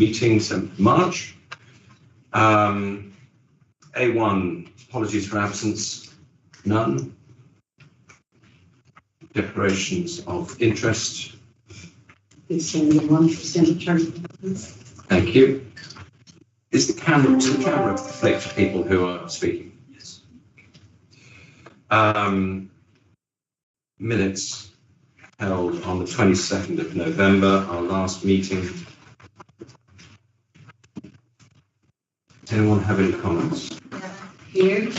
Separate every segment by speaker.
Speaker 1: meeting, 7th of March. A1, apologies for absence, none. Declarations of interest.
Speaker 2: It's only one Standard Charter.
Speaker 1: Thank you. Is the camera flicked for people who are speaking? Yes. Minutes held on the 22nd of November, our last meeting. Anyone have any comments?
Speaker 3: Here,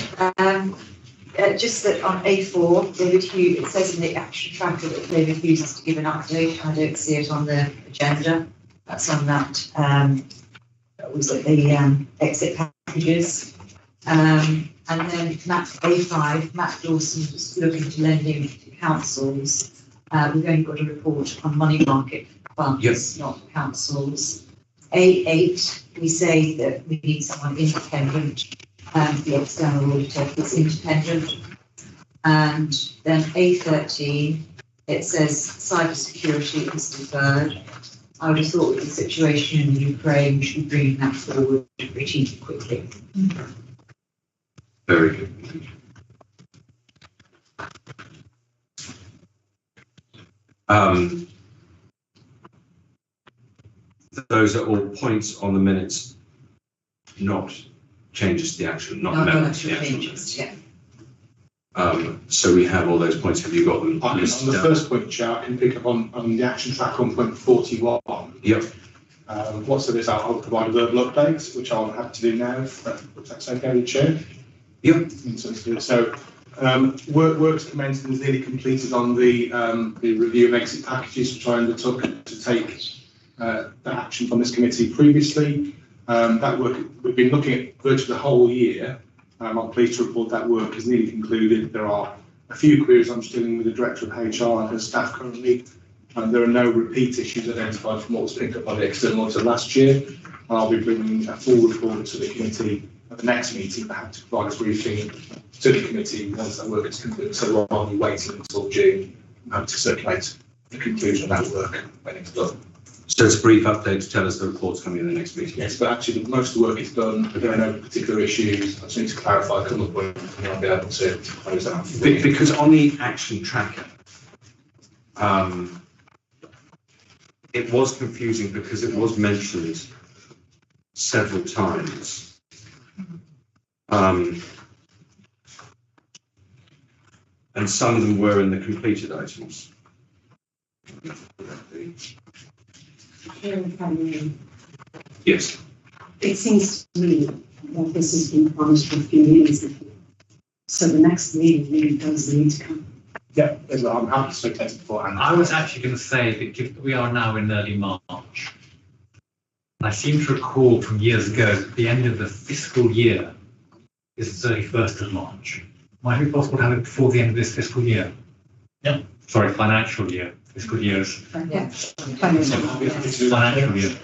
Speaker 3: just that on A4, David Hughes, it says in the action tracker that David Hughes has to give an update. I don't see it on the agenda. That's on that. That was at the exit packages. And then A5, Matt Dawson was looking to lending to councils. We've only got a report on money market funds, yes, not councils. A8, we say that we need someone independent, the external auditor is independent. And then A13, it says cybersecurity is deferred. I would have thought with the situation in the Ukraine, we should be bringing that forward pretty quickly.
Speaker 1: Very good. Those are all points on the minutes, not changes to the action, not amendments to the action.
Speaker 3: Changes, yeah.
Speaker 1: So we have all those points. Have you got them?
Speaker 4: On the first point, Chair, I can pick up on the action track on point 41.
Speaker 1: Yep.
Speaker 4: What's the result? I'll provide a verbal update, which I'll have to do now, if that's okay with Chair.
Speaker 1: Yep.
Speaker 4: So works commenced and is nearly completed on the review of exit packages, which I undertook to take that action from this committee previously. That work, we've been looking at virtually the whole year. I'm pleased to report that work is nearly concluded. There are a few queries I'm just dealing with the Director of HR and her staff currently, and there are no repeat issues identified from what was picked up by the external auditor last year. And I'll be bringing a full report to the committee at the next meeting, perhaps to provide a briefing to the committee once that work is concluded. So I'll be waiting until June to circulate the conclusion of that work when it's done.
Speaker 1: So it's a brief update to tell us the report's coming in the next meeting.
Speaker 4: Yes, but actually most of the work is done. There are no particular issues. I just need to clarify a couple of points and I'll be able to close that.
Speaker 1: Because on the action tracker, it was confusing because it was mentioned several times. And some of them were in the completed items. Yes.
Speaker 2: It seems to me that this has been promised for a few years. So the next meeting really does need to come.
Speaker 4: Yeah, I'm happy to circulate it beforehand.
Speaker 5: I was actually going to say that given we are now in early March, I seem to recall from years ago that the end of the fiscal year is the 31st of March. Might it be possible to have it before the end of this fiscal year? Yeah. Sorry, financial year. Fiscal years.
Speaker 3: Yeah.
Speaker 5: Financial year.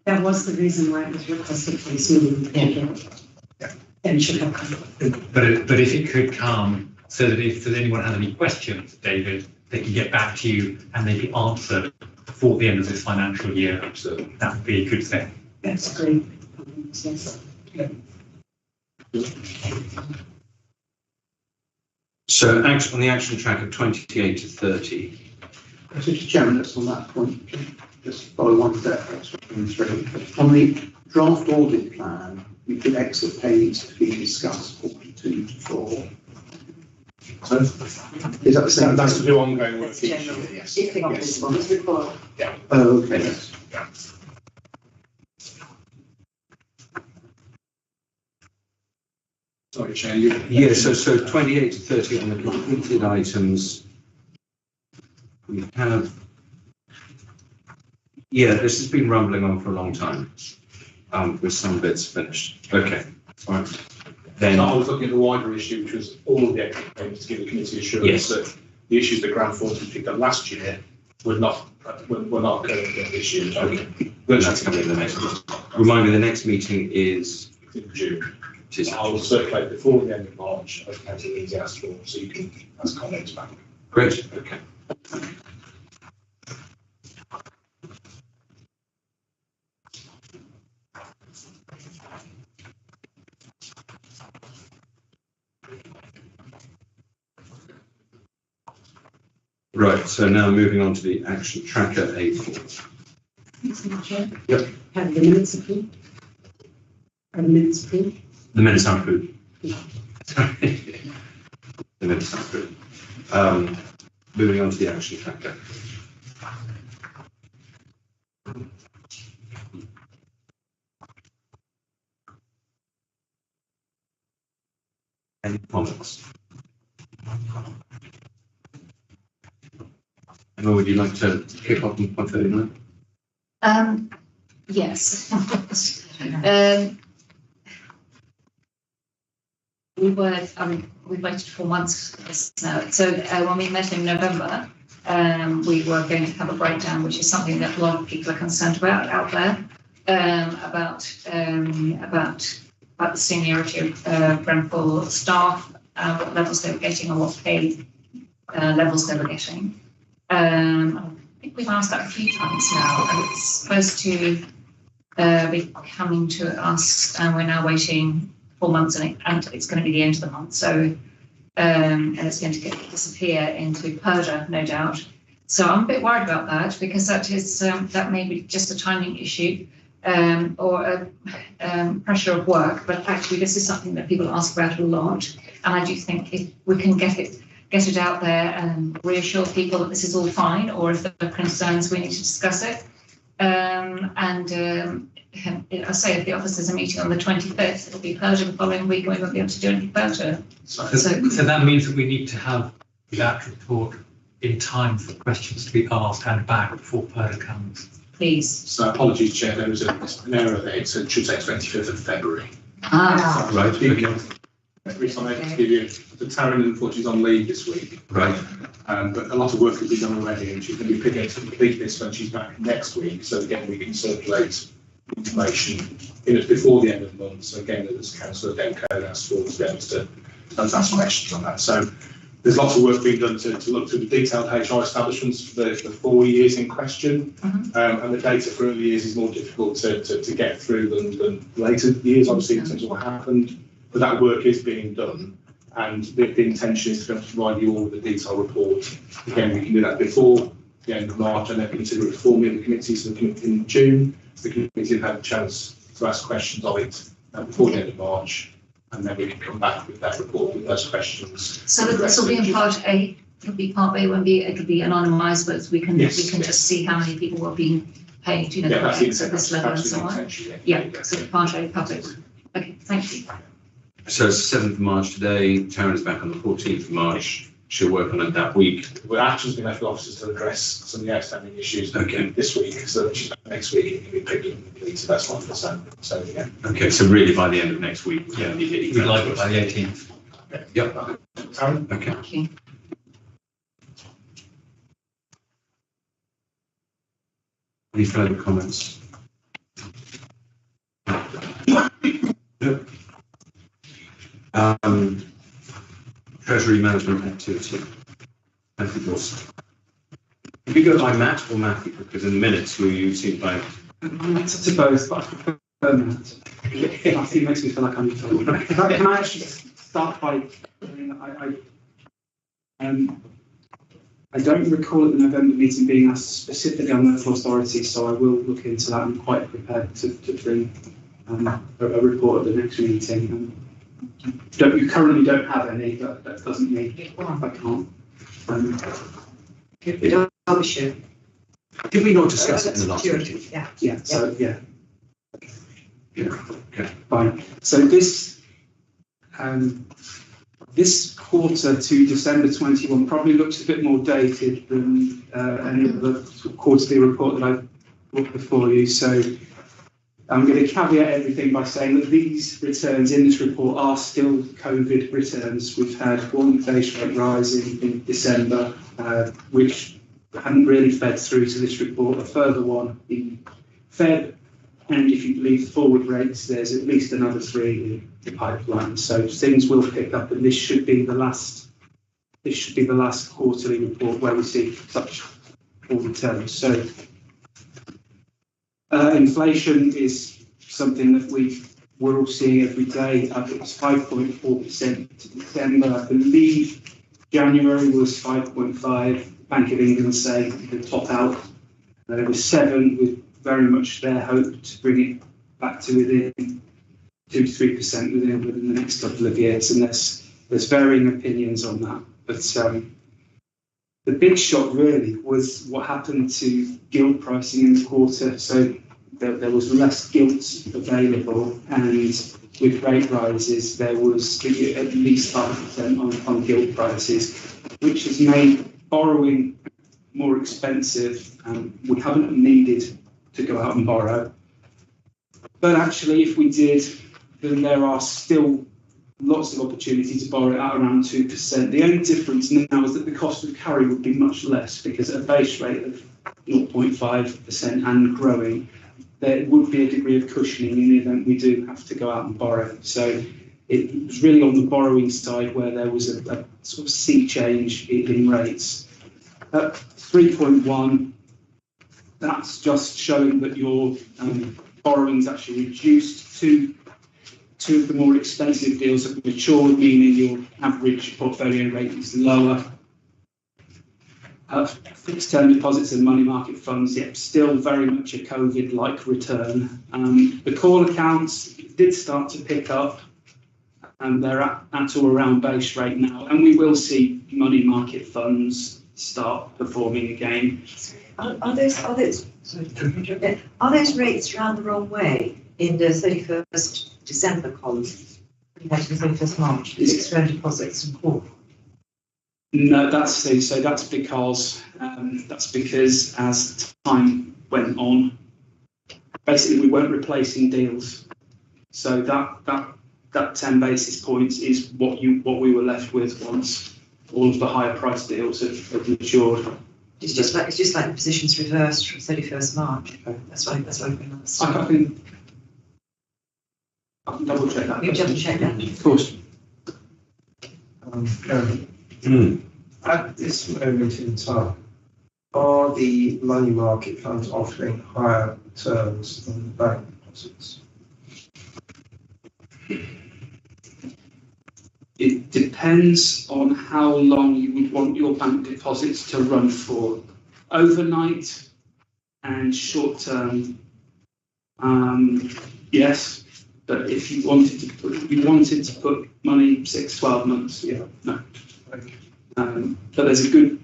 Speaker 2: That was the reason why it was requested for this meeting.
Speaker 4: Yeah.
Speaker 2: And it should have come.
Speaker 5: But if it could come so that if anyone has any questions, David, they can get back to you and they be answered before the end of this financial year. So that would be a good thing.
Speaker 2: That's great. Yes.
Speaker 4: Yeah.
Speaker 1: So on the action track of 28 to 30.
Speaker 6: Mr. Chairman, that's on that point. Just follow one step. On the draft audit plan, we put exit payments to be discussed 42 to 4.
Speaker 4: So
Speaker 6: Is that the same?
Speaker 4: That's to do ongoing work.
Speaker 3: That's general.
Speaker 4: Yes.
Speaker 3: If they got this one, it's report.
Speaker 4: Yeah.
Speaker 6: Oh, okay.
Speaker 4: Yes. Yeah. Sorry, Chair.
Speaker 1: Yeah, so 28 to 30 on the completed items. We have, yeah, this has been rumbling on for a long time, with some bits finished. Okay, fine. Then
Speaker 4: I was looking at the wider issue, which was all of the exit payments to give the committee assurance that the issues that Grant Thornton picked up last year were not going to get issued.
Speaker 1: Okay, that's coming in the next meeting. Remind me, the next meeting is
Speaker 4: in June.
Speaker 1: It is.
Speaker 4: I will circulate before the end of March as Council needs asked for, so you can ask comments back.
Speaker 1: Great. Okay. Right, so now moving on to the action tracker A4.
Speaker 2: Mr. Chair?
Speaker 1: Yep.
Speaker 2: Have the minutes approved? Are the minutes approved?
Speaker 1: The minutes are approved.
Speaker 2: Yeah.
Speaker 1: Sorry. The minutes are approved. Moving on to the action tracker. Any comments? Emma, would you like to kick off on point 39?
Speaker 7: Yes. We waited 4 months for this now. So when we met in November, we were going to have a breakdown, which is something that a lot of people are concerned about out there, about the seniority of Grenfell staff, what levels they were getting and what pay levels they were getting. I think we've asked that a few times now, and it's supposed to be coming to us, and we're now waiting 4 months, and it's going to be the end of the month. So, and it's going to disappear into PERDA, no doubt. So I'm a bit worried about that, because that is that may be just a timing issue or a pressure of work. But actually, this is something that people ask about a lot, and I do think if we can get it out there and reassure people that this is all fine, or if there are concerns, we need to discuss it. I say if the officers are meeting on the 25th, it'll be PERDA the following week, and we won't be able to do any PERDA.
Speaker 5: So that means that we need to have that report in time for questions to be asked and back before PERDA comes.
Speaker 7: Please.
Speaker 4: So apologies, Chair, there was an error there. It should say 25th of February.
Speaker 1: Right, okay.
Speaker 4: Every time I have to give you, the Taryn unfortunately is on leave this week.
Speaker 1: Right.
Speaker 4: But a lot of work has been done already, and she's going to be picking up to complete this when she's back next week. So again, we can circulate information before the end of the month. So again, as Councillor Demko asked for, to be able to ask questions on that. So there's lots of work being done to look through the detailed HR establishments for the 4 years in question. And the data for early years is more difficult to get through than later years, obviously, in terms of what happened. But that work is being done, and the intention is to be able to provide you all with a detailed report. Again, we can do that before the end of March, and then consider it formally in the committee. So in June, the committee have had a chance to ask questions of it before the end of March, and then we can come back with that report with those questions.
Speaker 7: So this will be in part A. It'll be part B. It'll be anonymised, but we can just see how many people were being paid. You know, at this level and so on. Yeah. So part A, public. Okay. Thank you.
Speaker 1: So it's 7th of March today. Taryn's back on the 14th of March. She'll work on it that week.
Speaker 4: We're actually going to have the officers to address some of the outstanding issues this week, so that she's back next week it can be picked up and completed. That's what I'm saying. So yeah.
Speaker 1: Okay, so really by the end of next week.
Speaker 5: Yeah, we'd like it by the 18th.
Speaker 1: Yep.
Speaker 4: Taryn?
Speaker 1: Okay.
Speaker 7: Thank you.
Speaker 1: Any further comments? Nope. Treasury management activity. Matthew Dawson. If you go by Matt or Matthew, because in the minutes you seem like.
Speaker 8: To both, but I prefer Matt. Matthew makes me feel like I'm told. Can I actually start by I don't recall at the November meeting being asked specifically on local authority, so I will look into that. I'm quite prepared to bring a report at the next meeting. You currently don't have any, but that doesn't mean I can't.
Speaker 3: Derbyshire.
Speaker 1: Did we not discuss it in the last meeting?
Speaker 8: Yeah. So yeah.
Speaker 1: Okay.
Speaker 8: Fine. So this quarter to December 21 probably looks a bit more dated than any of the quarterly report that I've put before you. So I'm going to caveat everything by saying that these returns in this report are still COVID returns. We've had one base rate rise in December, which hadn't really fed through to this report. A further one in Feb, and if you believe the forward rates, there's at least another 3 in the pipeline. So things will pick up, and this should be the last. This should be the last quarterly report where we see such full returns. So. Inflation is something that we're all seeing every day. It was 5.4% to December. I believe January was 5.5. Bank of England say the top out. There was 7 with very much their hope to bring it back to within 2 to 3% within the next couple of years, and there's varying opinions on that. But the big shock really was what happened to gilt pricing in the quarter. So there was less gilts available, and with rate rises, there was at least 5% on gilt prices, which has made borrowing more expensive. We haven't needed to go out and borrow. But actually, if we did, then there are still lots of opportunity to borrow at around 2%. The only difference now is that the cost of carry would be much less, because at a base rate of 0.5% and growing, there would be a degree of cushioning in the event we do have to go out and borrow. So it was really on the borrowing side where there was a sort of sea change in rates. At 3.1, that's just showing that your borrowings actually reduced. Two of the more expensive deals have matured, meaning your average portfolio rate is lower. Fixed term deposits and money market funds, yet still very much a COVID-like return. The call accounts did start to pick up, and they're at or around base rate now, and we will see money market funds start performing again.
Speaker 3: Are those rates round the wrong way in the 31st December column compared to the 31st March, the fixed term deposits and core?
Speaker 8: No, that's because as time went on, basically we weren't replacing deals. So that 10 basis points is what we were left with once all of the higher price deals have matured.
Speaker 3: It's just like the positions reversed from 31st March. Okay. That's why I've been on this.
Speaker 8: I can double check that.
Speaker 3: You double check that.
Speaker 8: Of course.
Speaker 9: At this moment in time, are the money market funds offering higher returns than the bank deposits?
Speaker 8: It depends on how long you would want your bank deposits to run for. Overnight and short term, yes. But if you wanted to put money 6-12 months, yeah, no. But there's a good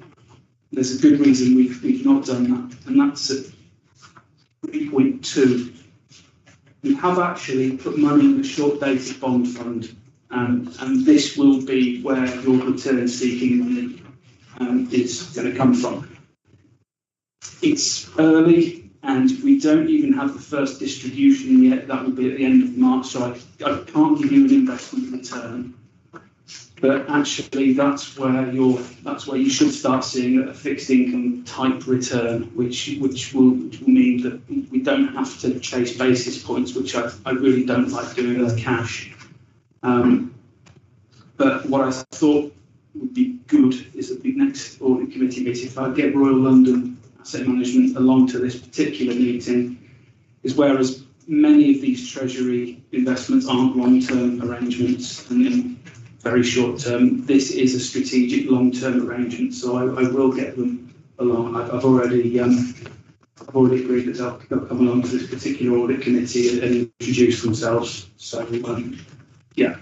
Speaker 8: reason we've not done that, and that's at 3.2. We have actually put money in a short-dated bond fund, and this will be where your return-seeking money is going to come from. It's early, and we don't even have the first distribution yet. That will be at the end of March, so I can't give you an investment return. But actually, that's where you should start seeing a fixed income type return, which will mean that we don't have to chase basis points, which I really don't like doing with cash. But what I thought would be good is at the next audit committee meeting, if I get Royal London Asset Management along to this particular meeting, is whereas many of these treasury investments aren't long-term arrangements and then very short-term, this is a strategic long-term arrangement, so I will get them along. I've already agreed that they'll come along to this particular audit committee and introduce themselves. So yeah.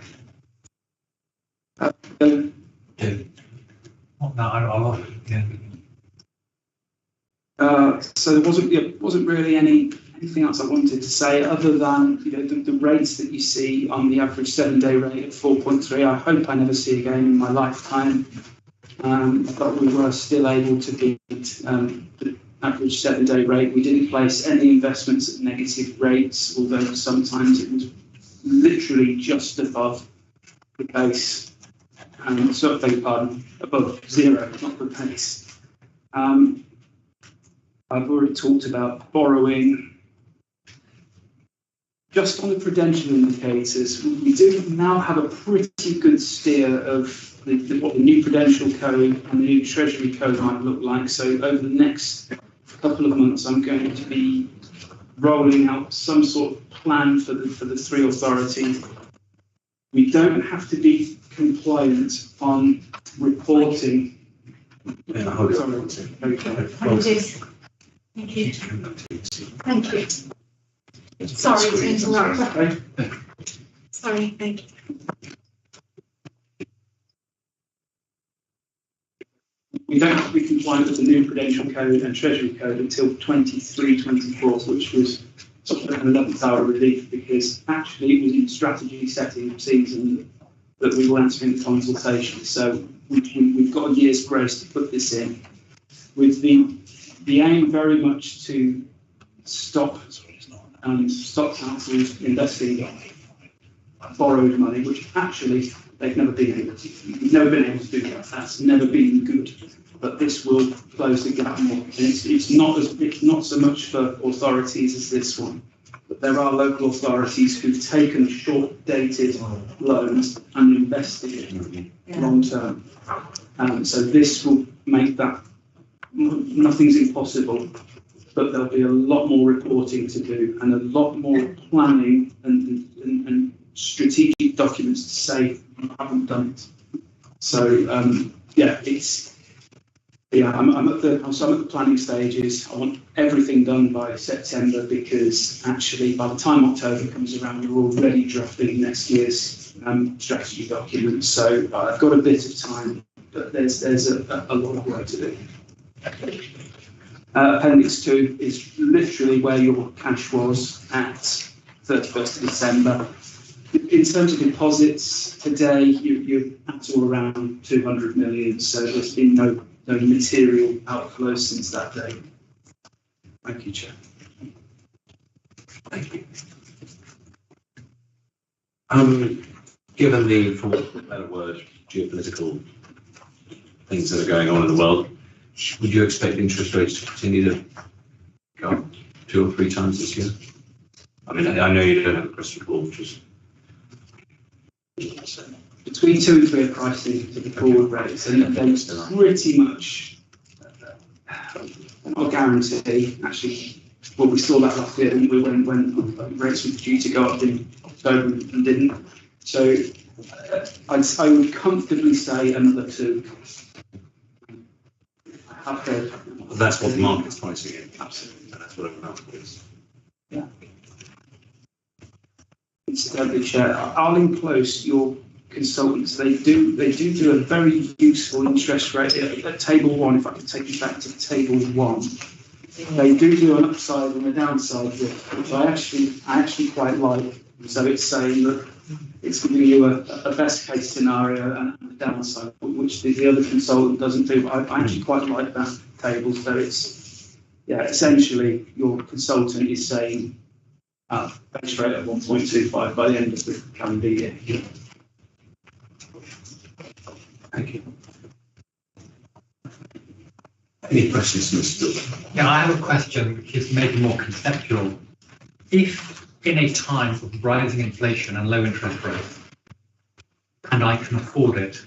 Speaker 8: So there wasn't really anything else I wanted to say other than the rates that you see on the average 7-day rate at 4.3. I hope I never see again in my lifetime. But we were still able to beat the average 7-day rate. We didn't place any investments at negative rates, although sometimes it was literally just above the base. So I beg your pardon, above zero, not the base. I've already talked about borrowing. Just on the prudential indicators, we do now have a pretty good steer of what the new prudential code and the new treasury code might look like. So over the next couple of months, I'm going to be rolling out some sort of plan for the three authorities. We don't have to be compliant on reporting
Speaker 1: Yeah, hold it on.
Speaker 2: Thank you. Thank you. Sorry to interrupt. Sorry, thank you.
Speaker 8: We don't have to be compliant with the new Prudential Code and Treasury Code until 23-24, which was sort of an 11th hour relief, because actually it was in strategy setting season that we were answering the consultation. So we've got a year's grace to put this in, with the aim very much to stop councils investing borrowed money, which actually they've never been able to. We've never been able to do that. That's never been good. But this will close the gap more. And it's not so much for authorities as this one, but there are local authorities who've taken short-dated loans and invested long term. So this will make that, nothing's impossible, but there'll be a lot more reporting to do and a lot more planning and strategic documents to say you haven't done it. So I'm at the planning stages. I want everything done by September, because actually by the time October comes around, we're already drafting next year's strategy document. So I've got a bit of time, but there's a lot of work to do. Appendix 2 is literally where your cash was at 31st of December. In terms of deposits, today you're at or around 200 million, so there's been no material outflows since that day. Thank you, Chair.
Speaker 1: Thank you. Given the, for want of a better word, geopolitical things that are going on in the world, would you expect interest rates to continue to go up 2 or 3 times this year? I mean, I know you don't have a crystal ball, which is
Speaker 8: between 2 and 3 are pricing to the forward rates, and there's pretty much not a guarantee. Actually, well, we saw that last year, didn't we, when rates were due to go up in October and didn't. So I would comfortably say another 2.
Speaker 1: that's what the market's pricing in.
Speaker 8: Absolutely.
Speaker 1: And that's what everyone else is.
Speaker 8: Yeah. Incidentally, Chair, I'll enclose your consultants. They do a very useful interest rate at table 1. If I can take you back to table 1, they do an upside and a downside risk, which I actually quite like. So it's saying that it's giving you a best case scenario and a downside, which the other consultant doesn't do. I actually quite like that table. So it's, essentially your consultant is saying base rate at 1.25 by the end of the calendar year.
Speaker 1: Thank you. Any questions, Mr.
Speaker 5: Yeah, I have a question which is maybe more conceptual. If in a time of rising inflation and low interest rates, and I can afford it,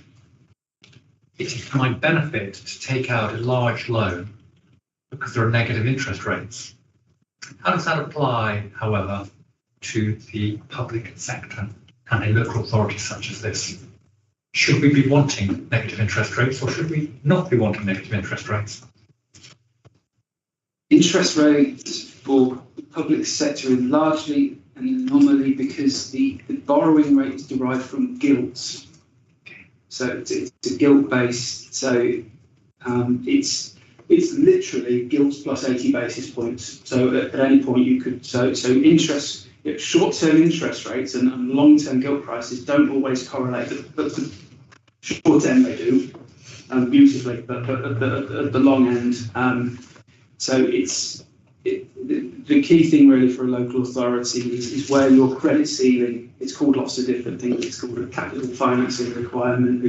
Speaker 5: it is to my benefit to take out a large loan because there are negative interest rates. How does that apply, however, to the public sector and a local authority such as this? Should we be wanting negative interest rates, or should we not be wanting negative interest rates?
Speaker 8: Interest rates for the public sector is largely an anomaly because the borrowing rate is derived from gilts. So it's a gilt based. So it's literally gilts plus 80 basis points. So at any point you could interest, short-term interest rates and long-term gilt prices don't always correlate, but the short end they do beautifully, but at the long end. So the key thing really for a local authority is where your credit ceiling, it's called lots of different things. It's called a capital financing requirement,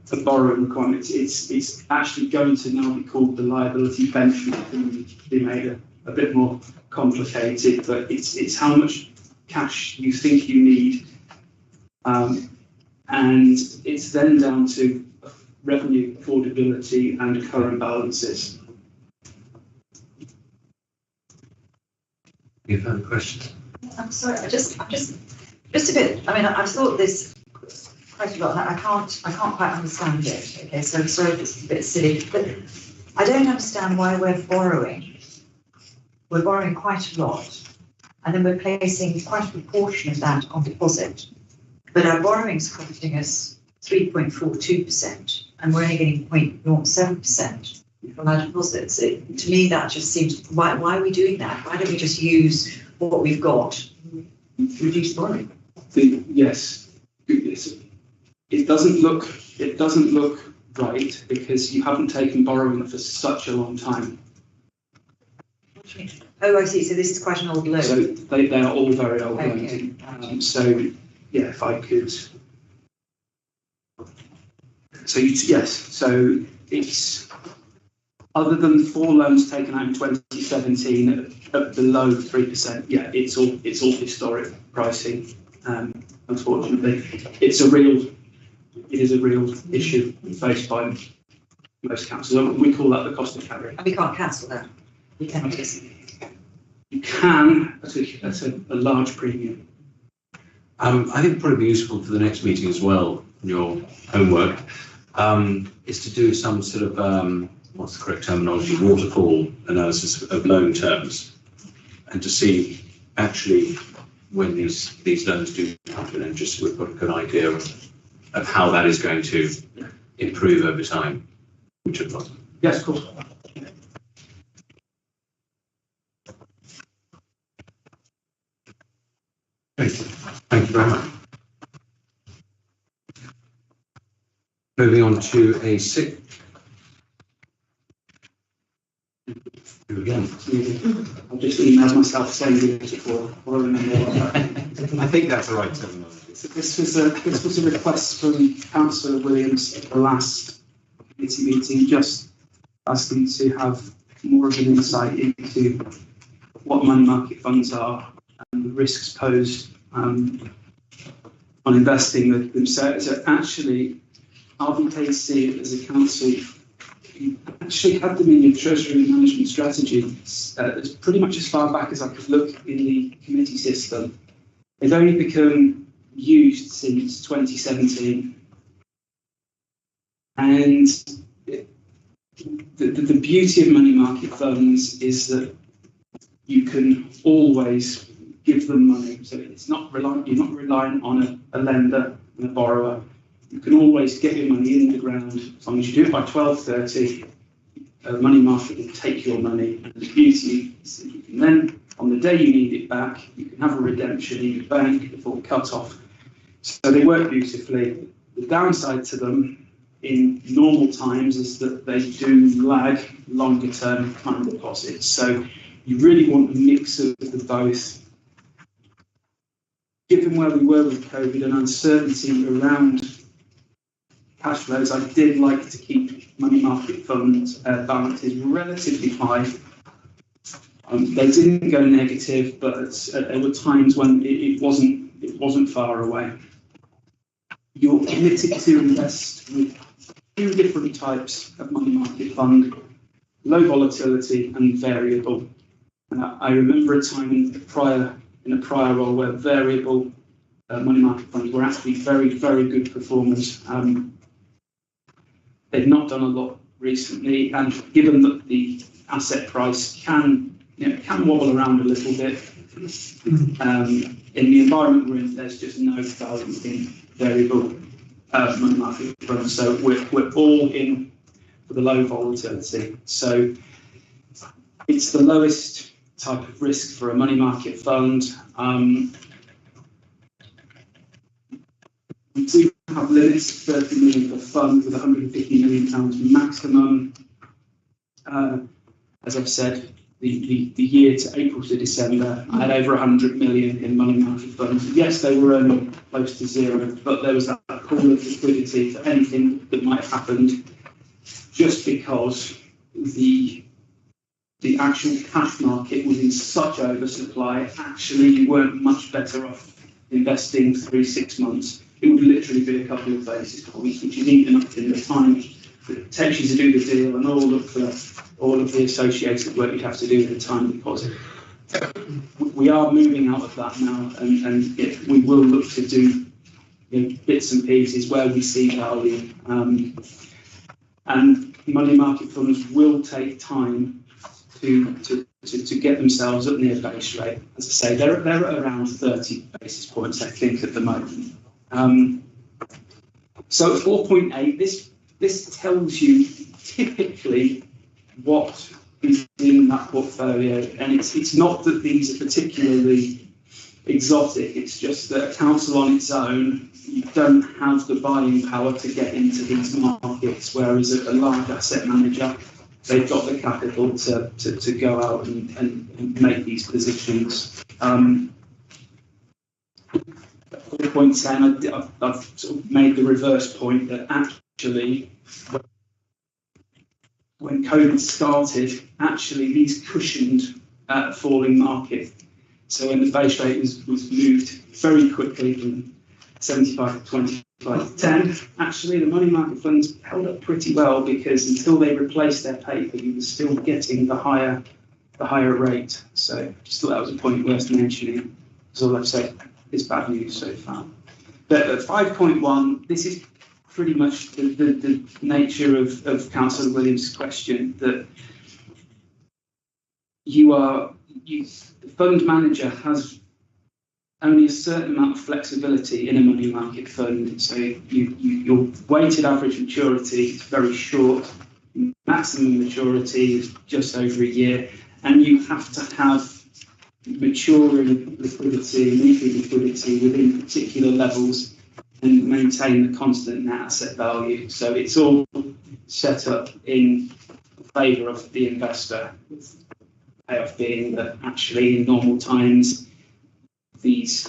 Speaker 8: the borrowing requirement. It's actually going to now be called the liability benchmark, and be made a bit more complicated, but it's how much cash you think you need. And it's then down to revenue, affordability, and current balances.
Speaker 1: You've had a question?
Speaker 3: I'm sorry, I'm just a bit, I mean, I thought this quite a lot, and I can't quite understand it, okay, so I'm sorry if it's a bit silly, but I don't understand why we're borrowing. We're borrowing quite a lot, and then we're placing quite a proportion of that on deposit. But our borrowing's costing us 3.42%, and we're only getting 0.07% from our deposits. To me, that just seems, why are we doing that? Why don't we just use what we've got to reduce borrowing?
Speaker 8: Yes, it doesn't look right because you haven't taken borrowing for such a long time.
Speaker 3: Oh, I see. So this is quite an old loan.
Speaker 8: So they are all very old
Speaker 3: Okay.
Speaker 8: loans. So yeah, if I could. So so it's other than 4 loans taken out in 2017 at below 3%. Yeah, it's all historic pricing. Unfortunately, it is a real issue faced by most councils. We call that the cost of carry.
Speaker 3: And we can't cancel that. We can just.
Speaker 8: You can at a large premium.
Speaker 1: I think probably be useful for the next meeting as well, in your homework, is to do some sort of, what's the correct terminology, waterfall analysis of loan terms, and to see actually when these loans do happen, and just so we've got a good idea of how that is going to improve over time. Which of course.
Speaker 8: Yes, of course.
Speaker 1: Thank you very much. Moving on to a sick. Again.
Speaker 8: I'll just email myself saying it before I remember.
Speaker 1: I think that's the right terminology.
Speaker 8: So this was a request from Councillor Williams at the last committee meeting, just asking to have more of an insight into what money market funds are and the risks posed on investing them. So actually, RBKC as a council, you actually had them in your treasury management strategy as pretty much as far back as I could look in the committee system. They've only become used since 2017. And the beauty of money market funds is that you can always give them money. So it's not reliant, you're not reliant on a lender and a borrower. You can always get your money in the ground as long as you do it by 12:30. The money market will take your money. And the beauty is that you can then, on the day you need it back, you can have a redemption in your bank before cut off. So they work beautifully. The downside to them in normal times is that they do lag longer term time deposits. So you really want a mix of the both. Given where we were with COVID and uncertainty around cash flows, I did like to keep money market funds balances relatively high. They didn't go negative, but there were times when it wasn't far away. You're committed to invest with 2 different types of money market fund: low volatility and variable. And I remember a time in a prior role where variable money market funds were actually very, very good performers. They've not done a lot recently, and given that the asset price can wobble around a little bit, in the environment we're in, there's just no value in variable money market funds. So we're all in for the low volatility. So it's the lowest type of risk for a money market fund. We do have limits of 30 million per fund with £150 million maximum. As I've said, the year to April to December, I had over 100 million in money market funds. Yes, they were earning close to zero, but there was that pool of liquidity for anything that might have happened, just because the actual cash market was in such oversupply. Actually, you weren't much better off investing 3-6 months. It would literally be a couple of basis points, which is eaten up in the time that it takes you to do the deal and all of the associated work you'd have to do with the time deposit. We are moving out of that now, and we will look to do bits and pieces where we see value. And money market funds will take time to get themselves up near base rate. As I say, they're at around 30 basis points, I think, at the moment. So at 4.8, this tells you typically what is in that portfolio, and it's not that these are particularly exotic, it's just that a council on its own, you don't have the buying power to get into these markets, whereas a large asset manager, they've got the capital to go out and make these positions. 4.10, I've sort of made the reverse point that actually, when COVID started, actually these cushioned a falling market. So when the base rate was moved very quickly from 75 to 25 to 10, actually the money market funds held up pretty well, because until they replaced their paper, you were still getting the higher rate. So just thought that was a point worth mentioning. So let's say it's bad news so far. But at 5.1, this is pretty much the nature of Councillor Williams' question, that the fund manager has only a certain amount of flexibility in a money market fund. So your weighted average maturity is very short, maximum maturity is just over a year, and you have to have maturing liquidity, weekly liquidity within particular levels and maintain the constant net asset value. So it's all set up in favour of the investor, with payoff being that actually in normal times these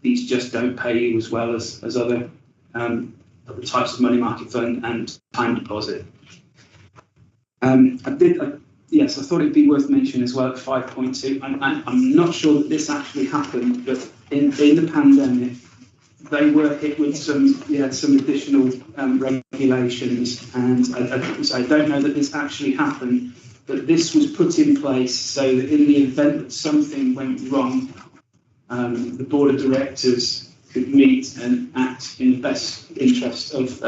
Speaker 8: just don't pay you as well as other types of money market fund and time deposit. Yes, I thought it'd be worth mentioning as well at 5.2. I'm not sure that this actually happened, but in the pandemic, they were hit with some additional regulations, and I don't know that this actually happened, but this was put in place so that in the event that something went wrong, the board of directors could meet and act in the best interest of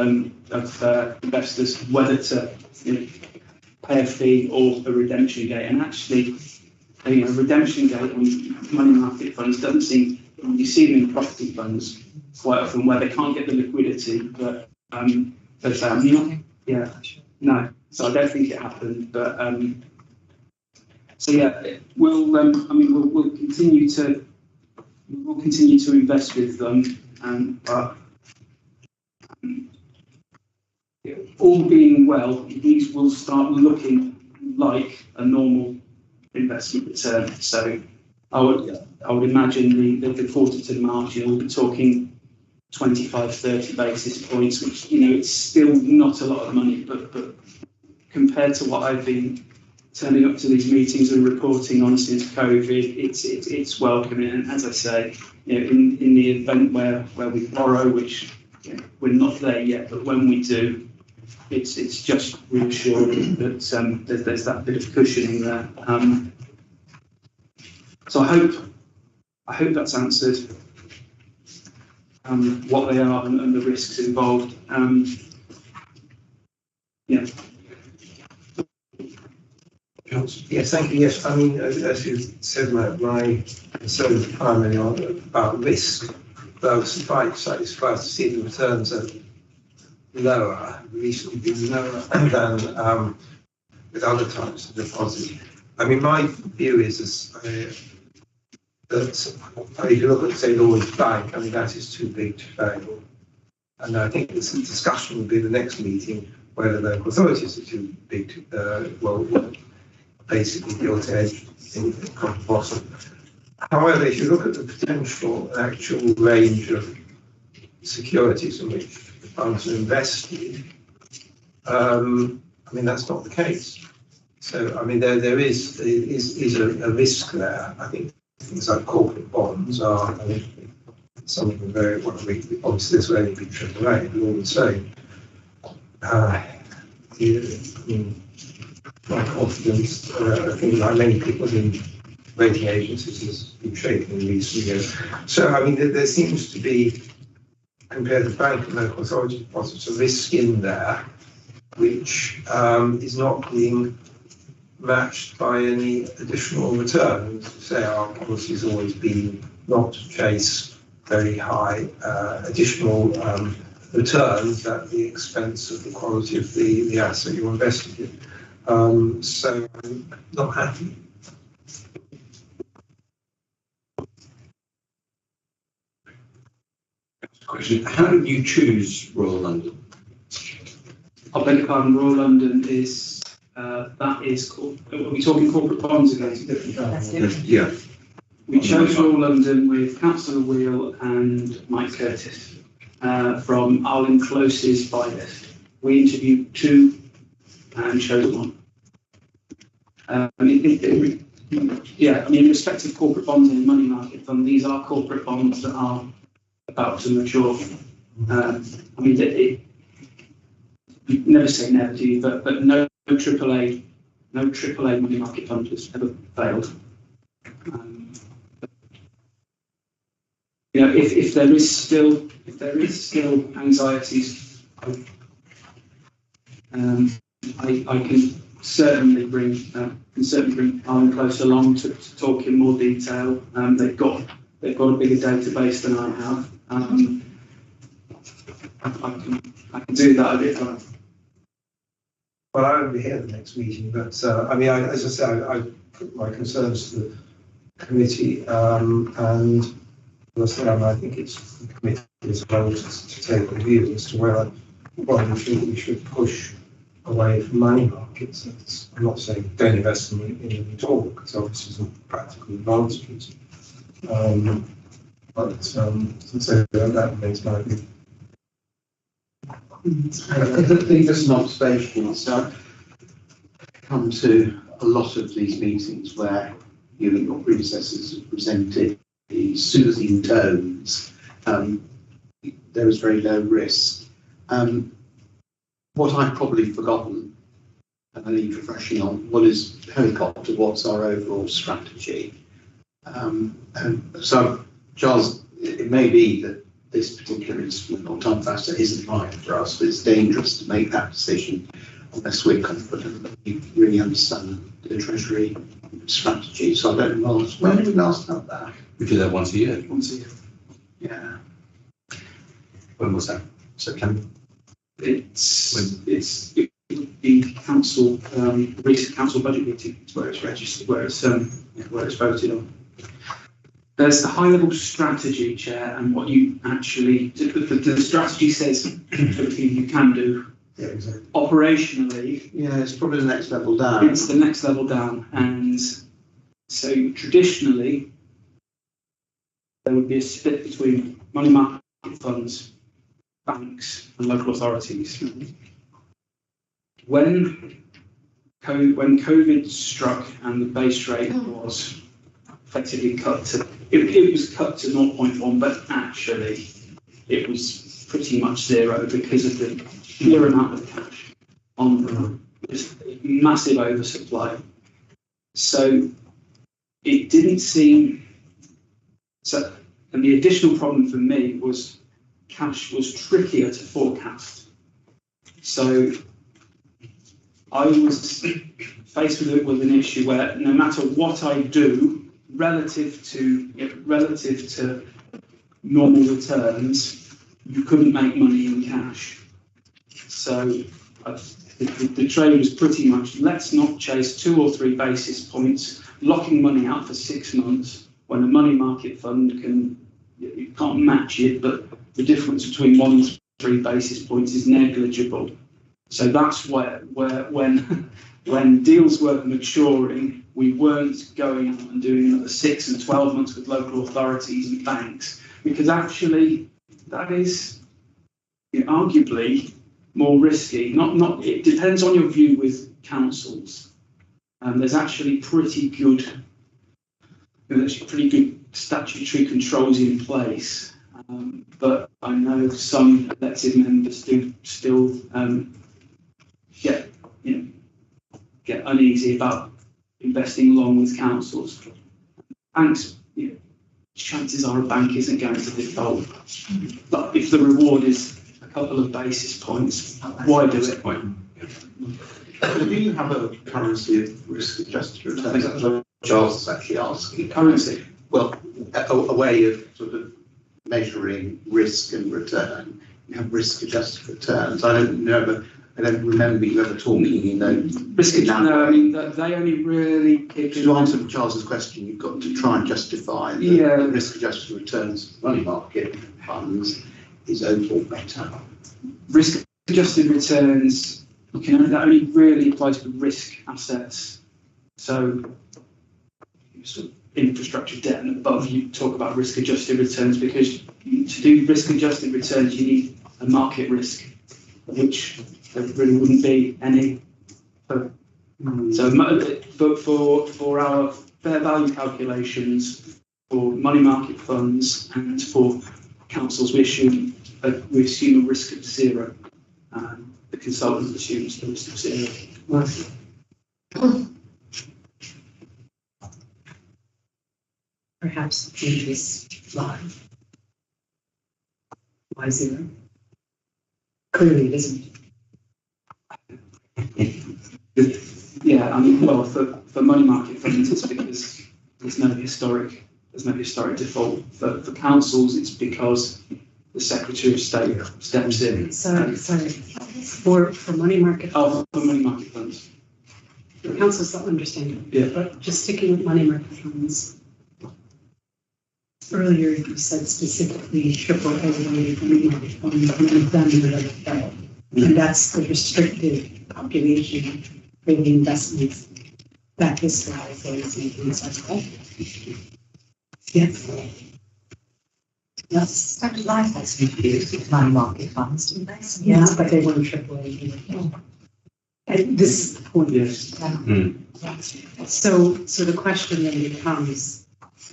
Speaker 8: investors, whether to pay a fee or a redemption gate. And actually, a redemption gate on money market funds doesn't seem, you see them in property funds quite often where they can't get the liquidity, but they say, no. So I don't think it happened, but we'll continue to invest with them, but all being well, these will start looking like a normal investment return. So I would imagine the quarter to March, we'll be talking 25-30 basis points, which it's still not a lot of money, but compared to what I've been turning up to these meetings and reporting on since COVID, it's welcome. And as I say, in the event where we borrow, which we're not there yet, but when we do, it's just reassuring that there's that bit of cushioning there. So I hope that's answered what they are and the risks involved.
Speaker 9: Yes, thank you. Yes, I mean, as you said, my concerns are primarily about risk. But I was slightly surprised to see the returns are lower, recently been lower than with other types of deposit. I mean, my view is that if you look at, say, Lloyds Bank, I mean, that is too big to fail. And I think this discussion will be the next meeting whether local authorities are too big to, basically guilt edge in the bottom. However, if you look at the potential actual range of securities in which the funds are invested, I mean, that's not the case. So, I mean, there is a risk there. I think things like corporate bonds are, I mean, some of them very, obviously this will only be AAA, but all the same. My confidence, I think like many people in rating agencies has been shaken in recent years. So, I mean, there seems to be compared to bank and local authority deposits, a risk in there which is not being matched by any additional returns. Say our policy has always been not to chase very high additional returns at the expense of the quality of the asset you're investing in. So I'm not happy.
Speaker 1: Question: how did you choose Royal London?
Speaker 8: I beg your pardon, Royal London is, that is, are we talking corporate bonds again?
Speaker 3: That's different.
Speaker 1: Yeah.
Speaker 8: We chose Royal London with Councillor Wheel and Mike Curtis from Arlen Close's buy list. We interviewed two and chose one. Yeah, I mean, in respect of corporate bonds and money market fund, these are corporate bonds that are about to mature. I mean, you never say never, do you? But no AAA money market fund has ever failed. You know, if there is still anxieties, I can certainly bring Alan Close along to talk in more detail. They've got a bigger database than I have. I can do that a bit.
Speaker 9: Well, I won't be here at the next meeting, but I mean, as I said, I put my concerns to the committee, and as I say, I think it's the committee as well to take a view as to whether we should push away from money markets. I'm not saying don't invest in them at all, because obviously some practical advantages. But so that remains my view.
Speaker 6: I think just an observation. So I've come to a lot of these meetings where you and your predecessors have presented the soothing tones. There is very low risk. What I've probably forgotten, and I need refreshing on, what is helicopter, what's our overall strategy? And so, Charles, it may be that this particular instrument or time factor isn't right for us, but it's dangerous to make that decision unless we're confident that we really understand the Treasury strategy. So I don't know, when did we last have that?
Speaker 1: We do that once a year.
Speaker 8: Once a year.
Speaker 6: Yeah.
Speaker 1: When was that? September?
Speaker 8: It's the council, recent council budget meeting is where it's registered, where it's voted on. There's the high-level strategy, Chair, and what you actually, the strategy says everything you can do.
Speaker 6: Yeah, exactly.
Speaker 8: Operationally,
Speaker 6: Yeah, it's probably the next level down.
Speaker 8: it's the next level down, and so traditionally there would be a split between money market funds, banks, and local authorities. When COVID struck and the base rate was effectively cut to, it was cut to 0.1, but actually it was pretty much zero because of the sheer amount of cash on just massive oversupply. So it didn't seem, so, and the additional problem for me was cash was trickier to forecast. So I was faced with an issue where no matter what I do, relative to normal returns, you couldn't make money in cash. So the trade was pretty much, let's not chase 2 or 3 basis points, locking money out for 6 months when a money market fund you can't match it, but the difference between 1 and 3 basis points is negligible. So that's where when deals were maturing, we weren't going out and doing another 6 and 12 months with local authorities and banks, because actually that is arguably more risky. Not it depends on your view with councils. There's actually pretty good statutory controls in place, but I know some elected members do still get uneasy about investing along with councils. Banks, chances are a bank isn't going to default. But if the reward is a couple of basis points, why do it?
Speaker 6: Do you have a currency of risk-adjusted returns? That's what Charles is actually asking.
Speaker 8: Currency.
Speaker 6: Well, a way of sort of measuring risk and return. You have risk-adjusted returns. I don't remember you ever talking,
Speaker 8: Risk
Speaker 6: in that way.
Speaker 8: they only really kick in.
Speaker 6: To answer Charles's question, you've got to try and justify the
Speaker 8: Yeah.
Speaker 6: risk-adjusted returns money market funds is overall better.
Speaker 8: Risk-adjusted returns, that only really applies to risk assets. So, sort of infrastructure debt and above, you talk about risk-adjusted returns, because to do risk-adjusted returns, you need a market risk, which there really wouldn't be any. So, but for our fair value calculations, for money market funds and for councils, we assume a risk of zero. The consultant assumes the risk of zero.
Speaker 2: Perhaps changes fly. Why zero? Clearly it isn't.
Speaker 8: Yeah, I mean, well, for money market funds, it's because there's no historic default. For councils, it's because the Secretary of State steps in.
Speaker 2: Sorry. For money market.
Speaker 8: Oh, for money market funds.
Speaker 2: The council's not understanding.
Speaker 8: Yeah.
Speaker 2: But just sticking with money market funds. Earlier, you said specifically AAA money market funds, and then the and that's the restricted population for the investments that this guy is making. Yes. Yes.
Speaker 3: Standard Life has confused with money market funds, didn't they?
Speaker 2: Yeah, but they weren't AAA either. And this is the point.
Speaker 8: Yes.
Speaker 2: So the question then becomes,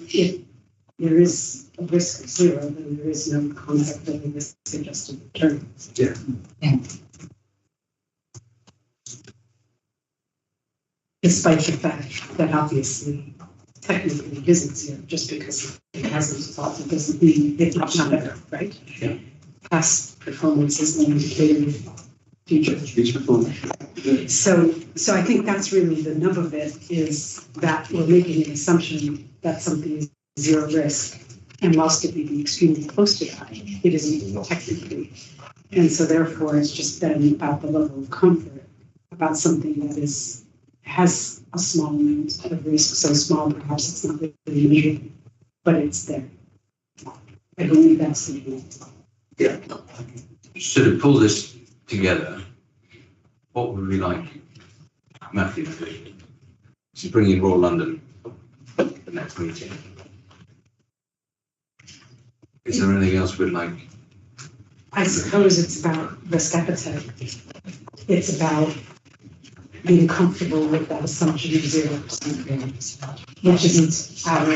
Speaker 2: if there is a risk of zero, then there is no concept of a risk-adjusted return.
Speaker 8: Yeah.
Speaker 2: Despite the fact that obviously, technically it isn't zero, just because it hasn't evolved, it doesn't mean it's not better, right?
Speaker 8: Yeah.
Speaker 2: Past performance is an indicator of future performance. So I think that's really the nub of it, is that we're making an assumption that something is zero risk, and whilst it may be extremely close to that, it isn't technically. And so therefore, it's just then about the level of comfort about something that has a small amount of risk, so small perhaps it's not really measurable, but it's there. I believe that's the point.
Speaker 1: Yeah. So to pull this together, what would we like Matthew to do? To bring in Royal London at the next meeting. Is there anything else we'd like?
Speaker 2: I suppose it's about risk appetite. It's about being comfortable with that assumption of 0%, which isn't our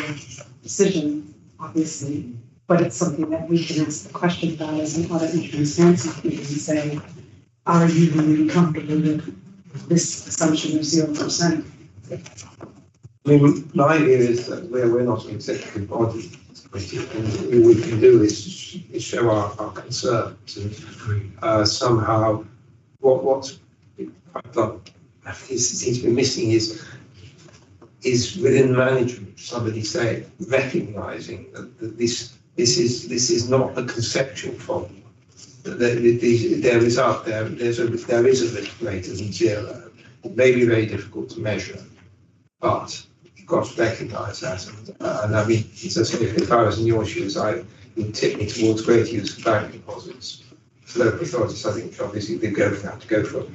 Speaker 2: decision, obviously, but it's something that we can ask the question about as an audit and transparency committee and say, are you really comfortable with this assumption of 0%?
Speaker 9: I mean, my idea is that we're not an executive body, and all we can do is show our concerns, and somehow what seems to be missing is within management somebody say recognising that this is not a conceptual problem. There is a risk greater than zero. It may be very difficult to measure, but you've got to recognise that. And I mean, it's as if I was in your shoes, I would tip me towards greater use of bank deposits. For local authorities, I think obviously they have to go for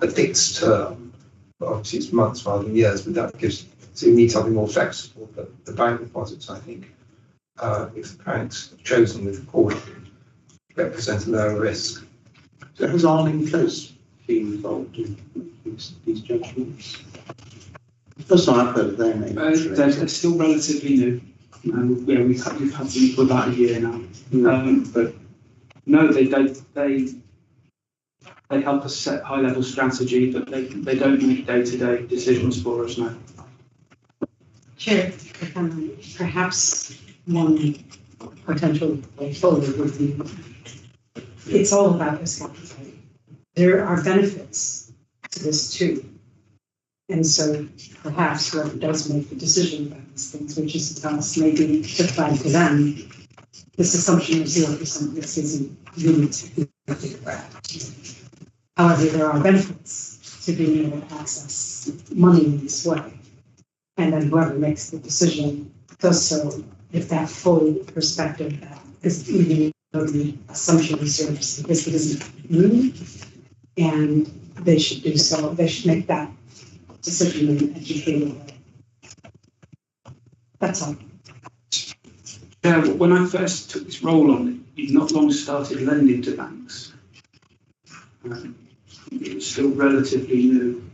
Speaker 9: a fixed term. But obviously, it's months rather than years, but that gives. So you need something more flexible. But the bank deposits, I think, if the banks chosen with caution, represent a lower risk.
Speaker 6: So has Arling Close been involved in these judgments? First time I've heard of their name.
Speaker 8: They're still relatively new. We've had them for about a year now. But no, they help us set high-level strategy, but they don't make day-to-day decisions for us now.
Speaker 3: Chair.
Speaker 2: Perhaps one potential way forward would be, it's all about risk appetite. There are benefits to this too. And so perhaps whoever does make the decision about these things, which is us, maybe to flag to them, this assumption of 0% risk isn't really technically correct. However, there are benefits to being able to access money in this way. And then whoever makes the decision does so with that full perspective that is even though the assumption of 0% risk isn't move, and they should do so. They should make that decision in an educated way. That's all.
Speaker 8: When I first took this role on, you'd not long started lending to banks. It was still relatively new.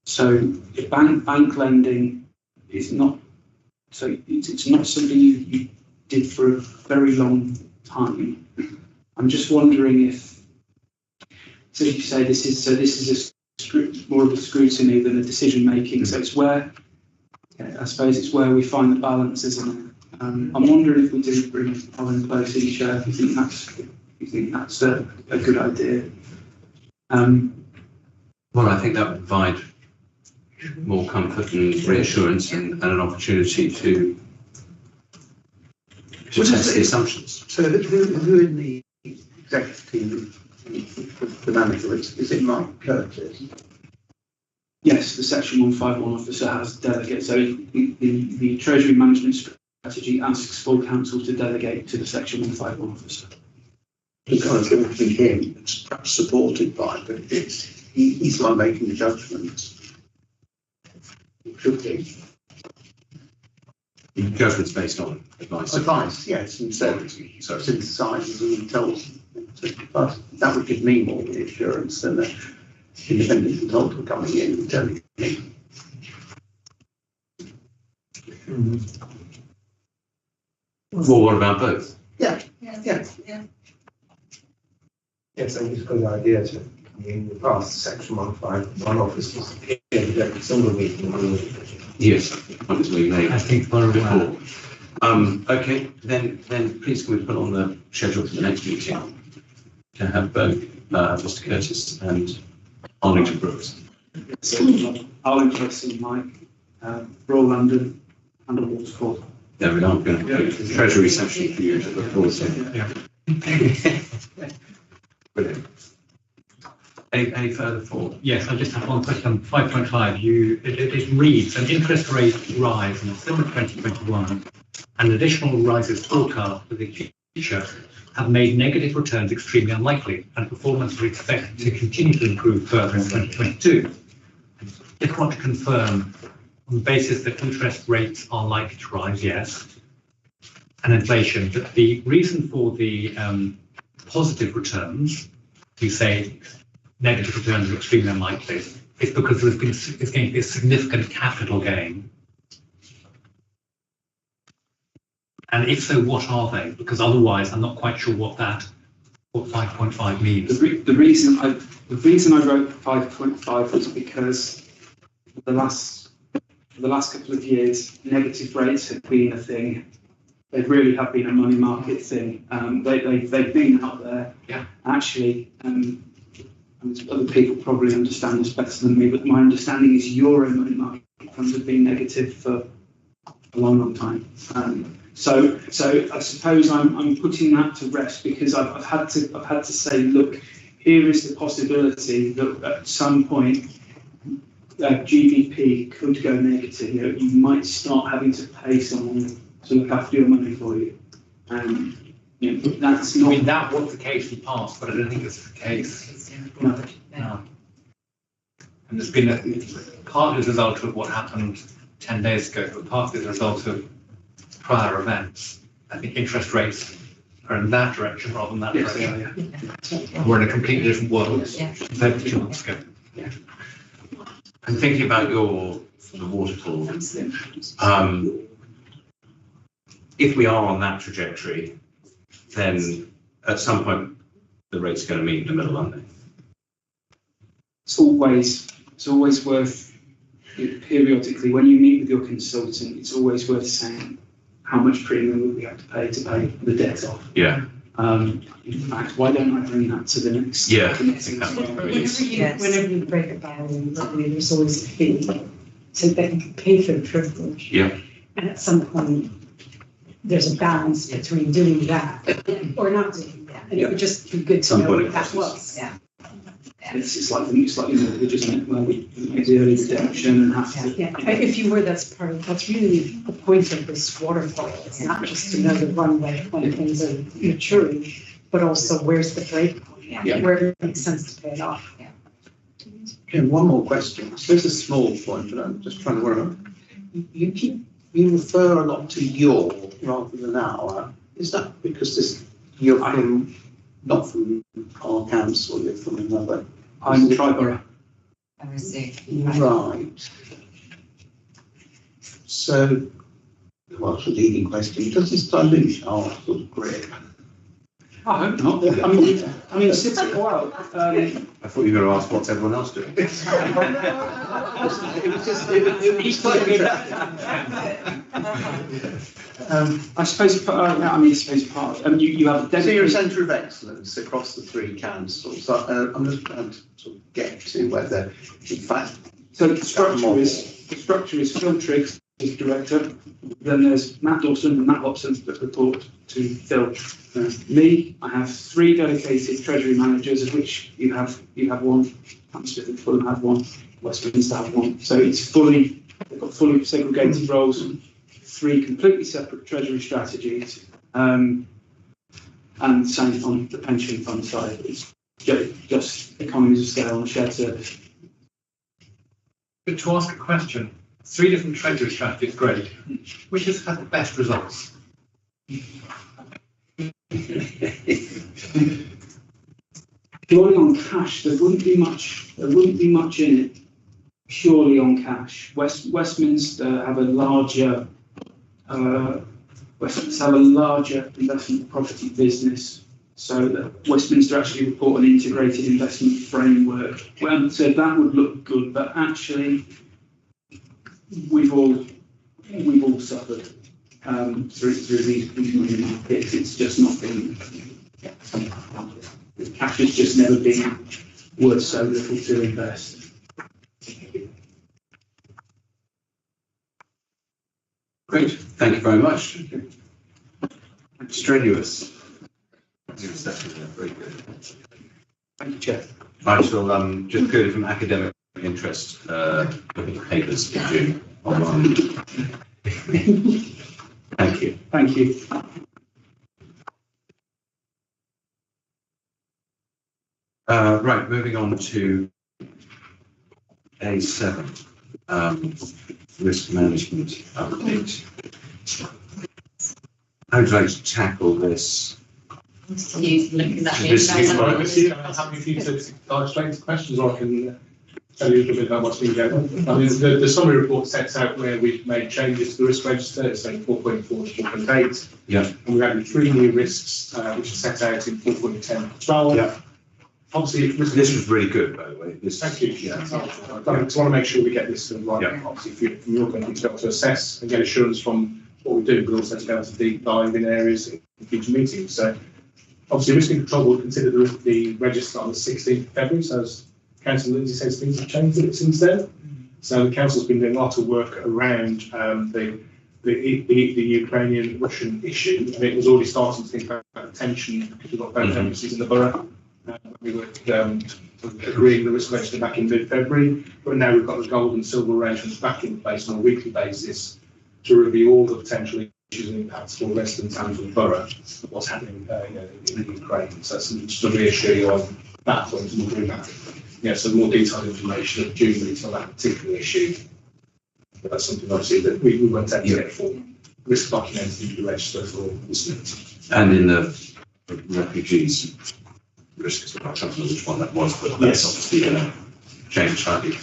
Speaker 8: So bank lending is not, so it's not something you did for a very long time. I'm just wondering if, so you say this is more of a scrutiny than a decision making. So it's where, I suppose it's where we find the balance, isn't it? I'm wondering if we do bring Alan close in, Chair, if you think that's a good idea.
Speaker 1: Well, I think that would provide more comfort and reassurance and an opportunity to test the assumptions.
Speaker 6: So who in the executive team, the manager, is it Mike Curtis?
Speaker 8: Yes, the Section 151 officer has delegated. So the Treasury Management Strategy asks full council to delegate to the Section 151 officer.
Speaker 6: Because it would be him, it's perhaps supported by, but he's the one making the judgments. It should be.
Speaker 1: Judgments based on advice.
Speaker 6: Advice, yes, and so synthesises and tells them. But that would give me more reassurance than an independent consultant coming in and telling me.
Speaker 1: Well, what about both?
Speaker 6: Yeah.
Speaker 9: Yes, I think it's a good idea to, in the past, Section 151 officers appeared at every single meeting.
Speaker 1: Yes, as we may
Speaker 5: I think for
Speaker 1: before. Okay, then please can we put on the schedule for the next meeting to have both Mr. Curtis and Arlington Brooks.
Speaker 8: Arlington, Mike, Royal London, and a Waterford.
Speaker 1: There we are. I'm going to put the Treasury section for you to look forward to. Brilliant. Any further thought?
Speaker 5: Yes, I just have one question on 5.5. It reads, an interest rate rise in the summer 2021 and additional rises forecast for the future have made negative returns extremely unlikely, and performance is expected to continue to improve further in 2022. I just want to confirm, on the basis that interest rates are likely to rise, yes, and inflation, that the reason for the positive returns, you say negative returns are extremely unlikely, is because there's going to be a significant capital gain. And if so, what are they? Because otherwise, I'm not quite sure what 5.5 means.
Speaker 8: The reason I wrote 5.5 was because for the last couple of years, negative rates have been a thing. They really have been a money market thing. They've been out there.
Speaker 5: Yeah.
Speaker 8: Actually, and other people probably understand this better than me, but my understanding is Euro money market funds have been negative for a long time. So I suppose I'm putting that to rest because I've had to say, look, here is the possibility that at some point GDP could go negative. You might start having to pay someone to look after your money for you. That's not.
Speaker 5: I mean, that was the case in the past, but I don't think it's the case. No. And there's been partly as a result of what happened 10 days ago, but partly as a result of prior events. I think interest rates are in that direction rather than that direction.
Speaker 8: Yeah.
Speaker 5: We're in a completely different world compared to 2 months ago.
Speaker 1: And thinking about your sort of waterfall, if we are on that trajectory, then at some point the rates are going to meet in the middle, aren't they?
Speaker 8: It's always worth periodically, when you meet with your consultant, it's always worth saying how much premium will we have to pay the debt off.
Speaker 1: Yeah.
Speaker 8: In fact, why don't I bring that to the next?
Speaker 1: Yeah.
Speaker 8: the next as well?
Speaker 2: Whenever you break it down, there's always a fee so that you can pay for the privilege.
Speaker 1: Yeah.
Speaker 2: And at some point, there's a balance between doing that or not doing that. And it would just be good to
Speaker 1: Some
Speaker 2: know
Speaker 1: point
Speaker 2: what
Speaker 1: it
Speaker 2: that
Speaker 1: crosses.
Speaker 2: was.
Speaker 3: Yeah.
Speaker 8: It's slightly mortgage, isn't it? Where we make the early redemption and have to.
Speaker 2: Yeah, if you were, that's really the point of this waterfall. It's not just to know the runway when things are maturing, but also where's the break point?
Speaker 3: Yeah.
Speaker 2: Where it makes sense to pay it off.
Speaker 6: Okay, one more question. I suppose a small point, but I'm just trying to work out. You refer a lot to your rather than our. Is that because you're from, not from our council, you're from another?
Speaker 8: I'm Triborough.
Speaker 3: I see.
Speaker 6: Right. So, well, it's a leading question. Does this dilute our sort of grip?
Speaker 8: I hope not. I mean, since a while.
Speaker 1: I thought you were going to ask what's everyone else doing.
Speaker 6: It was quite
Speaker 8: I suppose, part of, you have a
Speaker 6: So you're a
Speaker 8: dedicated.
Speaker 6: centre of excellence across the three councils. So, I'm just trying to sort of get to whether, in fact,
Speaker 8: So the structure is Phil Triggs as director, then there's Matt Dawson and Matt Hobson that report to Phil. Me, I have 3 dedicated treasury managers, of which you have one, Hammersmith and Fulham have one, Westminster have one. So it's they've got fully segregated roles, 3 completely separate treasury strategies, and same on the pension fund side. It's just economies of scale on a shared service.
Speaker 5: But to ask a question, 3 different treasury strategies, great. Which has had the best results?
Speaker 8: Purely on cash, there wouldn't be much in it purely on cash. Westminster have a larger investment property business, so that Westminster actually report an integrated investment framework. Well, so that would look good, but actually we've all suffered through these money markets. It's just not been. Cash has just never been worth so little to invest.
Speaker 1: Great, thank you very much. Strenuous. Very good.
Speaker 8: Thank you, Chair.
Speaker 1: I shall just purely from academic interest, look at the papers in June online. Thank you.
Speaker 8: Thank you.
Speaker 1: Right, moving on to A7, risk management update. How would you like to tackle this?
Speaker 3: You looking at
Speaker 1: This is
Speaker 3: me.
Speaker 1: fine.
Speaker 4: I'm happy for you to dive straight into questions, or I can tell you a little bit about what's been going on. I mean, the summary report sets out where we've made changes to the risk register, it's saying 4.4 to 4.8.
Speaker 1: Yeah.
Speaker 4: And we've added 3 new risks, which are set out in 4.10 to 12.
Speaker 1: Yeah.
Speaker 4: Obviously,
Speaker 1: This was really good, by the way.
Speaker 4: thank you.
Speaker 1: Yeah.
Speaker 4: I just want to make sure we get this right.
Speaker 1: Yeah.
Speaker 4: Obviously, from your point of view, to be able to assess and get assurance from what we do, but also to be able to deep dive in areas in future meetings. So, obviously, risk and control will consider the register on the 16th of February. So, as Councillor Lindsay says, things have changed since then. So, the council's been doing a lot of work around the Ukrainian-Russian issue, and it was already starting to think about the tension because we've got both embassies in the borough. We were agreeing the risk register back in mid-February, but now we've got the gold and silver arrangements back in place on a weekly basis to review all the potential issues and impacts for residents and for the borough of what's happening in Ukraine. So just to reassure you on that point, and we'll bring back some more detailed information at June meeting on that particular issue. But that's something obviously that we won't take to get full risk documented into the register for this meeting.
Speaker 1: And in the refugees risk, I can't remember which one that was, but that's obviously going to change slightly.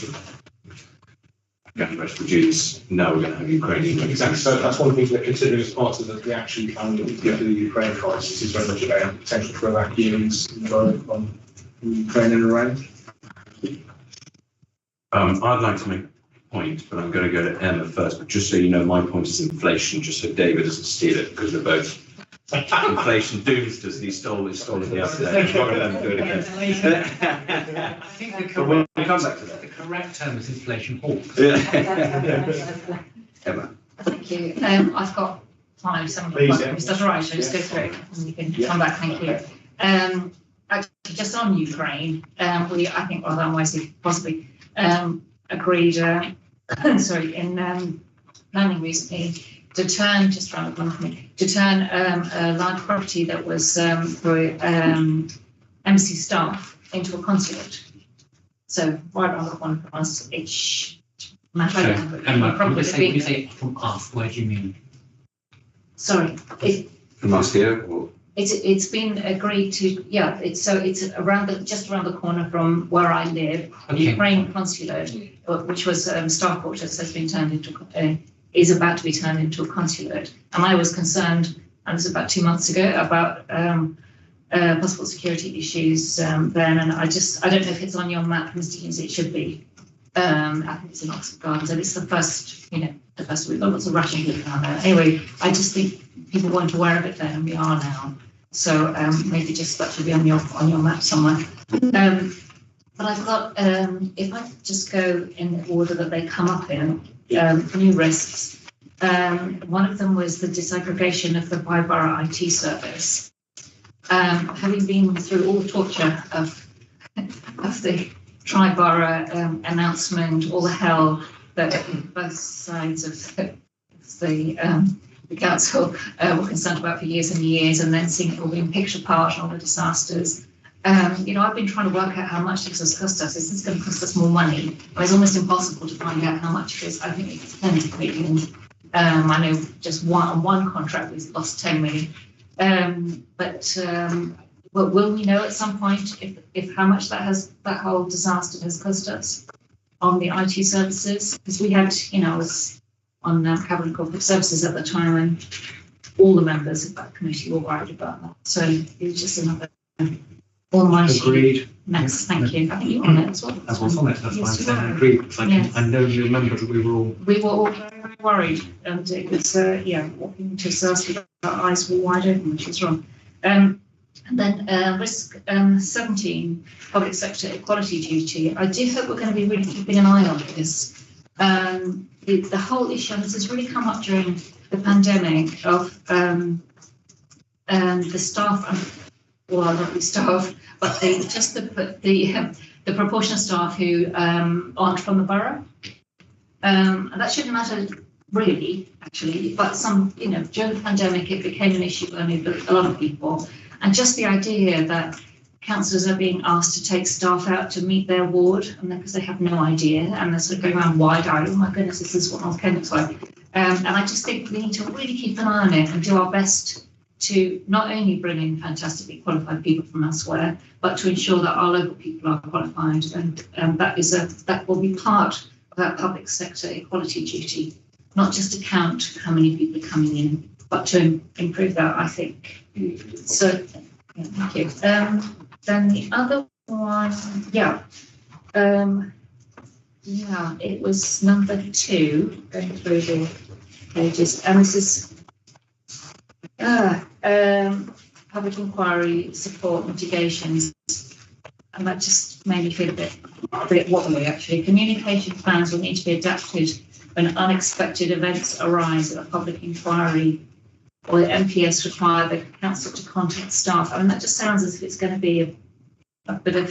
Speaker 1: Refugees, now we're going to have Ukrainian refugees.
Speaker 4: Exactly, so that's one of the things we're considering as part of the action plan that we've given to the Ukraine crisis, is very much about potential for evacuees from Ukraine and around.
Speaker 1: I'd like to make point, but I'm going to go to Emma first. But just so you know, my point is inflation, just so David doesn't steal it, because we're both inflation doomsters, and he stole it the other day. I'm not going to do it again.
Speaker 5: I think the
Speaker 1: But we'll
Speaker 5: correct,
Speaker 1: come back to that.
Speaker 5: the correct term is inflation hawk.
Speaker 1: Emma.
Speaker 7: Thank you. I've got 5, 7
Speaker 4: Please,
Speaker 7: o'clock.
Speaker 4: yeah.
Speaker 7: Is that all right? I'll just go through it and you can come back. Thank you. Actually, just on Ukraine, we, I think, rather unwisely, possibly, agreed, in planning recently to turn, just around the corner from me, to turn a large property that was for embassy staff into a consulate. So right around the corner from us, it's
Speaker 5: Emma, when you say from us, where do you mean?
Speaker 7: Sorry,
Speaker 1: From us here, or?
Speaker 7: it's been agreed to, yeah, it's around just around the corner from where I live. The
Speaker 5: Okay.
Speaker 7: Ukraine consulate, which was staff quarters, has been turned into, is about to be turned into a consulate. And I was concerned, and it was about 2 months ago, about possible security issues then. And I don't know if it's on your map, Mr. Hughes, it should be. I think it's in Oxford Gardens, and it's the first, we've got lots of Russian people down there. Anyway, I just think people weren't aware of it then, and we are now. So maybe just that should be on your map somewhere. But I've got, if I just go in the order that they come up in, new risks. One of them was the disaggregation of the by-borough IT service. Having been through all the torture of the tri-borough announcement, all the hell that both sides of the council were concerned about for years and years, and then seeing it all being picked apart and all the disasters. I've been trying to work out how much this has cost us. This is going to cost us more money. It's almost impossible to find out how much it is. I think it's tens of millions. I know just one contract we've lost 10 million. But will we know at some point if how much that whole disaster has cost us on the IT services? Because we had, I was on Cabinet Corporate Services at the time, and all the members of that committee were worried about that. So it was just another almighty
Speaker 5: Agreed.
Speaker 7: mess. Thank you. I think you were on it as well.
Speaker 5: I was on it, that's why I'm
Speaker 7: Yes, you
Speaker 5: saying I
Speaker 7: were.
Speaker 5: agree, because
Speaker 7: Yes.
Speaker 5: I know you remember that we were all.
Speaker 7: We were all very, very worried, and it was, walking to SARS with our eyes were wide open, which is wrong. And then risk 17, public sector equality duty. I do hope we're going to be really keeping an eye on this. The whole issue, and this has really come up during the pandemic, of the staff, well, not the staff, but the proportion of staff who aren't from the borough. And that shouldn't matter really, actually, but during the pandemic, it became an issue only for a lot of people. And just the idea that councillors are being asked to take staff out to meet their ward, and because they have no idea, and they're sort of going around wide-eyed, oh my goodness, this is what North Kent looks like. And I just think we need to really keep an eye on it and do our best to not only bring in fantastically qualified people from elsewhere, but to ensure that our local people are qualified, and that will be part of our public sector equality duty, not just to count how many people are coming in, but to improve that, I think. So, thank you. Then the other one, it was number 2, going through the pages, and this is public inquiry support mitigations, and that just made me feel a bit wobbly, actually. Communication plans will need to be adapted when unexpected events arise at a public inquiry, or the MPS require the council to contact staff. I mean, that just sounds as if it's going to be a bit of,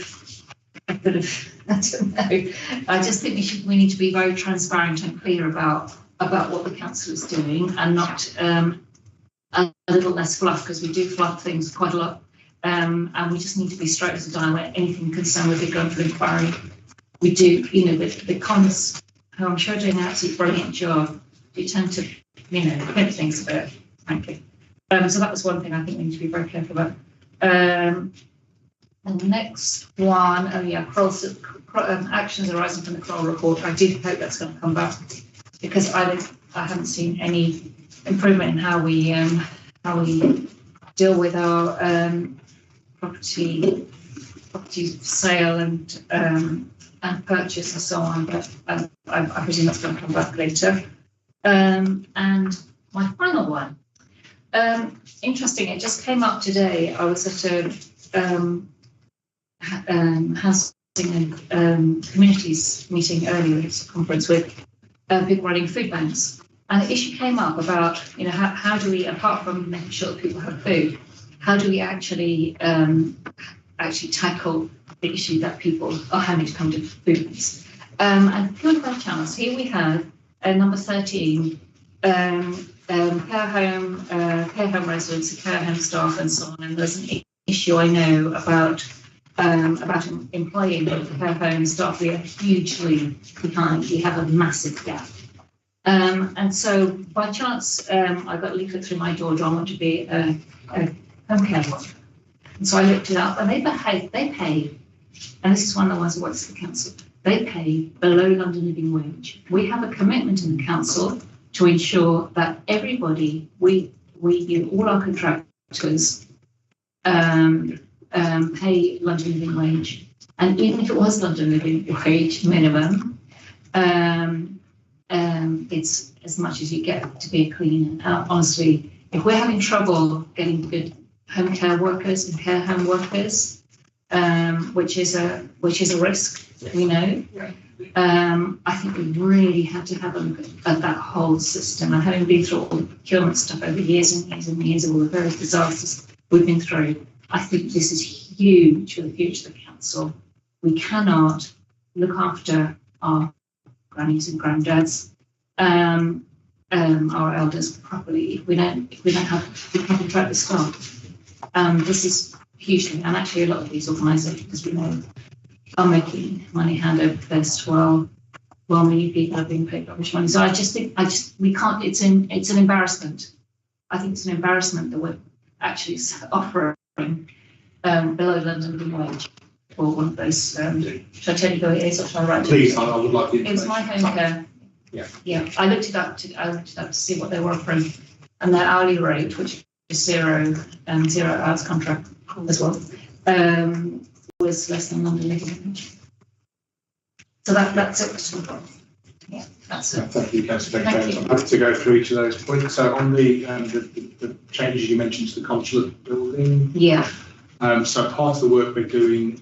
Speaker 7: I don't know. I just think we need to be very transparent and clear about what the council is doing, and not a little less fluff, because we do fluff things quite a lot. And we just need to be straight as a die where anything concerned with the going for inquiry. We do, the cons, who I'm sure are doing an absolutely brilliant job, do tend to, print things a bit, frankly. So that was one thing I think we need to be very careful about. And the next one, actions arising from the Kroll report. I do hope that's going to come back, because I haven't seen any improvement in how we deal with our property properties for sale and purchase and so on, but I presume that's going to come back later. And my final one, interesting, it just came up today. I was at a housing and communities meeting earlier, it's a conference with people running food banks. And the issue came up about, you know, how do we, apart from making sure that people have food, how do we actually tackle the issue that people are having to come to food banks? And purely by chance, here we have number 13, care home residents, care home staff, and so on. And there's an issue I know about employing care home staff. We are hugely behind. We have a massive gap. And so by chance, I got a leaflet through my door. Do I want to be a home care worker? And so I looked it up, and they pay, and this is one of the ones who works for the council, they pay below London living wage. We have a commitment in the council to ensure that everybody, we all our contractors pay London living wage. And even if it was London living wage minimum, it's as much as you get to be a cleaner. Honestly, if we're having trouble getting good home care workers and care home workers, which is a risk, we know. I think we really have to have a look at that whole system. And having been through all the procurement stuff over years and years and years, all the various disasters we've been through, I think this is huge for the future of the council. We cannot look after our grannies and granddads, our elders properly if we don't have we can't attract the staff. This is hugely, and actually a lot of these organisations, as we know, are making money hand over fist while many people are being paid rubbish money. So I just think we can't. It's an embarrassment. I think it's an embarrassment that we're actually offering below London living wage for one of those. Should I tell you who it is, or shall I write?
Speaker 4: Please, I would like you.
Speaker 7: It's my home care. Yeah. I looked it up to see what they were offering, and their hourly rate, which is 0 hours contract as well, was less than London living wage. So that's it. Yeah, that's it.
Speaker 4: Thank you, Councillor James. I'm happy to go through each of those points. So on the changes you mentioned to the consulate building.
Speaker 7: Yeah.
Speaker 4: So part of the work we're doing,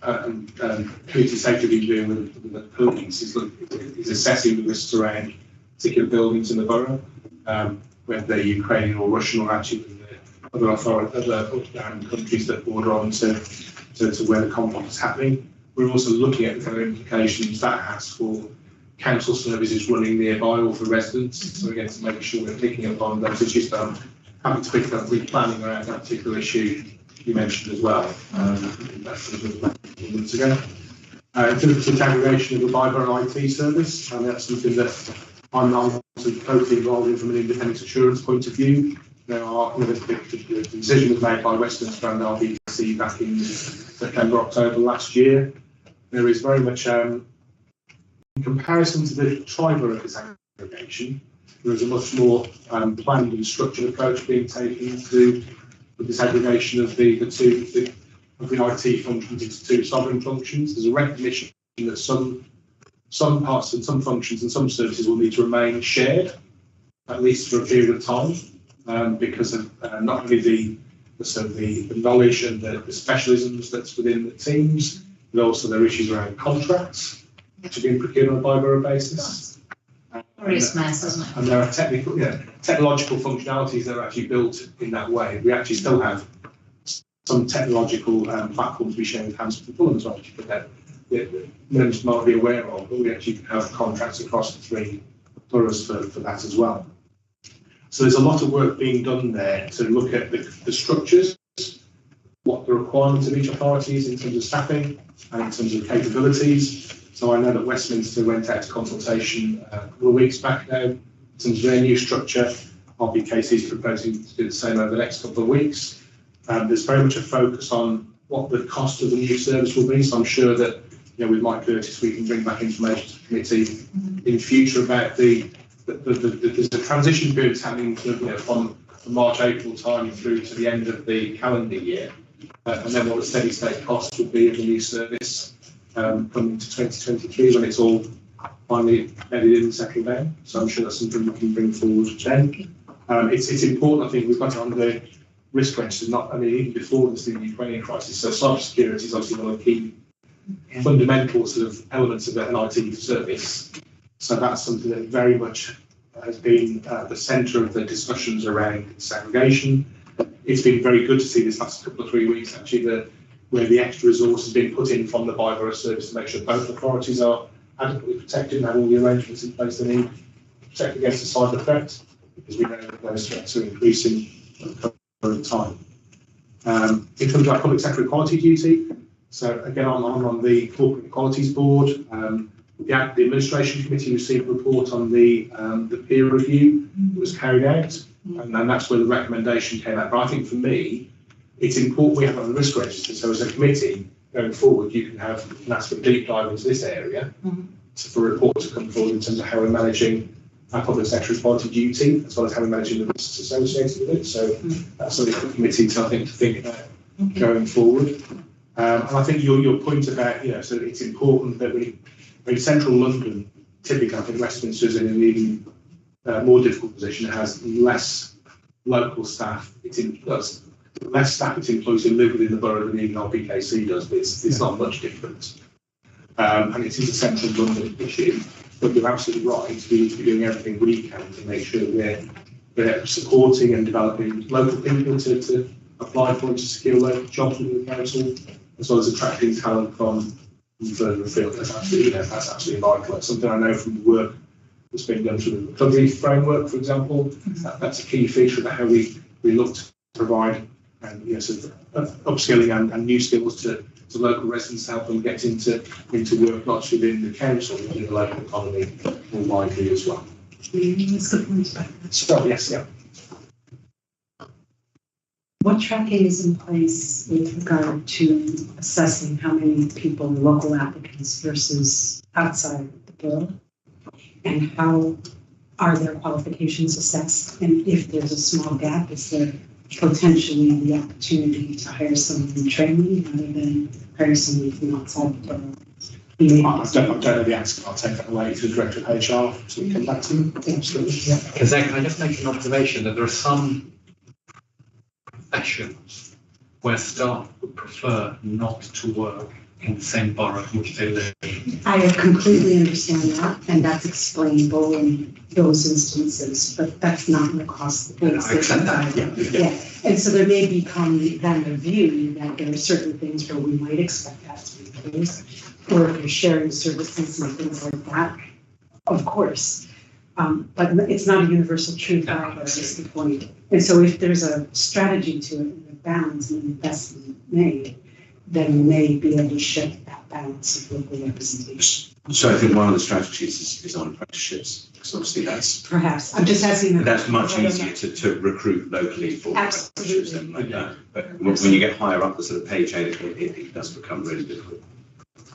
Speaker 4: community safety we've been doing with the police is assessing the risks around particular buildings in the borough, whether they're Ukrainian or Russian or actually other countries that border on to where the conflict is happening. We're also looking at the kind of implications that has for council services running nearby or for residents. So again, to make sure we're picking up on those issues. But I'm happy to pick up replanning around that particular issue you mentioned as well. That's a few months ago. In terms of the aggregation of the Biber IT service, and that's something that I'm totally involved in from an independent assurance point of view. There are, the decision was made by Westminster and RBC back in September, October last year. There is very much, in comparison to the Triborough disaggregation, there is a much more planned and structured approach being taken to the disaggregation of the IT functions into two sovereign functions. There's a recognition that some parts and some functions and some services will need to remain shared, at least for a period of time. Because of not only the knowledge and the specialisms that's within the teams, but also there are issues around contracts, which are being procured on a by-borough basis.
Speaker 7: Glorious mess, isn't it?
Speaker 4: And there are technological functionalities that are actually built in that way. We actually still have some technological platforms we share with Hansford and Fulham as well, that members might be aware of, but we actually have contracts across the three boroughs for that as well. So there's a lot of work being done there to look at the structures, what the requirements of each authority is in terms of staffing and in terms of capabilities. So I know that Westminster went out to consultation a couple of weeks back now in terms of their new structure. RBKC is proposing to do the same over the next couple of weeks. There's very much a focus on what the cost of the new service will be. So I'm sure that with Mike Curtis we can bring back information to the committee in future about there's a transition period happening from March, April time through to the end of the calendar year. and then what the steady state cost would be of the new service coming to 2023 when it's all finally bedded in and settled down. So I'm sure that's something we can bring forward then. It's important, I think, we've got it on the risk register, not, I mean, even before the Ukrainian crisis. So cybersecurity is obviously one of the key fundamental sort of elements of an IT service. So that's something that very much has been at the centre of the discussions around segregation. It's been very good to see this last couple of 3 weeks, actually, where the extra resource has been put in from the Byborough service to make sure both authorities are adequately protected and have all the arrangements in place they need to protect against a cyber threat, because we know that those threats are increasing over time. In terms of our public sector equality duty, so again, I'm on the Corporate Equalities Board. The administration committee received a report on the peer review that was carried out, and then that's where the recommendation came out. But I think for me, it's important we have it on the risk register. So as a committee going forward, you can ask for a deep dive into this area for a report to come forward in terms of how we're managing our public sector equality duty, as well as how we're managing the risks associated with it. So that's something for the committee to, I think, to think about going forward. And I think your point about, so it's important that in central London, typically I think Westminster's in an even more difficult position. It has less local staff. Less staff it employs who live within the borough than even RPKC does, but it's not much different. And it is a central London issue, but you're absolutely right. We need to be doing everything we can to make sure we're supporting and developing local people to apply for and to secure local jobs within the council, as well as attracting talent from further afield. That's absolutely vital. That's something I know from the work that's been done through the recovery framework, for example. That's a key feature of how we look to provide sort of upskilling and new skills to local residents to help them get into work, not just within the council, but in the local economy more widely as well.
Speaker 2: That's a good point.
Speaker 4: So, yes, yeah.
Speaker 2: What tracking is in place with regard to assessing how many people are local applicants versus outside the borough? And how are their qualifications assessed? And if there's a small gap, is there potentially the opportunity to hire someone in training rather than hire someone from outside the borough?
Speaker 4: I don't know the answer. I'll take that away to the Director of HR so we come back to you. Absolutely. Yeah.
Speaker 5: Can I just make an observation that there are some professions where staff would prefer not to work in the same borough in which they live?
Speaker 2: I completely understand that, and that's explainable in those instances, but that's not across the board.
Speaker 5: I accept that.
Speaker 2: Yeah, and so there may become then a view that there are certain things where we might expect that to be the case, or if you're sharing services and things like that, of course. But it's not a universal truth either, is the point. And so if there's a strategy to it, and a balance and an investment made, then we may be able to shift that balance of local representation.
Speaker 1: So I think one of the strategies is on apprenticeships, because obviously that's
Speaker 2: Perhaps. I'm just asking.
Speaker 1: that's much easier to recruit locally for apprenticeships than like that. But when you get higher up the sort of pay chain, it does become really difficult.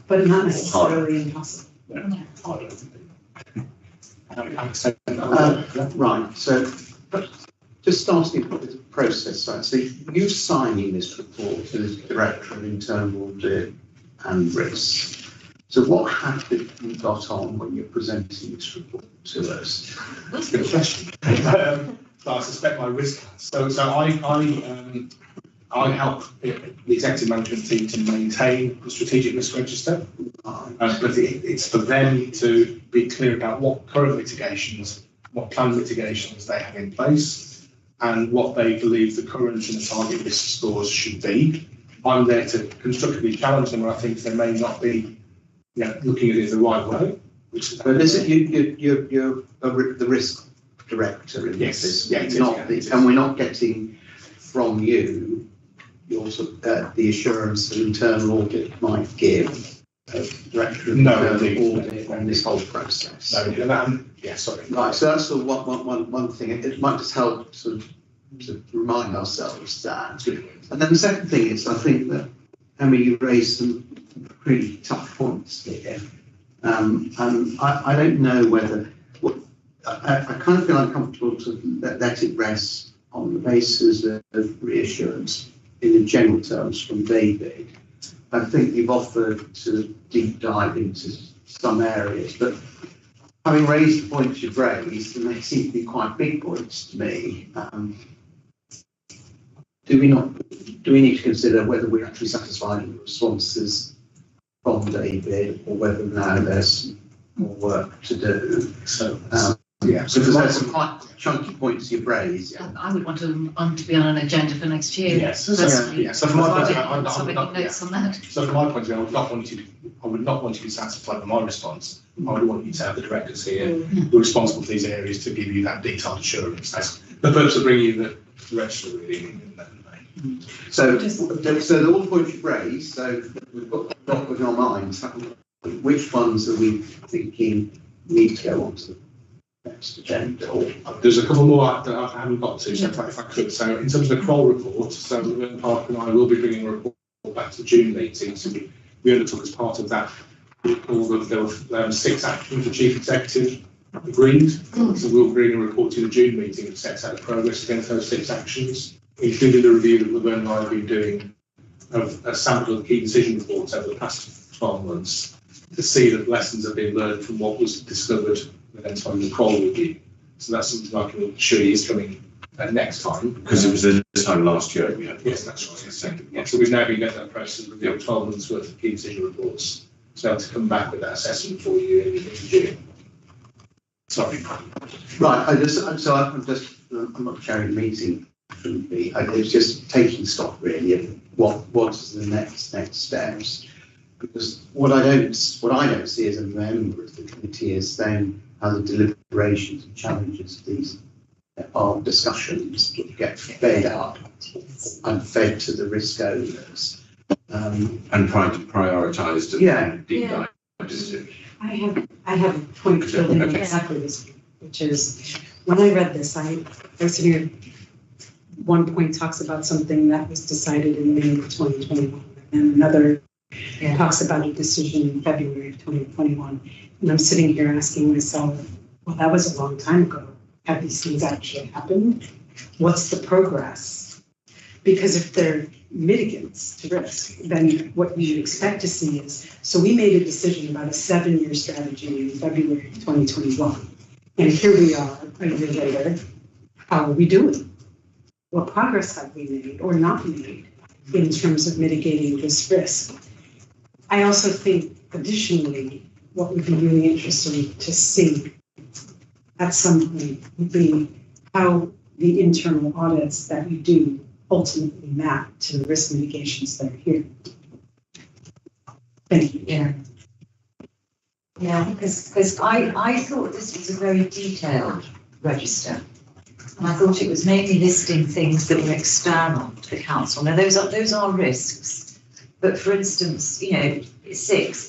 Speaker 2: But not necessarily impossible.
Speaker 4: Harder.
Speaker 6: Right, so just starting with the process, right? So you're signing this report as Director of Internal Audit and Risk. So what hat have you got on when you're presenting this report to us?
Speaker 4: That's a good question. I suspect my risk. So I help the executive management team to maintain the strategic risk register. But it's for them to be clear about what current mitigations, what planned mitigations they have in place, and what they believe the current and the target risk scores should be. I'm there to constructively challenge them where I think they may not be looking at it the right way.
Speaker 6: But is it you're the risk director in this?
Speaker 4: Yes,
Speaker 6: and we're not getting from you your the assurance that internal audit might give. Director of audit on this whole process.
Speaker 4: Sorry.
Speaker 6: Right, so that's sort of one thing. It might just help to remind ourselves that. And then the second thing is, I think that Emma, you raised some pretty tough points here, and I don't know whether I kind of feel uncomfortable to let it rest on the basis of reassurance in general terms from David. I think you've offered to deep dive into some areas, but having raised the points you've raised, and they seem to be quite big points to me, do we need to consider whether we're actually satisfied with the responses from David, or whether now there's more work to do? So, so there's some quite chunky points you've raised.
Speaker 7: I would want to be on an agenda for next year.
Speaker 4: Yes.
Speaker 7: Personally.
Speaker 4: So from my point of view,
Speaker 7: So making notes on that.
Speaker 4: So from my point of view, I would not want you to be satisfied with my response. I would want you to have the directors here who are responsible for these areas to give you that detailed assurance. That's the purpose of bringing you the register really in that way.
Speaker 6: So all the points you've raised, so we've got within our minds, which ones are we thinking need to go on to the next agenda?
Speaker 4: There's a couple more that I haven't got to, so if I could. So in terms of the Kroll report, so Park and I will be bringing a report back to the June meeting. So we undertook as part of that report that there were 6 actions the Chief Executive agreed. So we'll bring a report to the June meeting that sets out the progress against those 6 actions, including the review that Laverne and I have been doing of a sample of key decision reports over the past 12 months to see that lessons have been learned from what was discovered when the Kroll review. So that's something I can assure you is coming next time.
Speaker 1: Because it was this time last year.
Speaker 4: Yes, that's right. Yes. So we've now been getting that process of reviewing 12 months worth of key decision reports. So to come back with that assessment for you in June. Sorry.
Speaker 6: Right. I'm not chairing the meeting. It's just taking stock really of what is the next steps. Because what I don't see as a member of the committee is then how the deliberations and challenges of these our discussions get fed up and fed to the risk owners.
Speaker 1: And trying to prioritise and deep dive.
Speaker 2: I have a point building on exactly this, which is when I read this, I was sitting here. One point talks about something that was decided in May of 2021, and another talks about a decision in February of 2021. And I'm sitting here asking myself, well, that was a long time ago. Have these things actually happened? What's the progress? Because if they're mitigants to risk, then what you would expect to see is, so we made a decision about a 7-year strategy in February of 2021. And here we are a year later. How are we doing? What progress have we made or not made in terms of mitigating this risk? I also think, additionally, what would be really interesting to see at some point would be how the internal audits that we do ultimately map to the risk mitigations that are here. Thank you.
Speaker 3: Yeah, because I thought this was a very detailed register. And I thought it was mainly listing things that were external to the council. Now, those are risks. But for instance, 6,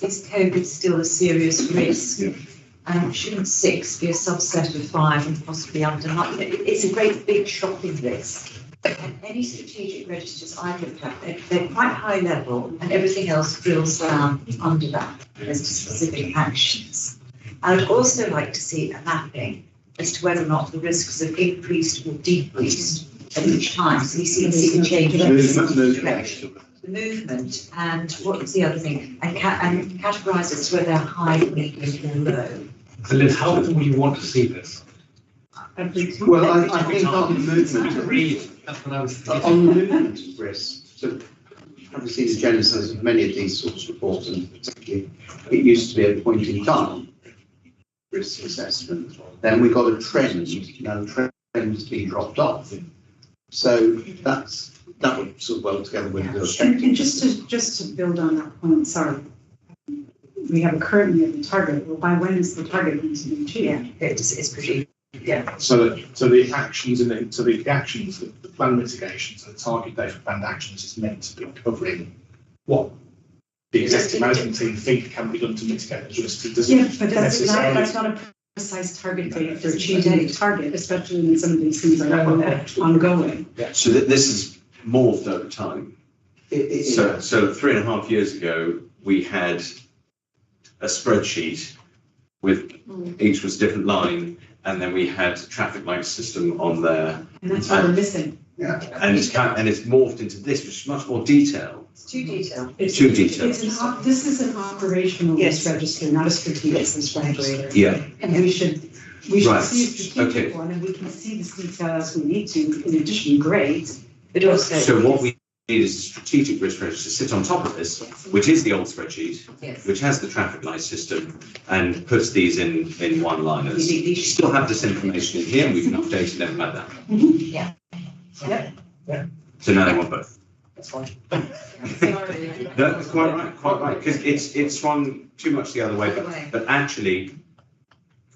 Speaker 3: is COVID still a serious risk? And shouldn't 6 be a subset of 5 and possibly under 9? It's a great big shopping list. And any strategic registers I've looked at, they're quite high level, and everything else drills down under that as to specific actions. I would also like to see a mapping as to whether or not the risks have increased or decreased at each time. So you see the change in direction. The movement, and what was the other thing? And categorise as to whether they're high, medium, or low.
Speaker 5: So Liz, how often would you want to see this?
Speaker 6: Well, I think on the movement,
Speaker 5: That's what I was thinking.
Speaker 6: on the movement of risk, so obviously the genesis of many of these sorts of reports, and particularly it used to be a point in time risk assessment. Then we got a trend, now the trend has been dropped off. So that would sort of well together with the objective.
Speaker 2: And just to build on that point, sorry. We have a currently a target. Well, by when is the target going to be achieved?
Speaker 3: Yeah, it's pretty. Yeah.
Speaker 4: So the actions the plan mitigations and the target date for planned actions is meant to be covering what the executive management team think can be done to mitigate those risks.
Speaker 2: Yeah, but that's not a precise target date for achieving the target, especially when some of these things are ongoing.
Speaker 1: Yeah. So this is morphed over time. So 3.5 years ago, we had a spreadsheet with each was a different line, and then we had a traffic light system on there.
Speaker 2: And that's what we're missing.
Speaker 6: Yeah.
Speaker 1: And it's morphed into this, which is much more detailed.
Speaker 3: It's too detailed.
Speaker 1: Too detailed.
Speaker 2: This is an operational risk register, not a strategic risk register.
Speaker 1: Yeah.
Speaker 2: And we should
Speaker 1: Right.
Speaker 2: see a strategic one, and we can see this detail as we need to. In addition, great.
Speaker 3: But also.
Speaker 1: So what we need is a strategic risk register to sit on top of this, which is the old spreadsheet,
Speaker 3: Yes.
Speaker 1: which has the traffic light system and puts these in one-liners.
Speaker 3: You
Speaker 1: You still have this information in here, and we can update it and like that.
Speaker 3: Yeah.
Speaker 1: So now they want both.
Speaker 3: That's fine.
Speaker 1: That's quite right, because it's swung too much the other way, but actually,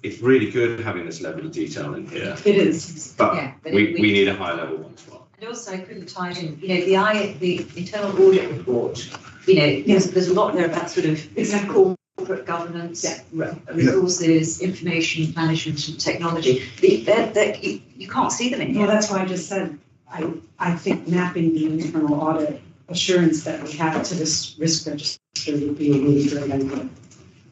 Speaker 1: it's really good having this level of detail in here,
Speaker 2: It is.
Speaker 1: but
Speaker 3: Yeah, but
Speaker 1: we need a higher level one as well.
Speaker 3: And also, I couldn't tie in, the internal audit report, there's a lot there about sort of corporate governance, resources, information management and technology. You can't see them in
Speaker 2: Well,
Speaker 3: here.
Speaker 2: that's why I just said, I think mapping the internal audit assurance that we have to this risk register would be a really great idea.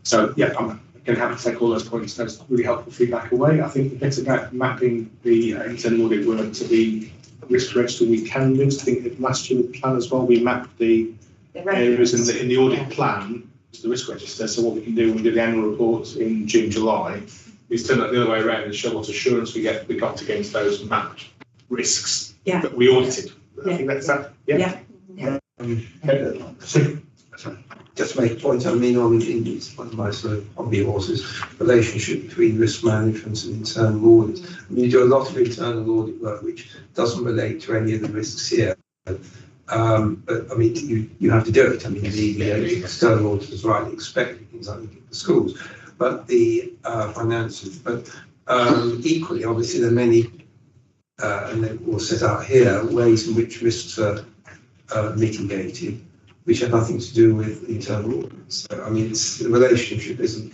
Speaker 4: So, yeah, I'm going to have to take all those points. That's really helpful feedback away. I think the bit about mapping the internal audit work to the risk register we can do. I think that last year with the plan as well, we mapped the areas in the audit plan to the risk register. So what we can do when we do the annual report in June, July, is turn that the other way around and show what assurance we got against those mapped risks that we audited. I think that's that. Yeah.
Speaker 9: Just to make a point, I mean, it's one of my sort of hobby horses, relationship between risk management and internal audit. I mean, you do a lot of internal audit work which doesn't relate to any of the risks here. But I mean, you have to do it. I mean, the external auditors rightly expect things like the schools, but the finances. But equally, obviously, there are many, and they will set out here, ways in which risks are mitigated, which have nothing to do with internal audit. So, I mean, the relationship isn't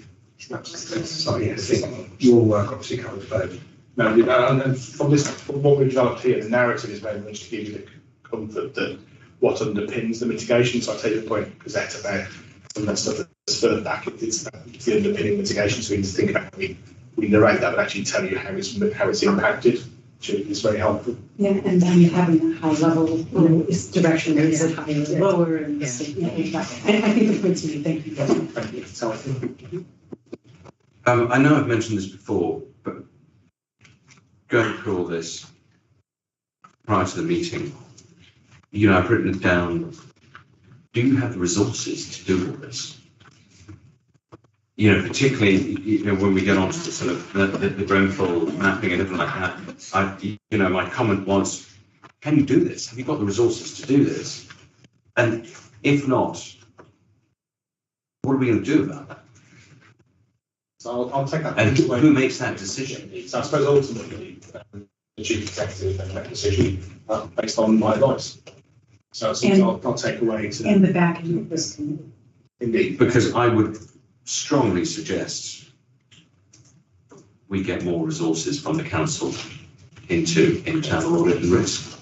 Speaker 9: necessarily anything. Your work obviously covers both.
Speaker 4: No, and from what we've developed here, the narrative is very much to give you the comfort that what underpins the mitigation. So I take your point, Gazette, about some of that stuff that's further back. It's the underpinning mitigation. So we need to think about we narrate that, but actually tell you how it's impacted. Which is very helpful.
Speaker 2: Yeah, and then having a high level, is direction, is it higher or lower, and I think the points made, thank you.
Speaker 4: Thank you. So I think.
Speaker 1: I know I've mentioned this before, but going through all this prior to the meeting, I've written it down. Do you have the resources to do all this? Particularly, when we get onto the sort of the Grenfell mapping and everything like that, my comment was, can you do this? Have you got the resources to do this? And if not, what are we going to do about that?
Speaker 4: So I'll take that.
Speaker 1: And who makes that decision?
Speaker 4: So I suppose ultimately, the chief executive can make a decision based on my advice. So it's something I'll take away to.
Speaker 2: In the back end of this committee.
Speaker 4: Indeed.
Speaker 1: Because I would strongly suggest we get more resources from the council into internal audit and risk.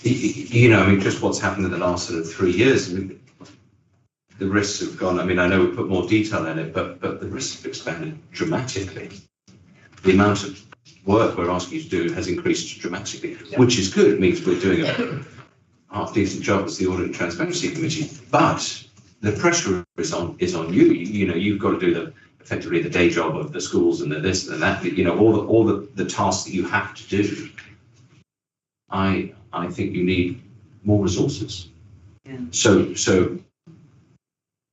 Speaker 1: Just what's happened in the last sort of 3 years, the risks have gone. I know we put more detail in it, but the risks have expanded dramatically. The amount of work we're asking you to do has increased dramatically, which is good. It means we're doing a half decent job as the Audit and Transparency Committee, but the pressure is on you. You've got to do effectively the day job of the schools and the this and that. All the tasks that you have to do. I think you need more resources.
Speaker 3: Yeah.
Speaker 1: So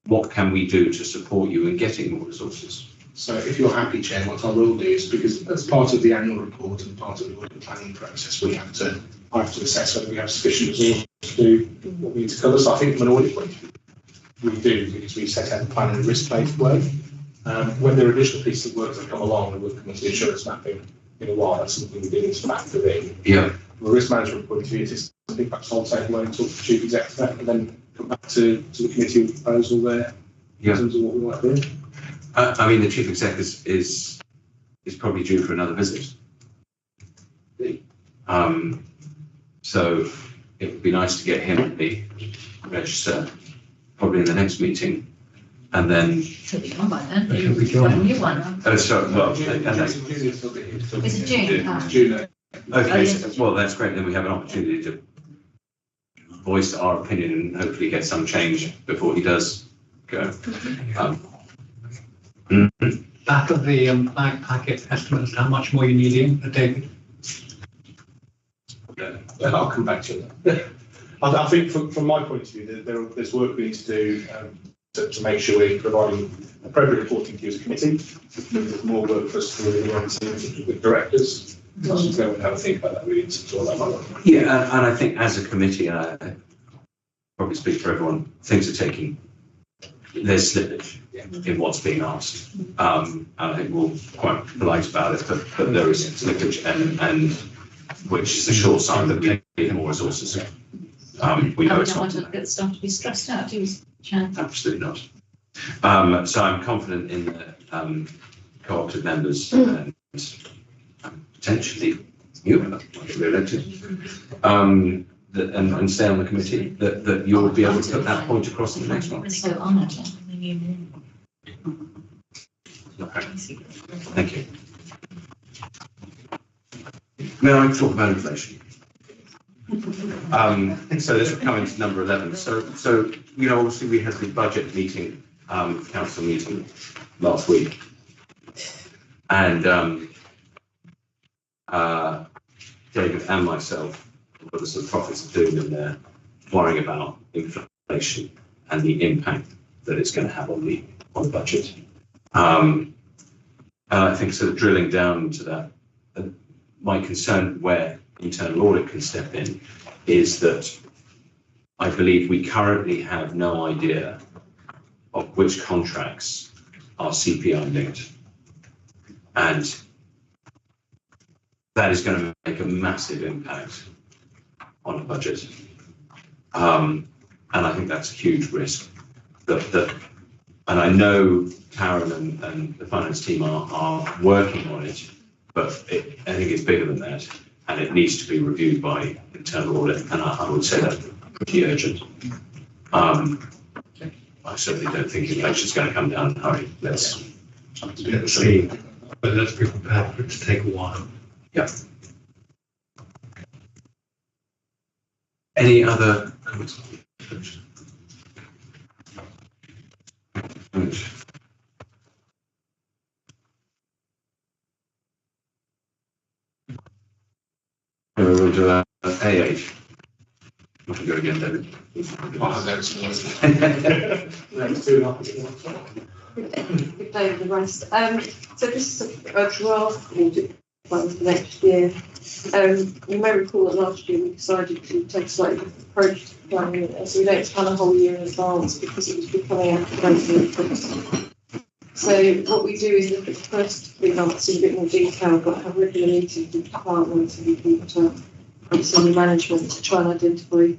Speaker 1: what can we do to support you in getting more resources?
Speaker 4: So if you're happy, Chair, what I will do is, because as part of the annual report and part of the audit planning process, I have to assess whether we have sufficient resources to do what we need to cover. So I think from an audit point of view, we do, because we set out the plan in a risk-based way. When there are additional pieces of work that come along, and we'll come into the insurance mapping in a while, that's something we do need to factor in.
Speaker 1: Yeah.
Speaker 4: From a risk management point of view, it is something perhaps I'll take away and talk to the chief executive and then come back to the committee with a proposal there in terms of what we might do.
Speaker 1: The chief exec is probably due for another visit. So it would be nice to get him on the register, probably in the next meeting, and then.
Speaker 7: He'll be on by then.
Speaker 1: He'll be
Speaker 7: Got a new one.
Speaker 1: Oh, sorry. Well,
Speaker 7: Is it June?
Speaker 4: June.
Speaker 1: Okay, well, that's great. Then we have an opportunity to voice our opinion and hopefully get some change before he does go.
Speaker 5: Back of the bag packet estimates, how much more you need in, David?
Speaker 4: I'll come back to that. I think from my point of view, there's work we need to do to make sure we're providing appropriate reporting to you as a committee. There's more work for us to do with directors. So we'll have a think about that. We need to sort that out.
Speaker 1: Yeah, and I think as a committee, I probably speak for everyone, things are taking, there's slippage in what's being asked. And I think we're quite polite about it, but there is slippage and which is a sure sign that we need more resources. We know it's not.
Speaker 7: Get staff to be stressed out, do you, Chair?
Speaker 1: Absolutely not. So I'm confident in the cooperative members and potentially you might get re-elected, and stay on the committee, that you'll be able to put that point across in the next one.
Speaker 7: So on it,
Speaker 1: Thank you. Now I talk about inflation. So this will come into number 11. So you know, obviously we had the budget meeting, council meeting last week, and David and myself were the sort of prophets of doom in there, worrying about inflation and the impact that it's going to have on the budget. And I think sort of drilling down into that, my concern where internal audit can step in is that I believe we currently have no idea of which contracts are CPI linked. And that is going to make a massive impact on the budget. And I think that's a huge risk. And I know Karen and the finance team are working on it, but I think it's bigger than that, and it needs to be reviewed by internal audit, and I would say that's pretty urgent. I certainly don't think inflation is going to come down in a hurry. Let's
Speaker 5: see, but let's be prepared for it to take a while.
Speaker 1: Yeah. Any other comments? We'll do A8. We can go again, David.
Speaker 4: Next two and a half.
Speaker 3: Good day with the rest. So this is a draft audit plan for next year. You may recall that last year we decided to take a slightly different approach to planning it, so we don't plan a whole year in advance because it was becoming academic. So what we do is look at the first 3 months in a bit more detail, but have regular meetings with departments and with senior management to try and identify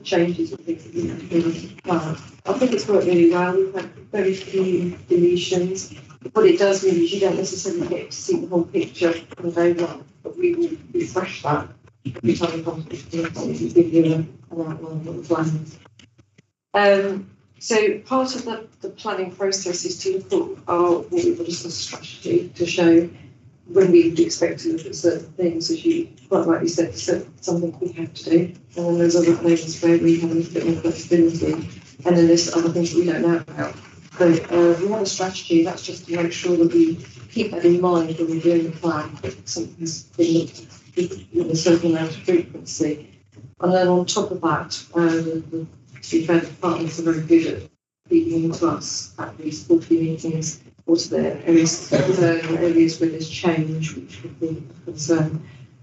Speaker 3: changes and things that we have to do with the plan. I think it's worked really well. We've had very few deletions. What it does mean is you don't necessarily get to see the whole picture on day one, but we will refresh that every time we come to the meeting to give you an outline of the plans. So part of the planning process is to look at our what we call a strategy to show when we expect to look at certain things, as you quite rightly said, something we have to do. And then there's other things where we have a bit more flexibility. And then there's other things we don't know about. So we have a strategy, that's just to make sure that we keep that in mind when we're doing the plan, that something's been looked at with a certain amount of frequency. And then on top of that, to be fair, the departments are very good at feeding into us at these quarterly meetings. What are the areas of concern, areas where there's change, which could be a concern,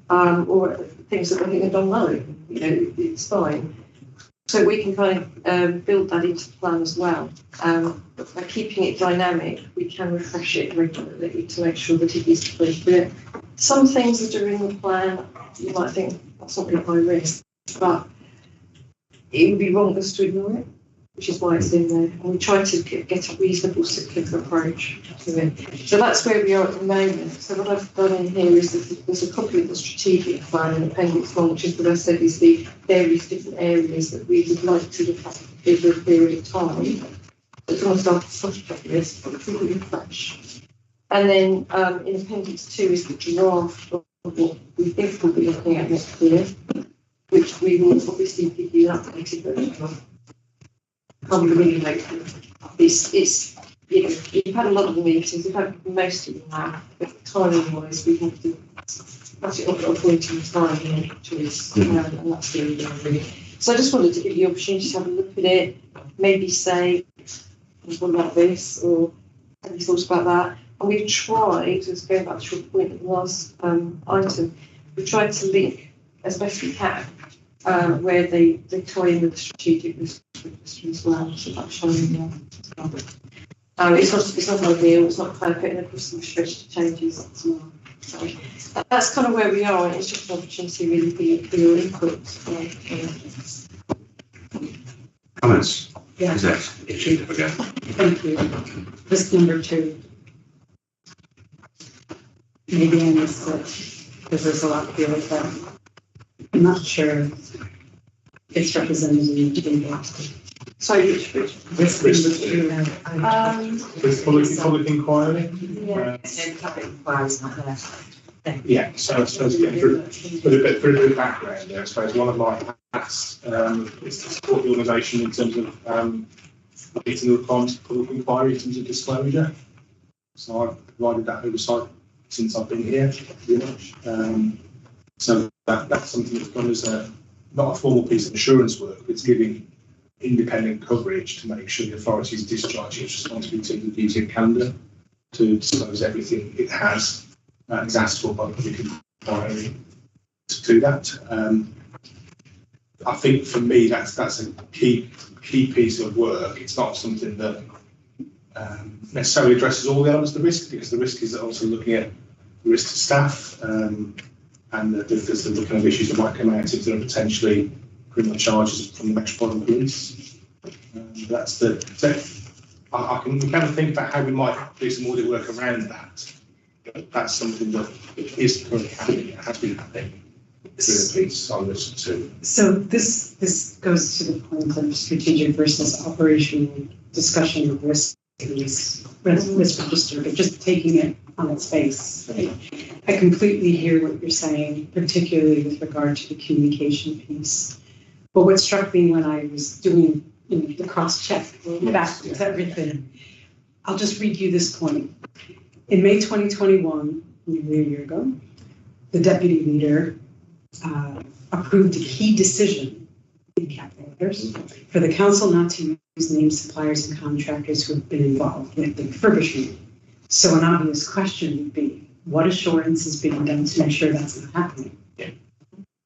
Speaker 3: or things that I think are done well. You know, it's fine. So we can kind of build that into the plan as well. But by keeping it dynamic, we can refresh it regularly to make sure that it is appropriate. Some things that are in the plan, you might think that's not really high risk, but it would be wrong just to ignore it, which is why it's in there. And we try to get a reasonable cyclical approach to it. So that's where we are at the moment. So what I've done in here is that there's a copy of the strategic plan in Appendix 1, which is what I said is the various different areas that we would like to look at over a period of time. It's almost like a soft checklist, but it's really fresh. And then in Appendix 2 is the draft of
Speaker 10: of what we think we'll be looking at next year, which we will obviously give you an updated version of. Come really late. It's you know, we've had a lot of the meetings, we've had most of them now, but timing wise, we have to that's it at a point in time, you know, choice, and that's the only thing really. So I just wanted to give you the opportunity to have a look at it, maybe say, what about this, or any thoughts about that? And we've tried, just going back to your point at the last item, we've tried to link as best we can where they tie in with the strategic risk register as well. So that's showing it's not ideal, it's not perfect, and of course some stretched changes as well. So that's kind of where we are, and it's just an opportunity really for your input.
Speaker 1: Comments?
Speaker 2: Yeah.
Speaker 1: Is that itchy to forget?
Speaker 2: Thank you. List number 2. Maybe I missed it, because there's a lot here, but I'm not sure it's represented in the table.
Speaker 10: Sorry, which
Speaker 2: List number 2.
Speaker 4: Public inquiry.
Speaker 10: yeah.
Speaker 3: Public inquiry's not there.
Speaker 4: Yeah, so I suppose for a bit of background there, I suppose one of my hats is to support the organisation in terms of meeting the requirements of public inquiry in terms of disclosure. So I've provided that oversight since I've been here, pretty much. So that's something that's done as not a formal piece of assurance work, but it's giving independent coverage to make sure the authority is discharging its responsibility to the duty of candour to disclose everything it has is asked for by the public inquiry to do that. I think for me that's a key piece of work. It's not something that necessarily addresses all the elements of the risk, because the risk is also looking at the risk to staff and there's the looking at issues that might come out if there are potentially criminal charges from the Metropolitan Police. That's the. So we can kind of think about how we might do some audit work around that. But that's something that is currently happening. It has been happening through the police on this too.
Speaker 2: So this goes to the point of strategic versus operational discussion of risk register, but just taking it on its face. I completely hear what you're saying, particularly with regard to the communication piece. But what struck me when I was doing the cross-check back to everything, I'll just read you this point. In May 2021, nearly a year ago, the deputy leader approved a key decision in capital letters for the council not to use named suppliers and contractors who have been involved with the refurbishment. So an obvious question would be, what assurance is being done to make sure that's not happening?
Speaker 4: Yeah.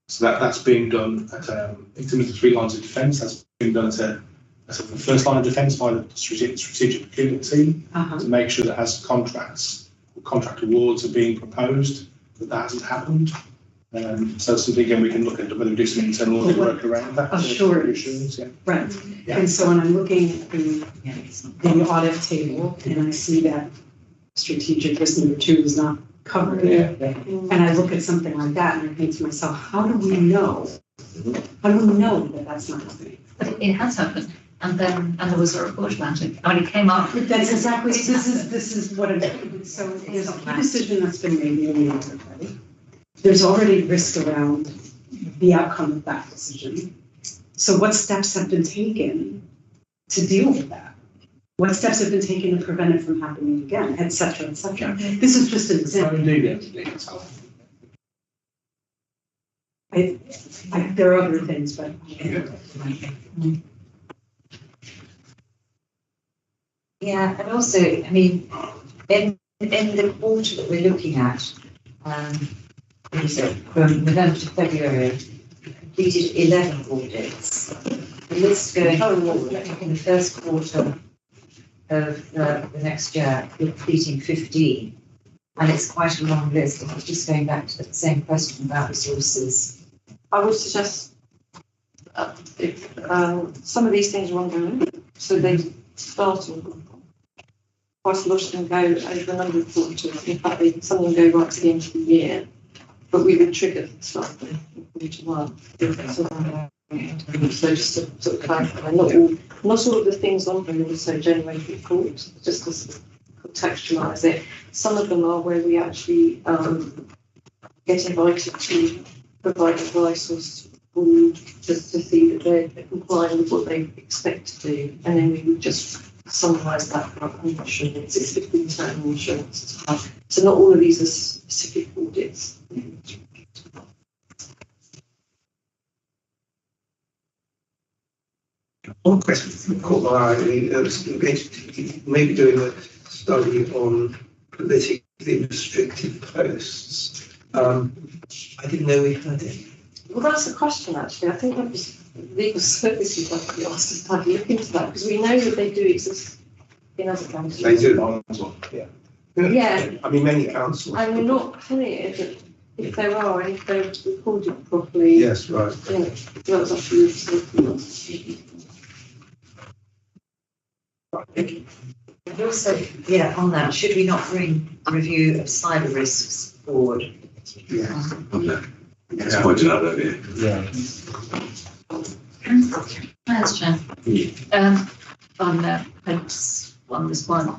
Speaker 4: So that's being done at in terms of the 3 lines of defence. That's being done as the first line of defence by the strategic procurement team to make sure that as contract awards are being proposed, that hasn't happened. So something again we can look at whether we do some internal audit work around that.
Speaker 2: Assurance.
Speaker 4: Yeah.
Speaker 2: Right.
Speaker 4: Yeah.
Speaker 2: And so when I'm looking at the audit table and I see that strategic risk number 2 is not covered, and I look at something like that and I think to myself, how do we know? How do we know that that's not happening?
Speaker 7: But it has happened, and there was a report about it. I mean, it came up.
Speaker 2: That's exactly, this is what it is. So there's a decision that's been made in the audit, right? There's already risk around the outcome of that decision. So what steps have been taken to deal with that? What steps have been taken to prevent it from happening again, et cetera, et cetera? This is just an example. There are other things, but.
Speaker 3: Yeah, and also, I mean, in the quarter that we're looking at, from November to February, we completed 11 audits. The list going forward, I think in the first quarter of the next year, we're completing 15. And it's quite a long list. And it's just going back to the same question about resources.
Speaker 10: I would suggest if some of these things are ongoing, so they start quite a lot of them go over a number of quarters. In fact, some of them go right to the end of the year, but we would trigger slightly in quarter 1. So just to sort of clarify, not all of the things on them also generate reports, just to contextualise it. Some of them are where we actually get invited to provide advice or to see that they're complying with what they expect to do, and then we would just summarise that for our insurance. It's 15% insurance as well. So not all of these are specific audits.
Speaker 9: One question caught my eye. I mean, maybe doing a study on politically restricted posts. I didn't know we had it.
Speaker 10: Well, that's a question actually. I think that was legal services that we asked us to have a look into that, because we know that they do exist in other countries.
Speaker 9: They do. Yeah.
Speaker 10: Yeah.
Speaker 9: I mean, many councils.
Speaker 10: And we're not clear that if there are, and if they're recorded properly.
Speaker 9: Yes, right.
Speaker 10: You know, that was actually something.
Speaker 3: And also, yeah, on that, should we not bring a review of cyber risks forward?
Speaker 9: Yeah.
Speaker 1: Okay. It's pointed out earlier.
Speaker 9: Yeah.
Speaker 7: Thanks, Chair. On Appendix 1, this one,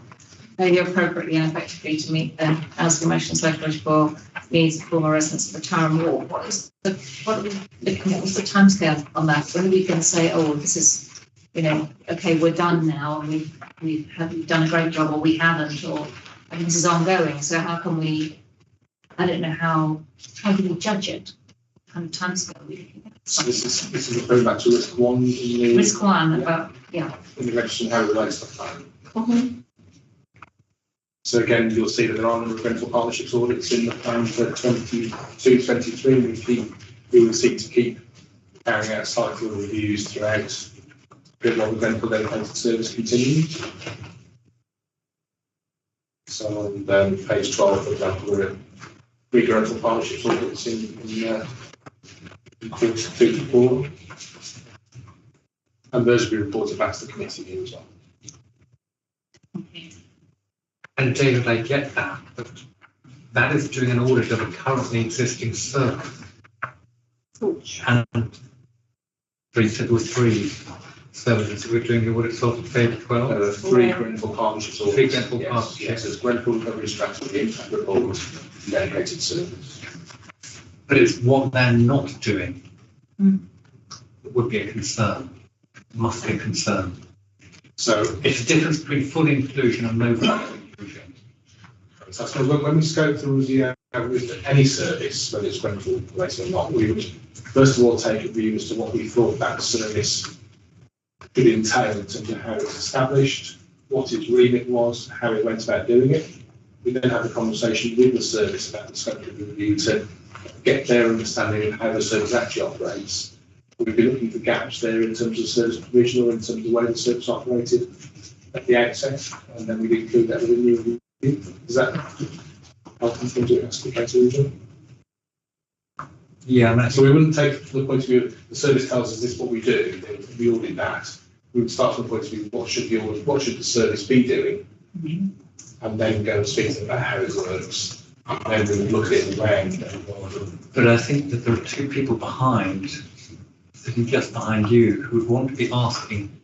Speaker 7: failure appropriately and effectively to meet the housing, emotional, psychological needs of former residents of the Tower and Wall. What's the timescale on that? When are we going to say, oh, this is, you know, okay, we're done now, and we've done a great job, or we haven't, or I mean, this is ongoing. So how can we? I don't know how do we judge it? What kind of timescale we looking at?
Speaker 4: So this is referring back to risk one in the
Speaker 7: Risk one, about
Speaker 4: in the register and how it relates to the plan. So again, you'll see that there are a number of rental partnerships audits in the plan for 22-23. We will seek to keep carrying out cycle reviews throughout the rental dedicated service continues. So on page 12, for example, we're at big rental partnerships audits in quarter 2 to 4. And those will be reported back to the committee here as well.
Speaker 5: And David, I get that, but that is doing an audit of a currently existing service. And you said there were 3 services that we're doing the audit of page 12?
Speaker 4: 3 rental partnerships audits.
Speaker 5: 3 rental partnerships.
Speaker 4: Yes, there's rental recovery strategy, impact report, dedicated service.
Speaker 5: But it's what they're not doing that would be a concern, must be a concern.
Speaker 4: So
Speaker 5: It's the difference between full inclusion and no full inclusion.
Speaker 4: So I suppose when we scope the review with any service, whether it's rental related or not, we would first of all take a view as to what we thought that service could entail in terms of how it's established, what its remit was, how it went about doing it. We then have a conversation with the service about the scope of the review to get their understanding of how the service actually operates. We'd be looking for gaps there in terms of service provision or in terms of the way the service operated at the outset, and then we'd include that within the review. Is that helpful from doing that?
Speaker 5: Yeah,
Speaker 4: so we wouldn't take from the point of view of the service tells us this is what we do, we audit that. We would start from the point of view what should the service be doing, and then go and speak to them about how it works. And then we would look at it around.
Speaker 5: but I think that there are 2 people behind, sitting just behind you, who would want to be asking,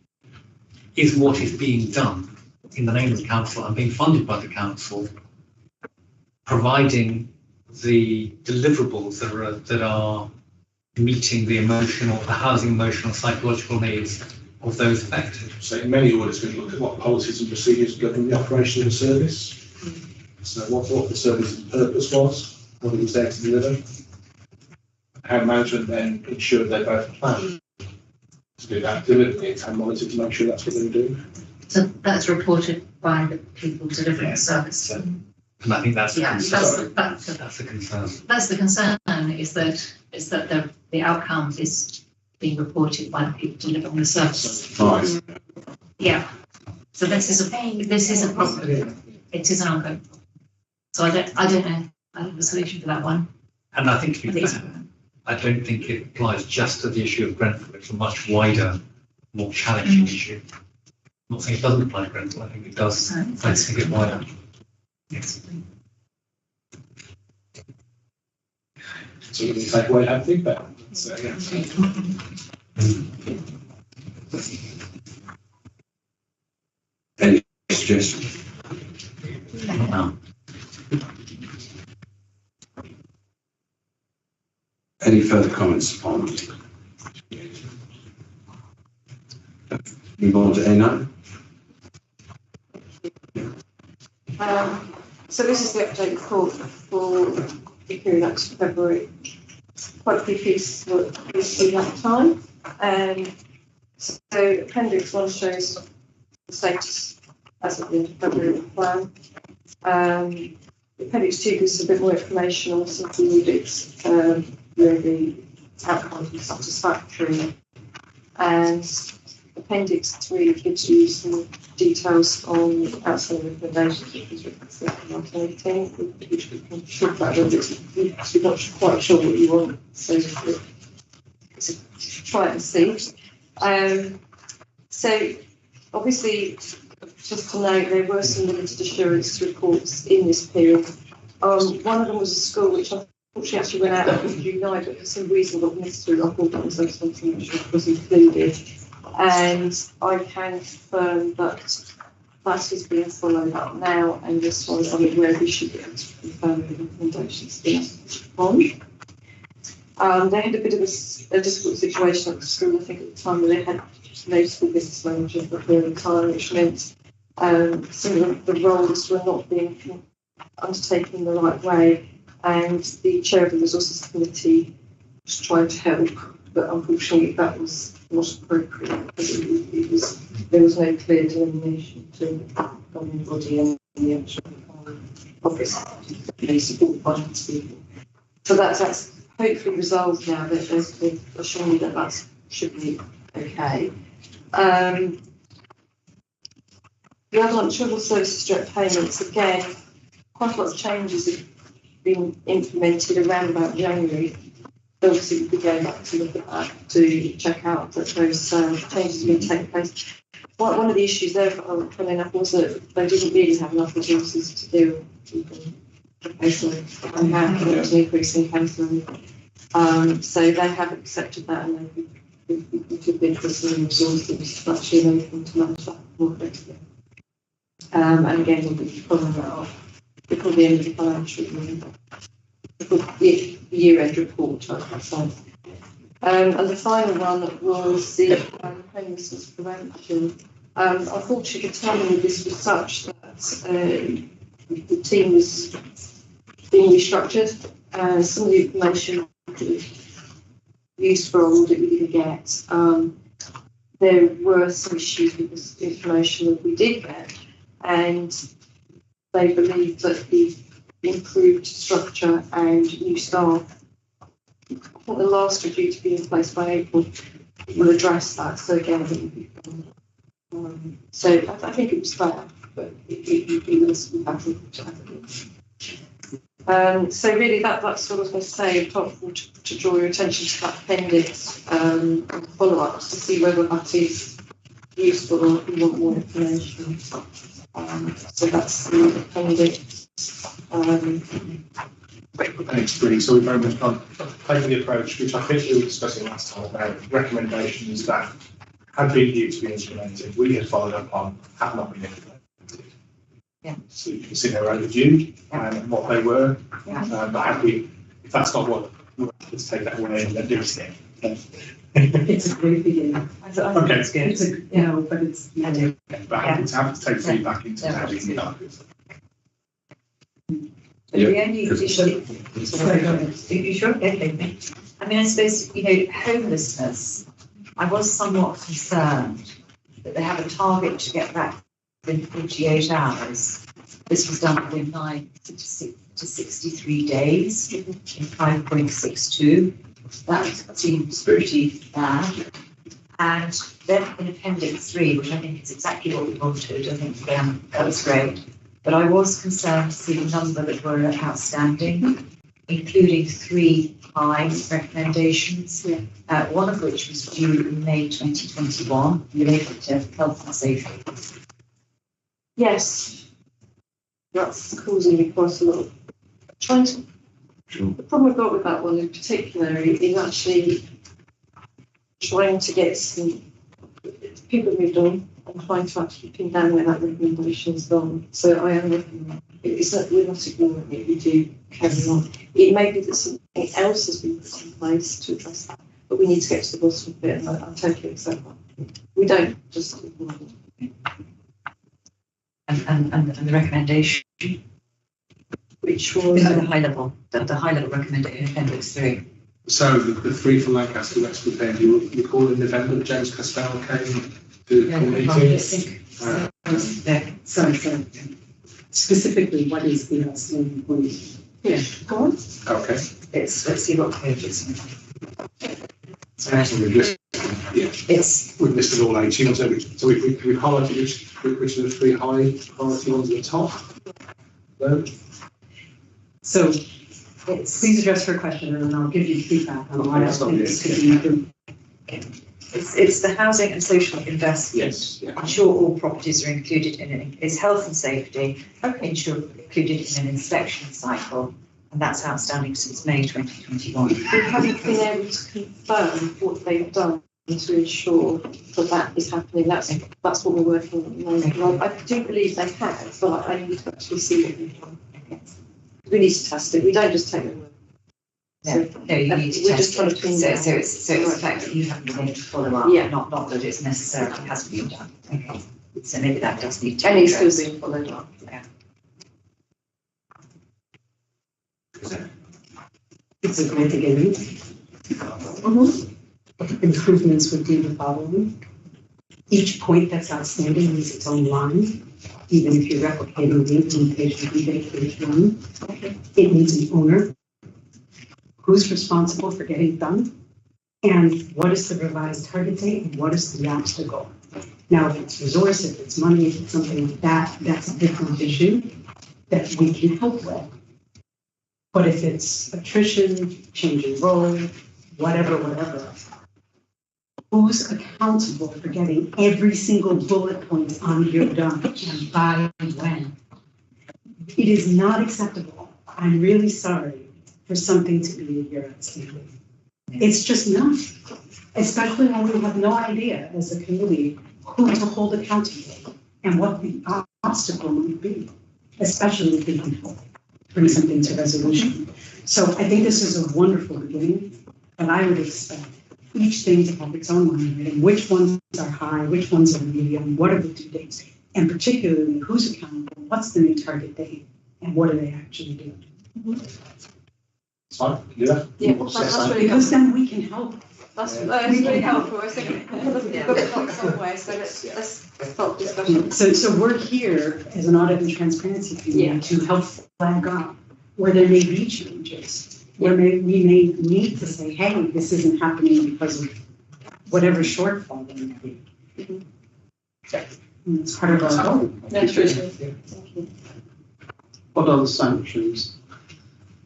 Speaker 5: is what is being done in the name of the council and being funded by the council, providing the deliverables that are meeting the housing, emotional, psychological needs of those affected.
Speaker 4: So in many audits, we look at what policies and procedures govern the operation of the service. So what the service's purpose was, what it was there to deliver, how management then ensured they both planned to do that deliberately and how monitored to make sure that's what they were doing.
Speaker 7: So that's reported by the people delivering the service.
Speaker 5: And I think that's
Speaker 7: Yeah,
Speaker 5: that's the concern.
Speaker 7: That's the concern, is that the outcome is being reported by the people delivering the service.
Speaker 4: Right.
Speaker 7: Yeah. So this is a problem. It is an ongoing problem. So I don't know. I have a solution for that one.
Speaker 5: And I think to be fair, I don't think it applies just to the issue of Grenfell. It's a much wider, more challenging issue. I'm not saying it doesn't apply to Grenfell. I think it does. I think it wider. Yes.
Speaker 4: So we can take away that feedback. So, yeah.
Speaker 1: Any suggestions?
Speaker 5: No.
Speaker 1: any further comments on? Move on to A9.
Speaker 10: So this is the update report for the period up to February. Quite a few pieces were in that time. So Appendix 1 shows the status as of the end of February plan. Appendix 2 gives a bit more information on some of the audits, where the outcomes were satisfactory. And Appendix 3 gives you some details on outstanding recommendations, which is reflected in 1918, which we can talk about a little bit, because we're not quite sure what you want, so try and see. So obviously, just to note, there were some limited assurance reports in this period. One of them was a school which unfortunately actually went out in July, but for some reason got missed through. I thought that was something which was included. And I can confirm that that is being followed up now, and this one I'm aware we should be able to confirm the recommendations on. They had a bit of a difficult situation at the school, I think, at the time, where they had no school business manager for a period of time, which meant some of the roles were not being undertaken in the right way, and the chair of the resources committee was trying to help, but unfortunately that was not appropriate, because there was no clear delineation between the governing body and the actual office, they support finance people. So that's hopefully resolved now, that there's been assured that that should be okay. The other one, children's services direct payments, again, quite a lot of changes have been implemented around about January. Obviously, we'll be going back to look at that to check out that those changes have been taking place. One of the issues there, funny enough, was that they didn't really have enough resources to deal with caseload, and how there was an increase in caseload. So they have accepted that, and we've been for some resources to actually enable them to manage that more effectively. And again, we'll be following that up before the end of the financial year. The year-end report, I would say. And the final one was the homelessness prevention. Unfortunately, the timing of this was such that the team was being restructured. Some of the information used for our audit we didn't get. There were some issues with this information that we did get, and they believed that the improved structure and new staff, I think the last review to be in place by April will address that. So again, I think so I think it was fair, but it was compatible to have. So really that's sort of, as I say, helpful to draw your attention to that appendix and follow-ups to see whether that is useful or if you want more information. So that's the appendix.
Speaker 4: Thanks, Bree. So we've very much taken the approach, which I think we were discussing last time, about recommendations that had been due to be implemented, we had followed up on, have not been implemented.
Speaker 3: Yeah.
Speaker 4: So you can see they're overdue and what they were.
Speaker 3: Yeah.
Speaker 4: But have we, if that's not what, let's take that away and then do it again.
Speaker 2: It's a great beginning.
Speaker 4: Okay.
Speaker 2: It's a, but it's.
Speaker 4: But happy to have to take feedback into how we can help.
Speaker 3: The only issue, you sure? Okay. I mean, I suppose, homelessness, I was somewhat concerned that they have a target to get back within 48 hours. This was done within 9 to 63 days in 5.62. That seems pretty bad. And then in Appendix 3, which I think is exactly what we wanted, I think that was great. But I was concerned to see the number that were outstanding, including 3 high recommendations, one of which was due in May 2021, related to health and safety.
Speaker 10: Yes, that's causing me quite a lot. The problem I've got with that one in particular is actually trying to get some people moved on. I'm trying to actually pin down where that recommendation's gone. So I am looking, it's that we're not ignoring it, we do carry on. It may be that something else has been put in place to address that, but we need to get to the bottom of it, and I totally accept that. We don't just ignore it.
Speaker 3: And the recommendation,
Speaker 10: Which was,
Speaker 3: the high level recommendation in Appendix 3.
Speaker 4: So the three for Lancaster West End, you recall in November, James Costello came to the meeting.
Speaker 2: Sorry. Specifically, what is the outstanding point?
Speaker 10: yeah, go on.
Speaker 4: Okay.
Speaker 3: Let's see what page it's on. Sorry.
Speaker 4: So we've listed, yeah,
Speaker 3: It's,
Speaker 4: we've listed all 18. So we highlighted which are the three high priority ones at the top. No?
Speaker 2: So
Speaker 3: it's,
Speaker 2: please address her question and then I'll give you feedback on why I
Speaker 4: That's not
Speaker 2: think
Speaker 4: it.
Speaker 2: this could be improved.
Speaker 3: it's the housing and social investment.
Speaker 4: Yes. Yeah.
Speaker 3: Ensure all properties are included in it. It's health and safety, ensure included in an inspection cycle, and that's outstanding since May 2021.
Speaker 10: We haven't been able to confirm what they've done to ensure that that is happening. That's what we're working on at the moment. And I do believe they have, but I need to actually see what they've done. We need to test it. We don't just take their word.
Speaker 3: No, you need to
Speaker 10: We're
Speaker 3: test
Speaker 10: just trying to
Speaker 3: it.
Speaker 10: pin
Speaker 3: So
Speaker 10: down.
Speaker 3: it's the fact that you haven't been able to follow up,
Speaker 10: Yeah.
Speaker 3: not that it's necessarily hasn't been done. Okay, so maybe that does need to
Speaker 10: And
Speaker 3: be
Speaker 10: it's still
Speaker 3: addressed.
Speaker 10: being followed up.
Speaker 2: It's a great beginning. Improvements would be the following. Each point that's outstanding needs its own line, even if you're replicating the implementation of page 1. It needs an owner. Who's responsible for getting it done? And what is the revised target date? And what is the obstacle? Now, if it's resource, if it's money, if it's something like that, that's a different issue that we can help with. But if it's attrition, changing role, whatever, who's accountable for getting every single bullet point on your done and by when? It is not acceptable. I'm really sorry for something to be a year outstanding. It's just not, especially when we have no idea as a community who to hold accountable and what the obstacle might be, especially if we can help bring something to resolution. So I think this is a wonderful beginning, but I would expect each thing to have its own line item, which ones are high, which ones are medium, what are the due dates, and particularly who's accountable, what's the new target date, and what do they actually do?
Speaker 4: It's fine. Yeah.
Speaker 10: Yeah, that's really
Speaker 2: Because
Speaker 10: helpful.
Speaker 2: then we can help.
Speaker 10: That's really helpful. I think we've got to start somewhere, so let's start discussion.
Speaker 2: So we're here as an audit and transparency committee to help flag up where there may be changes, where we may need to say, hey, this isn't happening because of whatever shortfall there may be. And it's part of our goal.
Speaker 10: That's really good. Thank you.
Speaker 6: What are the sanctions?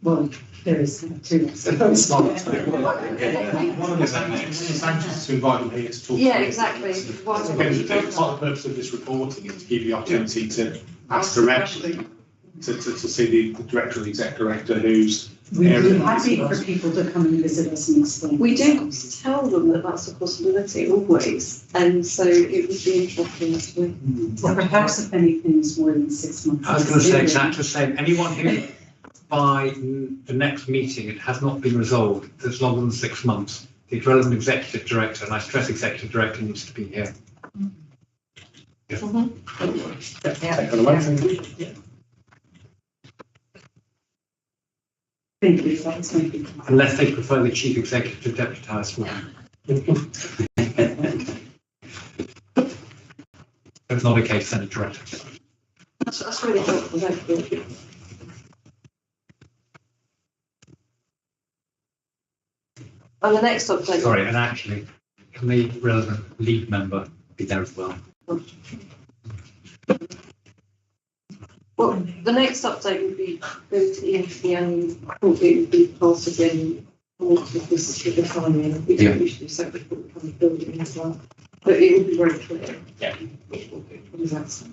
Speaker 2: Well, there is two.
Speaker 4: It's not. One of the sanctions is to invite them here to talk.
Speaker 10: Yeah, exactly. Why
Speaker 4: So
Speaker 10: don't we
Speaker 4: again,
Speaker 10: talk
Speaker 4: part of the purpose of this reporting is to give you the opportunity to ask directly, to see the director or the exec director who's.
Speaker 2: We'd be happy for people to come and visit us and explain.
Speaker 10: We do tell them that that's a possibility always, and so it would be interesting to.
Speaker 2: Or perhaps if anything is more than 6 months.
Speaker 5: I was going to say exactly the same. Anyone who by the next meeting it has not been resolved, that's longer than 6 months, the relevant executive director, and I stress executive director, needs to be here.
Speaker 4: Take that away, thank you.
Speaker 2: Thank you. That was my feedback.
Speaker 5: Unless they prefer the chief executive to deputise for them. If it's not a case, then a director.
Speaker 10: That's really helpful, thank you. And the next update.
Speaker 5: Sorry, and actually, can the relevant lead member be there as well?
Speaker 10: Well, the next update would be going to the annual report. It would be part of the this with the timing. We don't usually set the report from the building as well, but it will be very clear.
Speaker 4: Yeah.
Speaker 10: What is that?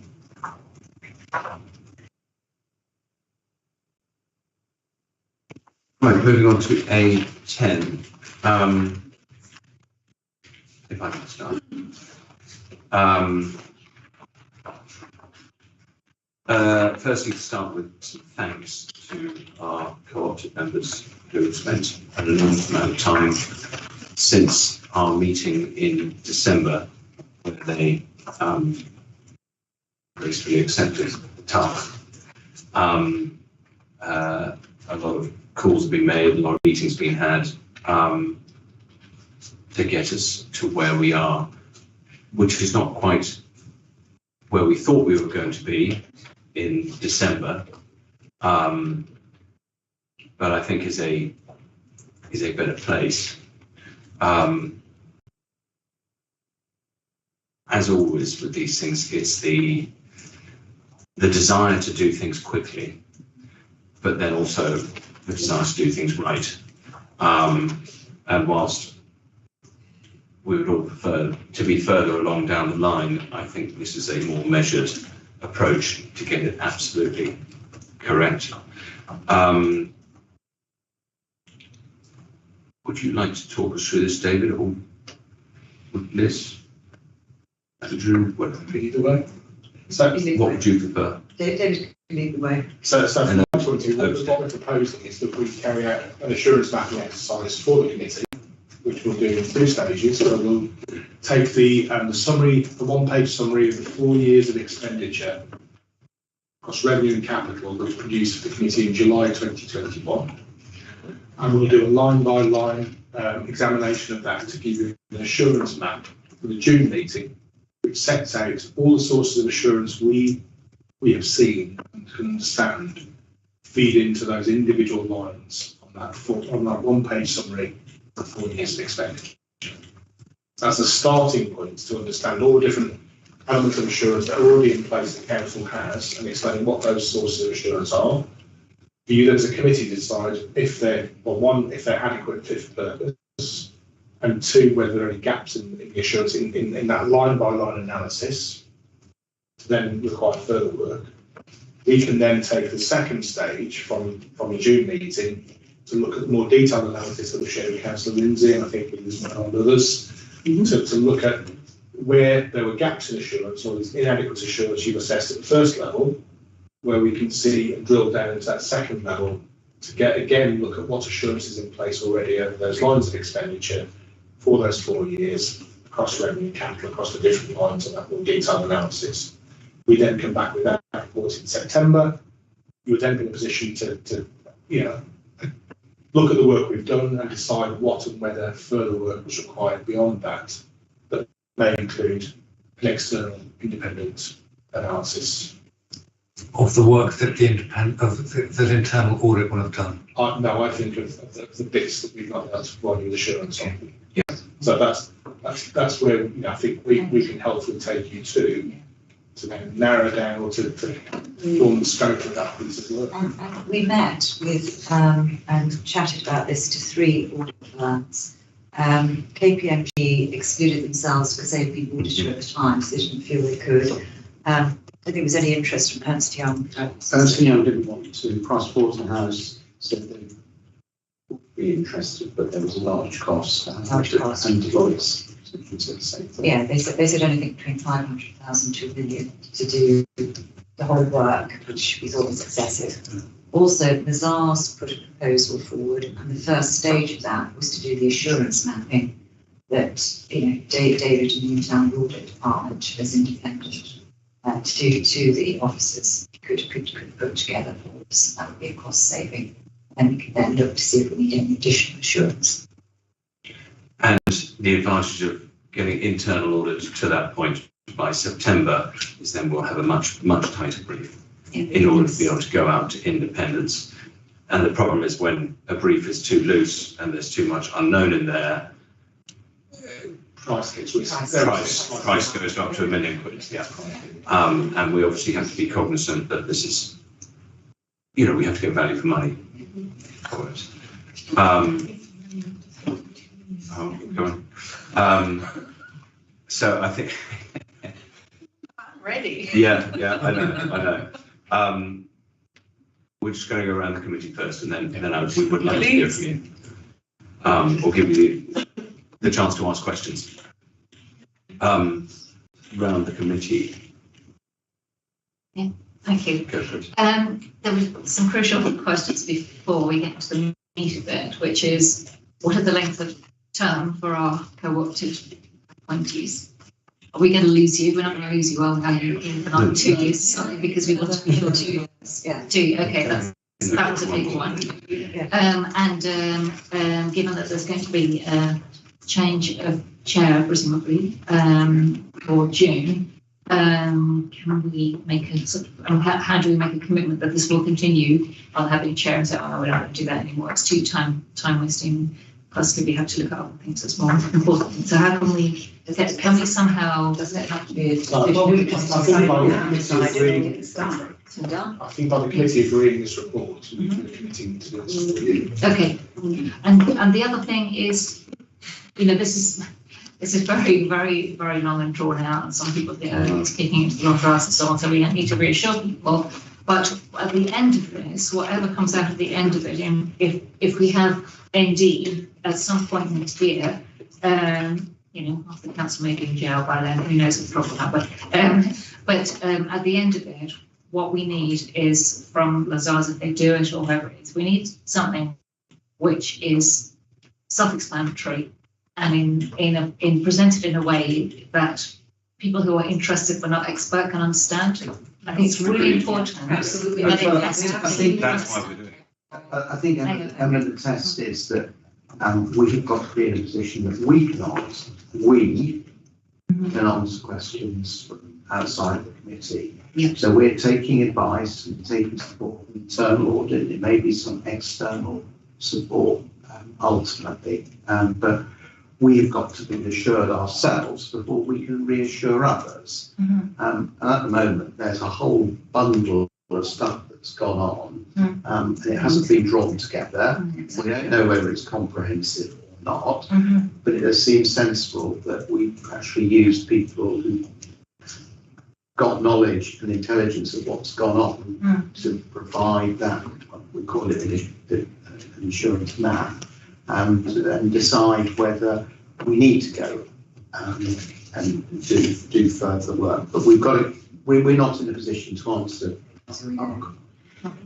Speaker 1: Right, moving on to A10. If I can start. Firstly, to start with some thanks to our co-opted members who have spent an enormous amount of time since our meeting in December, where they gracefully accepted the task. A lot of calls have been made, a lot of meetings been had to get us to where we are, which is not quite where we thought we were going to be in December, but I think is a better place. As always with these things, it's the desire to do things quickly, but then also the desire to do things right. And whilst we would all prefer to be further along down the line, I think this is a more measured approach to get it absolutely correct. Would you like to talk us through this, David, or Liz? Andrew,
Speaker 4: Either way. So,
Speaker 1: what would you prefer?
Speaker 3: David can lead the way.
Speaker 4: So from my point of view, what we're proposing is that we carry out an assurance mapping exercise for the committee, which we'll do in 2 stages. So we'll take the summary, the one-page summary of the 4 years of expenditure across revenue and capital that was produced for the committee in July 2021. And we'll do a line-by-line examination of that to give you an assurance map for the June meeting, which sets out all the sources of assurance we have seen and can understand feed into those individual lines on that one-page summary of 4 years of expenditure. That's a starting point to understand all the different elements of assurance that are already in place that council has and explain what those sources of assurance are. For you then as a committee to decide if they're, well, 1, if they're adequate fit for purpose, and 2, whether there are any gaps in the assurance in that line-by-line analysis to then require further work. We can then take the second stage from the June meeting to look at the more detailed analysis that was shared with Councillor Lindsay, and I think with this and others, to look at where there were gaps in assurance or these inadequate assurance you've assessed at the first level, where we can see and drill down into that second level to get again look at what assurance is in place already over those lines of expenditure for those 4 years across revenue and capital across the different lines of that more detailed analysis. We then come back with that report in September. You would then be in a position to look at the work we've done and decide what and whether further work was required beyond that. That may include an external independent analysis.
Speaker 5: Of the work that that internal audit will have done.
Speaker 4: No, I think of the bits that we've not able to provide you with assurance on.
Speaker 1: Yeah.
Speaker 4: So that's where I think we can helpfully take you to then narrow down or to form the scope of that piece of work.
Speaker 3: And we met with and chatted about this to 3 audit firms. KPMG excluded themselves because they'd been auditor at the time, so they didn't feel they could. I think there was any interest from Ernst Young.
Speaker 6: Ernst Young didn't want to. Pricewaterhouse said they would be interested, but there was a large cost. And Deloitte said the same thing.
Speaker 3: Yeah, they said anything between 500,000 to 1 million to do the whole work, which we thought was excessive. Also, Mazars put a proposal forward, and the first stage of that was to do the assurance mapping that David and the internal audit department as independent. To the officers could put together for us. That would be a cost saving. And we could then look to see if we need any additional assurance.
Speaker 1: And the advantage of getting internal audit to that point by September is then we'll have a much tighter brief in order to be able to go out to independents. And the problem is when a brief is too loose and there's too much unknown in there, price goes up to £1 million. Yeah. And we obviously have to be cognizant that this is, we have to get value for money for it. Go on. So I think.
Speaker 7: I'm ready.
Speaker 1: Yeah, I know. We're just going to go around the committee first, and then we would like to hear from you, or give you the chance to ask questions. Round the committee.
Speaker 7: Yeah. Thank you.
Speaker 1: Go for it.
Speaker 7: There were some crucial questions before we get to the meat of it, which is what are the length of term for our co-opted appointees? Are we going to lose you? We're not going to lose you, are we? For like 2 years, something, because we want to be 2 years.
Speaker 3: Yeah.
Speaker 7: Okay, that was a big one. Given that there's going to be a change of chair, presumably, for June, can we make a sort of, how do we make a commitment that this will continue while having a chair and say, oh no, we're not going to do that anymore, it's too time wasting, plus we have to look at other things that's more important. So how can we somehow,
Speaker 3: Doesn't it have to be a
Speaker 4: I think by the committee agreeing this report, we're committing to this review.
Speaker 7: okay, and the other thing is, this is very, very, very long and drawn out, and some people think it's kicking into the long grass and so on, so we need to reassure people. But at the end of this, whatever comes out at the end of it, and if we have ND at some point next year, after the council may be in jail by then, who knows what the problem happened. But at the end of it, what we need is from Lazars, if they do it or whoever it is, we need something which is self-explanatory and in presented in a way that people who are interested but not expert can understand. I think it's really important.
Speaker 3: Absolutely.
Speaker 6: I think
Speaker 1: That's why we're doing it.
Speaker 6: I think the test is that we've got to be in a position that we can answer questions from outside the committee.
Speaker 7: Yeah.
Speaker 6: So we're taking advice and taking support from internal audit. It may be some external support ultimately, but we've got to be assured ourselves before we can reassure others. And at the moment, there's a whole bundle of stuff that's gone on, and it hasn't been drawn together. We don't know whether it's comprehensive or not, but it does seem sensible that we actually used people who got knowledge and intelligence of what's gone on to provide that, we call it an insurance map, and decide whether we need to go and do further work. But we're not in a position to answer.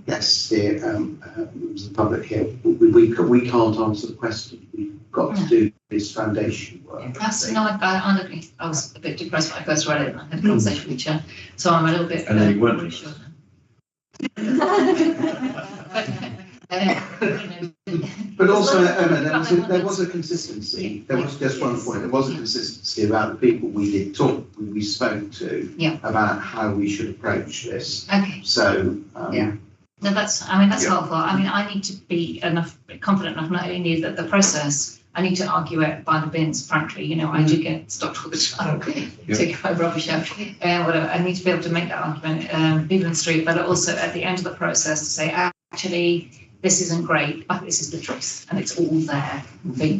Speaker 6: Yes, here, members of the public here, we can't answer the question. We've got to do this foundation work.
Speaker 7: I agree. I was a bit depressed when I first read it, and I had a conversation with the chair, so I'm a little bit.
Speaker 1: And then you weren't.
Speaker 7: Sure.
Speaker 6: But also, there was a consistency. There was just one point. There was a consistency about the people we spoke to about how we should approach this.
Speaker 7: Okay.
Speaker 6: So
Speaker 7: No, that's helpful. I need to be confident enough not only that the process. I need to argue it by the bins, frankly. I do get stopped all the time to get my rubbish out, whatever. I need to be able to make that argument, people in the street, but also at the end of the process to say, actually, this isn't great, but this is the truth, and it's all there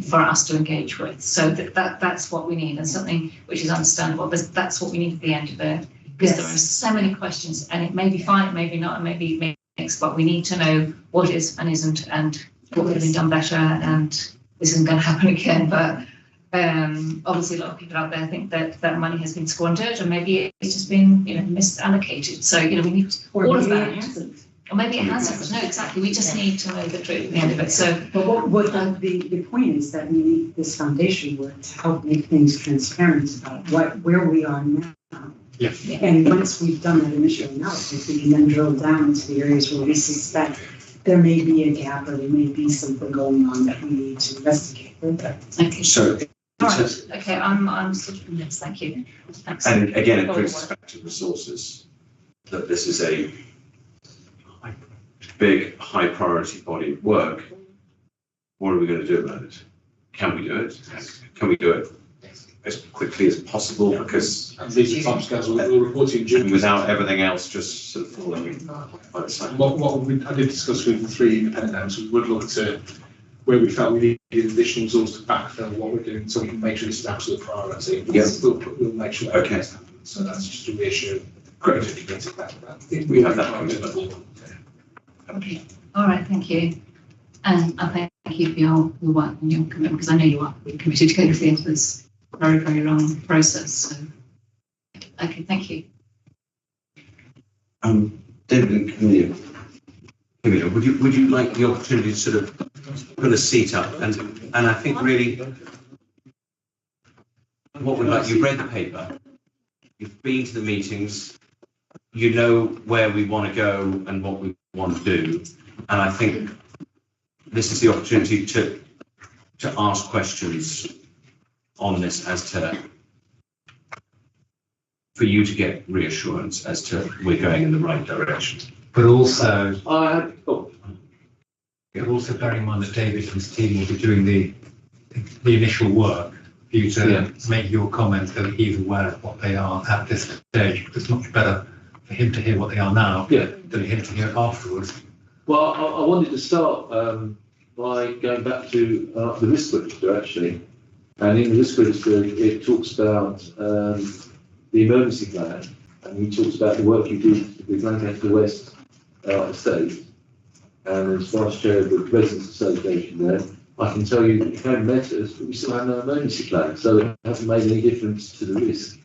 Speaker 7: for us to engage with. So that's what we need, and something which is understandable. That's what we need at the end of it, because there are so many questions, and it may be fine, it may be not, it may be mixed, but we need to know what is and isn't, and what could have been done better, and this isn't going to happen again. But obviously, a lot of people out there think that money has been squandered, and maybe it's just been misallocated. So we need all of that. Or maybe it hasn't. No, exactly. We just need to know the truth at the end of it. So,
Speaker 2: but what the point is that we need this foundation work to help make things transparent about where we are now.
Speaker 5: Yeah.
Speaker 2: And once we've done that initial analysis, we can then drill down into the areas where we suspect there may be a gap or there may be something going on that we need to investigate further.
Speaker 7: Okay.
Speaker 1: So,
Speaker 7: all right. Okay. I'm sort of convinced. Thank you. Thanks.
Speaker 1: And again, it brings us back to resources. That this is a big, high priority body of work. What are we going to do about it? Can we do it? Can we do it as quickly as possible? Because
Speaker 4: these are timescales we'll report to you in June.
Speaker 1: Without everything else just sort of falling by the side.
Speaker 4: I did discuss with the three independent members, we would look to where we felt we needed additional resource to backfill what we're doing, so we can make sure this is absolute priority. We'll make sure that happens. So that's just to reassure.
Speaker 1: Great. We have that commitment.
Speaker 7: Okay. All right. Thank you. And I thank you for your work and your commitment, because I know you are committed to going through this very, very long process. So, okay. Thank you.
Speaker 6: David, Camilla.
Speaker 1: Camilla, would you like the opportunity to sort of put a seat up? And I think really what we'd like, you've read the paper, you've been to the meetings, you know where we want to go and what we want to do. And I think this is the opportunity to ask questions on this as to, for you to get reassurance as to we're going in the right direction.
Speaker 5: But also,
Speaker 1: Oh,
Speaker 5: also bear in mind that David and his team will be doing the initial work for you to make your comments so that he's aware of what they are at this stage. It's much better for him to hear what they are now than him to hear afterwards.
Speaker 11: Well, I wanted to start by going back to the risk register, actually. And in the risk register, it talks about the emergency plan, and he talks about the work you did with Lancaster West Estate. And as vice chair of the Residents Association there, I can tell you that you haven't met us, but we still have no emergency plan, so it hasn't made any difference to the risk.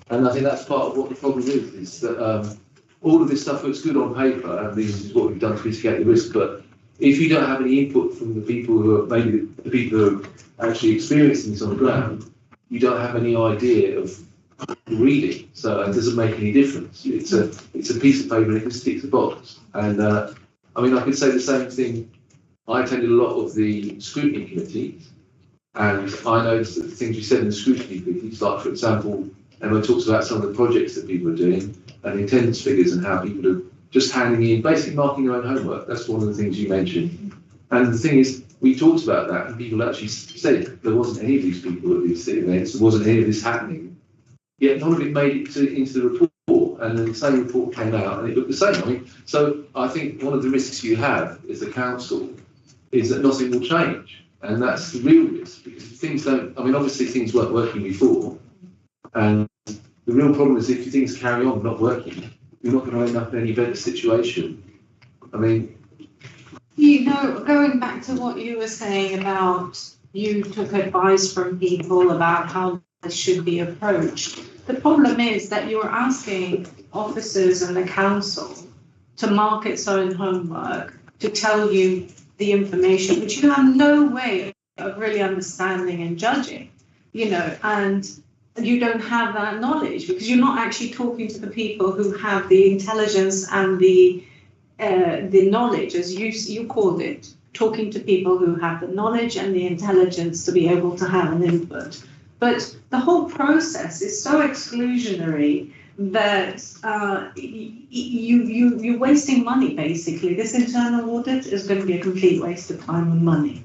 Speaker 11: And I think that's part of what the problem is that all of this stuff looks good on paper, and this is what we've done to mitigate the risk, but if you don't have any input from the people who are, maybe the people who are actually experiencing this on the ground, you don't have any idea of reading, so it doesn't make any difference. It's a piece of paper and it just ticks a box. And I mean, I could say the same thing. I attended a lot of the scrutiny committees, and I noticed that the things you said in the scrutiny committees, like for example, Emma talks about some of the projects that people are doing and the attendance figures and how people are just handing in, basically marking their own homework. That's one of the things you mentioned. And the thing is, we talked about that and people actually said there wasn't any of these people at these events, there wasn't any of this happening. Yet none of it made it into the report, and then the same report came out and it looked the same. I mean, so I think one of the risks you have as the council is that nothing will change. And that's the real risk, because if things don't, I mean, obviously things weren't working before, and the real problem is if things carry on not working, you're not going to end up in any better situation. I mean,
Speaker 12: you know, going back to what you were saying about you took advice from people about how this should be approached. The problem is that you're asking officers and the council to mark its own homework, to tell you the information, which you have no way of really understanding and judging, you know, and you don't have that knowledge because you're not actually talking to the people who have the intelligence and the knowledge, as you called it, talking to people who have the knowledge and the intelligence to be able to have an input. But the whole process is so exclusionary that you're wasting money, basically. This internal audit is going to be a complete waste of time and money.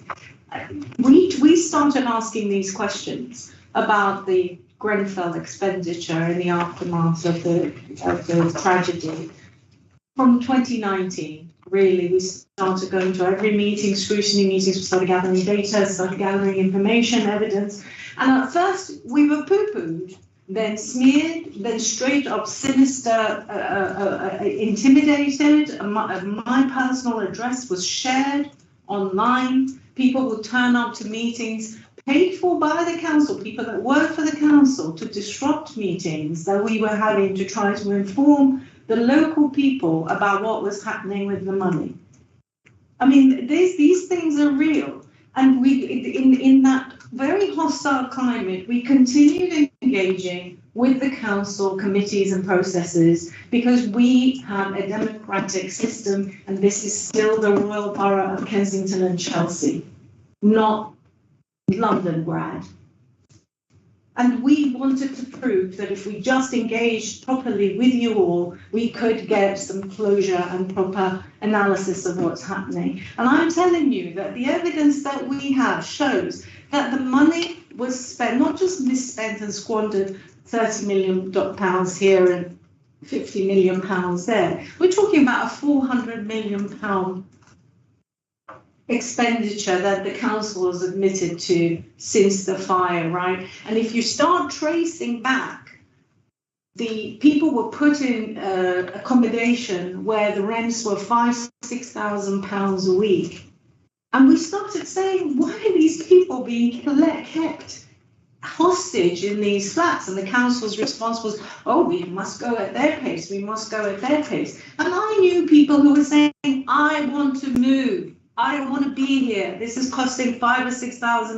Speaker 12: We started asking these questions about the Grenfell expenditure in the aftermath of the tragedy from 2019. Really, we started going to every meeting, scrutiny meetings, we started gathering data, started gathering information, evidence. And at first we were poo-pooed, then smeared, then straight up sinister, intimidated. My personal address was shared online. People would turn up to meetings paid for by the council, people that work for the council, to disrupt meetings that we were having to try to inform the local people about what was happening with the money. I mean, these things are real. And we, in that very hostile climate, we continued engaging with the council committees and processes because we have a democratic system, and this is still the Royal Borough of Kensington and Chelsea, not London grad. And we wanted to prove that if we just engaged properly with you all, we could get some closure and proper analysis of what's happening. And I'm telling you that the evidence that we have shows that the money was spent, not just misspent and squandered, £30 million here and £50 million there. We're talking about a £400 million expenditure that the council has admitted to since the fire, right? And if you start tracing back, the people were put in accommodation where the rents were £5,000–6,000 a week. And we started saying, why are these people being kept hostage in these flats, and the council's response was, oh, we must go at their pace, we must go at their pace. And I knew people who were saying, I want to move, I don't want to be here, this is costing £5,000 or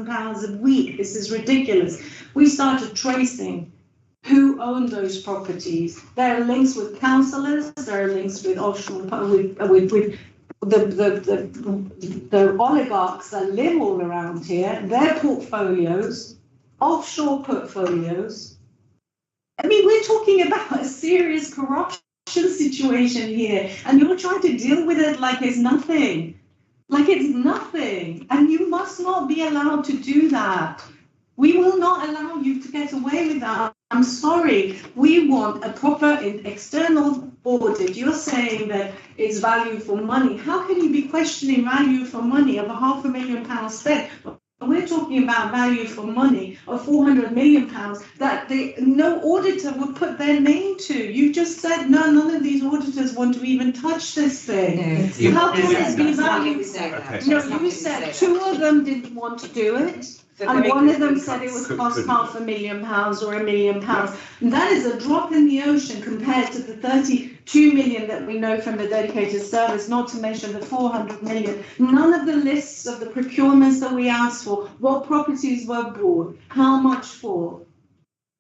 Speaker 12: £6,000 a week, this is ridiculous. We started tracing who owned those properties. There are links with councillors, there are links with offshore, with the oligarchs that live all around here, their portfolios, offshore portfolios. I mean, we're talking about a serious corruption situation here, and you're trying to deal with it like it's nothing. Like it's nothing, and you must not be allowed to do that. We will not allow you to get away with that. I'm sorry. We want a proper external audit. You're saying that it's value for money. How can you be questioning value for money of £500,000 spent? We're talking about value for money of £400 million that no auditor would put their name to. You just said, no, none of these auditors want to even touch this thing.
Speaker 3: No.
Speaker 12: How can this be value?
Speaker 1: Okay.
Speaker 12: No, you said 2 of them didn't want to do it. And one of them said it was cost £500,000 or £1 million. And that is a drop in the ocean compared to the 32 million that we know from the dedicated service, not to mention the 400 million. None of the lists of the procurements that we asked for, what properties were bought, how much for,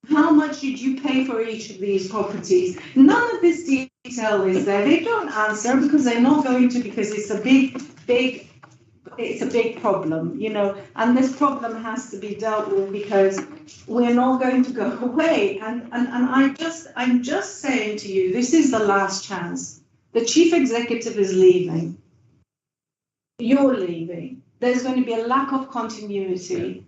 Speaker 12: how much did you pay for each of these properties? None of this detail is there. They don't answer because they're not going to, because it's a big problem, you know, and this problem has to be dealt with because we're not going to go away. And I'm just saying to you, this is the last chance. The chief executive is leaving. You're leaving. There's going to be a lack of continuity.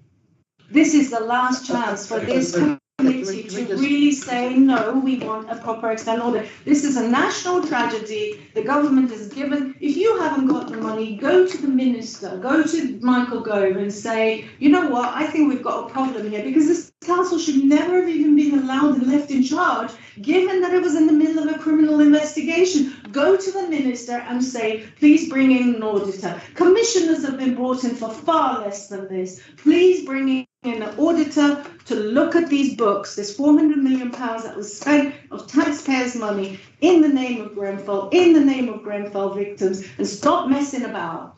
Speaker 12: This is the last chance for this committee to really say, no, we want a proper external audit. This is a national tragedy. The government is given, if you haven't got the money, go to the minister, go to Michael Gove and say, you know what, I think we've got a problem here, because this council should never have even been allowed and left in charge, given that it was in the middle of a criminal investigation. Go to the minister and say, please bring in an auditor. Commissioners have been brought in for far less than this. Please bring in an auditor to look at these books, this £400 million that was spent of taxpayers' money in the name of Grenfell, in the name of Grenfell victims, and stop messing about.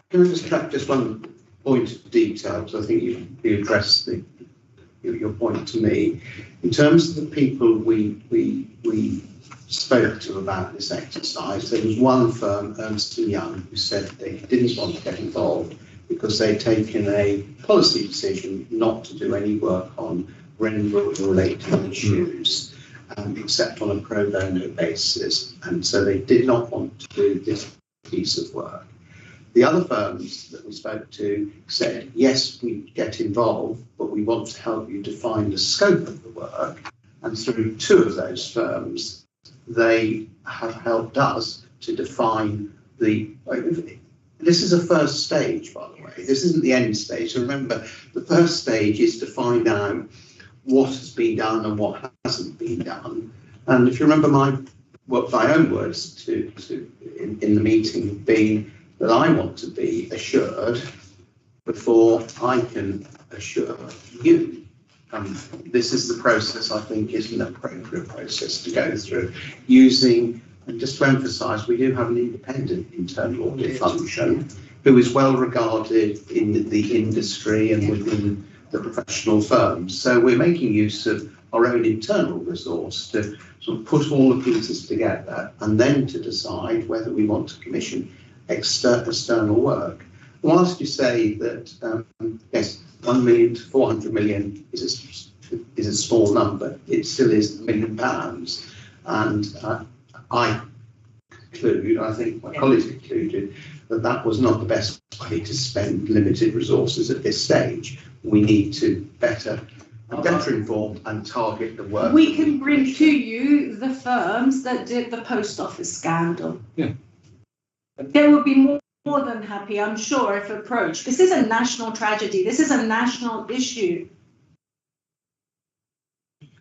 Speaker 6: Can I just track just one point of detail, because I think you addressed your point to me. In terms of the people we spoke to about this exercise, there was one firm, Ernst & Young, who said they didn't want to get involved because they'd taken a policy decision not to do any work on rental-related issues, except on a pro bono basis, and so they did not want to do this piece of work. The other firms that we spoke to said, yes, we get involved, but we want to help you define the scope of the work. And through 2 of those firms, they have helped us to define the... This is a first stage, by the way. This isn't the end stage. So remember, the first stage is to find out what has been done and what hasn't been done. And if you remember my own words in the meeting being that I want to be assured before I can assure you. This is the process I think is an appropriate process to go through, using, and just to emphasise, we do have an independent internal audit function who is well regarded in the industry and within the professional firms. So we're making use of our own internal resource to sort of put all the pieces together and then to decide whether we want to commission external work. Whilst you say that, yes, 1 million to 400 million is a small number, it still is £1 million. And I conclude, I think my colleagues concluded, that that was not the best way to spend limited resources at this stage. We need to better inform and target the work.
Speaker 12: We can bring to you the firms that did the post office scandal.
Speaker 1: Yeah.
Speaker 12: They would be more than happy, I'm sure, if approached. This is a national tragedy. This is a national issue.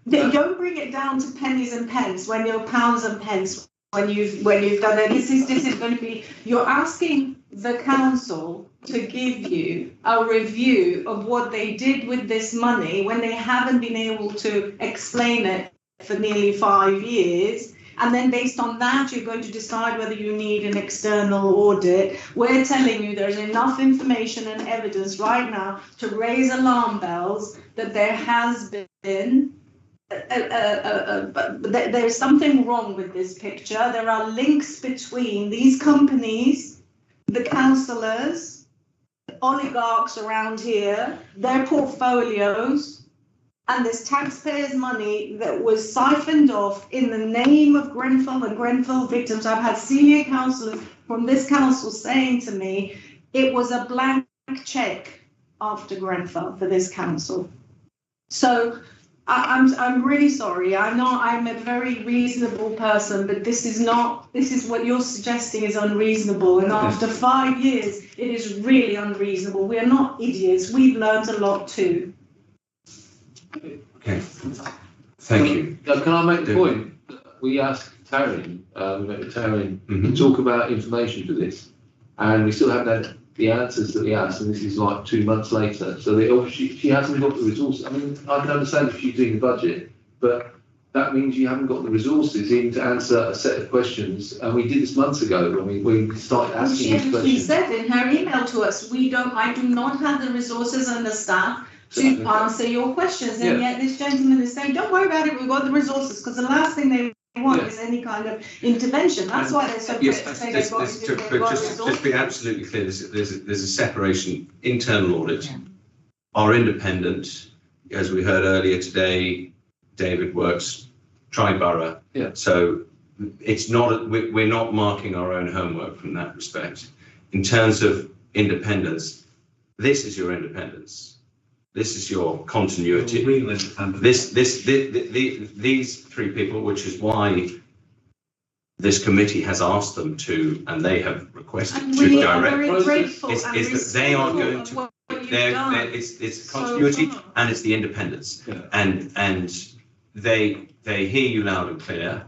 Speaker 12: Don't bring it down to pennies and pence when you're pounds and pence when you've done it. This is going to be, you're asking the council to give you a review of what they did with this money when they haven't been able to explain it for nearly 5 years. And then based on that, you're going to decide whether you need an external audit. We're telling you there's enough information and evidence right now to raise alarm bells that there has been there's something wrong with this picture. There are links between these companies, the councillors, oligarchs around here, their portfolios, and this taxpayers' money that was siphoned off in the name of Grenfell and Grenfell victims. I've had senior councillors from this council saying to me, it was a blank check after Grenfell for this council. So I'm really sorry. I'm a very reasonable person, but this is what you're suggesting is unreasonable. And after 5 years, it is really unreasonable. We are not idiots. We've learned a lot too.
Speaker 1: Okay, thank you.
Speaker 11: Can I make the point? We asked Taryn, to talk about information for this, and we still haven't had the answers that we asked, and this is like 2 months later. So she hasn't got the resources. I mean, I can understand if she's doing the budget, but that means you haven't got the resources in to answer a set of questions. And we did this months ago when we started asking these questions.
Speaker 12: She said in her email to us, I do not have the resources and the staff to answer your questions, and yet this gentleman is saying, don't worry about it, we've got the resources, because the last thing they want is any kind of intervention. That's why they're so quick to say they've got resources.
Speaker 1: Just be absolutely clear, there's a separation. Internal audit are independent. As we heard earlier today, David works tri-borough. So it's not, we're not marking our own homework from that respect. In terms of independence, this is your independence. This is your continuity. These three people, which is why this committee has asked them to, and they have requested to direct, is that they are going to. It's continuity and it's the independence, and they hear you loud and clear.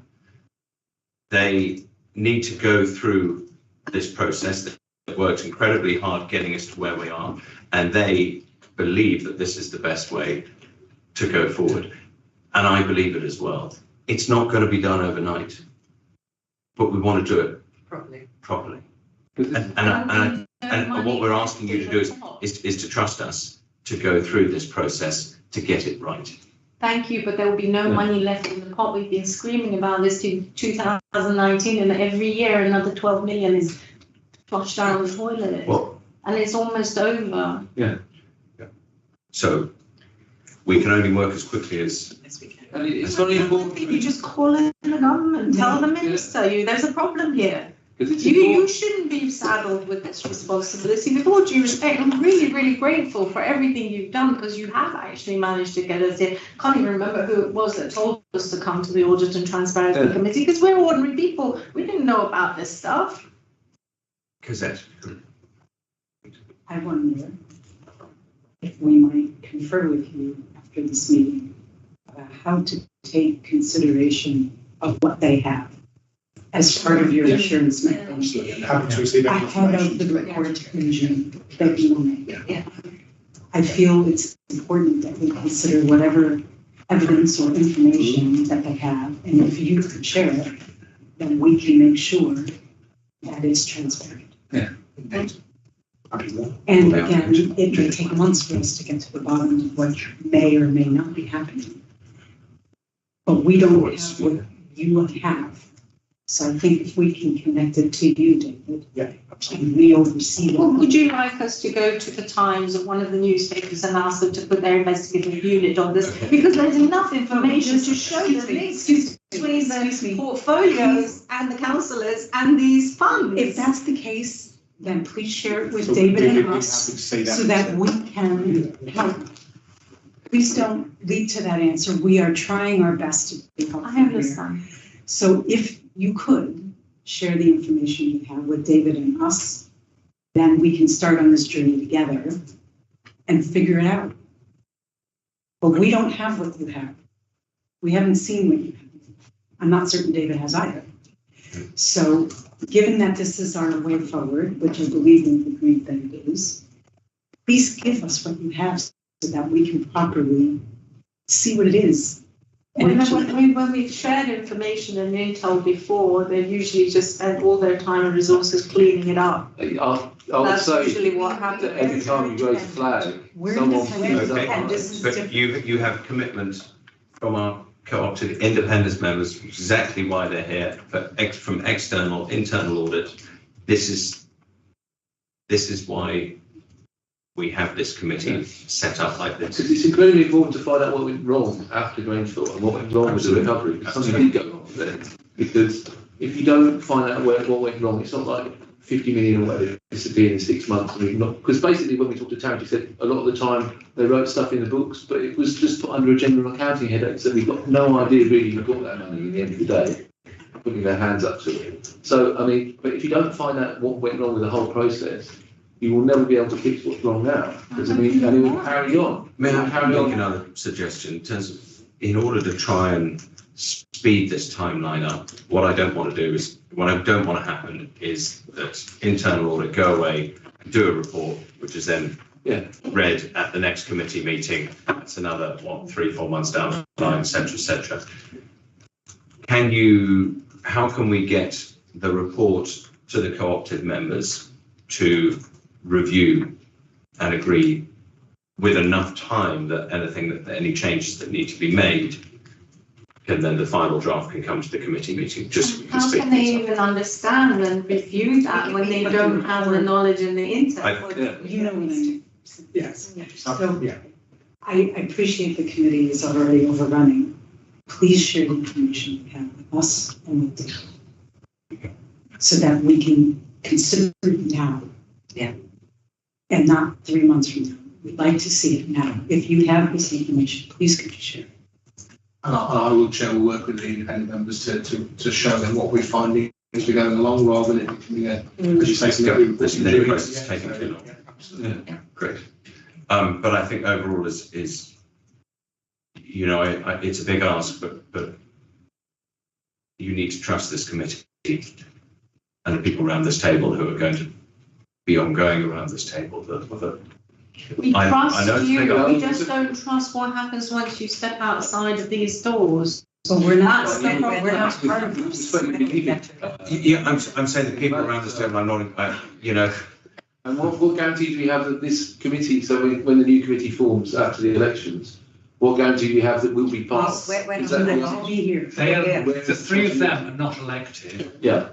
Speaker 1: They need to go through this process that worked incredibly hard getting us to where we are, and they believe that this is the best way to go forward, and I believe it as well. It's not going to be done overnight, but we want to do it properly. And what we're asking you to do is to trust us to go through this process to get it right.
Speaker 12: Thank you, but there will be no money left in the pot. We've been screaming about this to 2019, and every year another 12 million is flushed down the toilet, and it's almost over.
Speaker 1: So we can only work as quickly as
Speaker 2: we can.
Speaker 11: And it's very important.
Speaker 12: You just call in the government, tell the minister, there's a problem here. You shouldn't be saddled with this responsibility. With all due respect, I'm really, really grateful for everything you've done, because you have actually managed to get us here. Can't even remember who it was that told us to come to the Audit and Transparency Committee, because we're ordinary people. We didn't know about this stuff.
Speaker 1: Cosette.
Speaker 2: I wonder if we might confer with you after this meeting about how to take consideration of what they have as part of your assurance mechanism.
Speaker 4: Happy to receive that
Speaker 2: Ahead of the report in June that we will make. I feel it's important that we consider whatever evidence or information that they have, and if you could share it, then we can make sure that it's transparent. And again, it may take months for us to get to the bottom of what may or may not be happening. But we don't have what you have. So I think if we can connect it to you, David, and we oversee
Speaker 12: Well, would you like us to go to the Times or one of the newspapers and ask them to put their investigative unit on this? Because there's enough information to show the links between the portfolios and the councillors and these funds.
Speaker 2: If that's the case, then please share it with David and us so that we can help. Please don't lead to that answer. We are trying our best to be helpful.
Speaker 12: I understand.
Speaker 2: So if you could share the information you have with David and us, then we can start on this journey together and figure it out. But we don't have what you have. We haven't seen what you have. I'm not certain David has either. So given that this is our way forward, which I believe we've agreed that it is, please give us what you have so that we can properly see what it is.
Speaker 12: When we've shared information and intel before, they've usually just spent all their time and resources cleaning it up.
Speaker 11: I would
Speaker 12: That's
Speaker 11: say
Speaker 12: usually what happens.
Speaker 11: that every time you raise a flag,
Speaker 2: We're
Speaker 11: someone
Speaker 2: independent,
Speaker 11: picks up on
Speaker 2: and
Speaker 11: it.
Speaker 2: this is
Speaker 1: But
Speaker 2: different.
Speaker 1: you have commitment from our co-opted independence members, exactly why they're here, from external, internal audit. This is why we have this committee set up like this.
Speaker 11: It's incredibly important to find out what went wrong after Grangefield and what went wrong with the recovery. Because something did go wrong there. Because if you don't find out what went wrong, it's not like 50 million or whatever disappeared in 6 months. Because basically when we talked to Tarrant, he said a lot of the time they wrote stuff in the books, but it was just put under a general accounting headache. So we've got no idea really who got that money at the end of the day, putting their hands up to it. So, I mean, but if you don't find out what went wrong with the whole process, you will never be able to fix what's wrong now. Because I mean, and it will carry on.
Speaker 1: May I make another suggestion in terms of, in order to try and speed this timeline up, what I don't want to happen is that internal audit go away, do a report, which is then read at the next committee meeting. That's another, 3-4 months down the line, et cetera, how can we get the report to the co-opted members to review and agree with enough time that any changes that need to be made, and then the final draft can come to the committee meeting. Just
Speaker 12: How can they even understand and review that when they don't have the knowledge and the intel?
Speaker 2: You know what I mean?
Speaker 4: Yes.
Speaker 2: So
Speaker 4: Yeah.
Speaker 2: I appreciate the committee is already overrunning. Please share the information you have with us and with the, so that we can consider it now.
Speaker 3: Yeah.
Speaker 2: And not 3 months from now. We'd like to see it now. If you have this information, please could you share it?
Speaker 4: And I will, Chair, will work with the independent members to show them what we're finding as we're going along, rather than it becoming as you say, something.
Speaker 1: This is taking too long.
Speaker 11: Yeah.
Speaker 1: Great. But I think overall is it's a big ask, but you need to trust this committee and the people around this table who are going to be ongoing around this table.
Speaker 12: We
Speaker 1: I
Speaker 12: trust
Speaker 1: know it's
Speaker 12: you,
Speaker 1: big.
Speaker 12: we just don't trust what happens once you step outside of these doors.
Speaker 2: But we're not,
Speaker 12: That's the problem.
Speaker 2: we're not part of this.
Speaker 1: Yeah, I'm saying the people around this table, I'm not,
Speaker 11: And what guarantee do we have that this committee, so when the new committee forms after the elections, what guarantee do we have that we'll be passed?
Speaker 3: When
Speaker 11: Is that
Speaker 2: We'll
Speaker 11: what-
Speaker 2: all be here.
Speaker 5: The three of them are not elected.
Speaker 11: Yeah,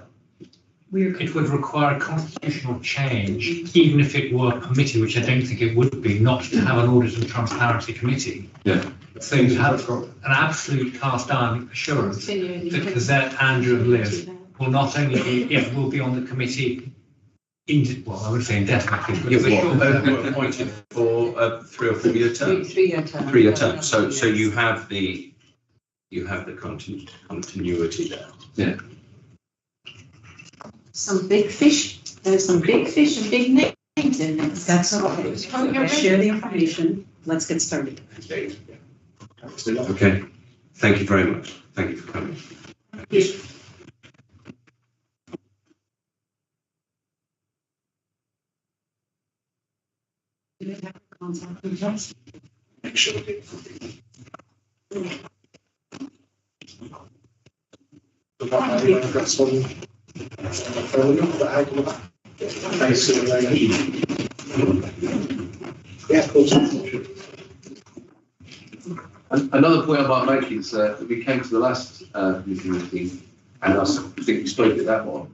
Speaker 5: It would require a constitutional change, even if it were a committee, which I don't think it would be, not to have an audit and transparency committee.
Speaker 11: Yeah.
Speaker 5: So you have an absolute cast iron assurance that Cosette, Andrew and Liv will not only be, will be on the committee I would say indefinitely, but for sure.
Speaker 1: appointed for a 3 or 4 year term.
Speaker 3: 3-year term.
Speaker 1: 3-year term. So you have the continuity there.
Speaker 11: yeah.
Speaker 12: Some big fish, there's some big fish and big names in this.
Speaker 2: That's okay. Share the information. Let's get started.
Speaker 1: Okay. Thank you very much. Thank you for coming.
Speaker 2: Do they have contact details?
Speaker 4: Make sure we Yeah, of course.
Speaker 11: Another point I might make is that we came to the last meeting, and I think we spoke at that one.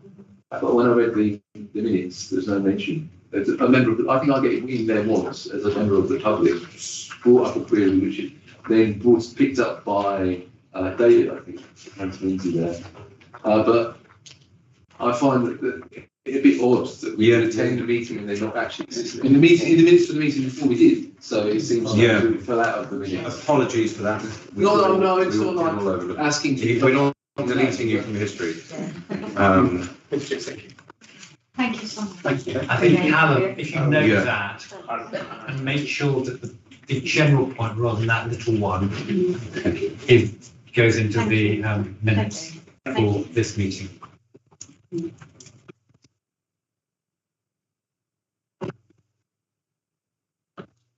Speaker 11: But when I read the minutes, there's no mention. There's a member of I think I get in there once as a member of the public, brought up a query which is then picked up by David, I think, and Lindsay there. But I find that it's a bit odd that we attend a meeting and they're not actually in the minutes for the meeting before we did. So it seems like we fell out of the minutes.
Speaker 1: Apologies for that.
Speaker 11: No, it's not like asking to.
Speaker 1: We're not deleting you from history.
Speaker 12: Thank you so much.
Speaker 4: Thank you.
Speaker 5: I think, Alan, if you note
Speaker 1: Yeah.
Speaker 5: that and make sure that the general point rather than that little one, it goes into the minutes for this meeting.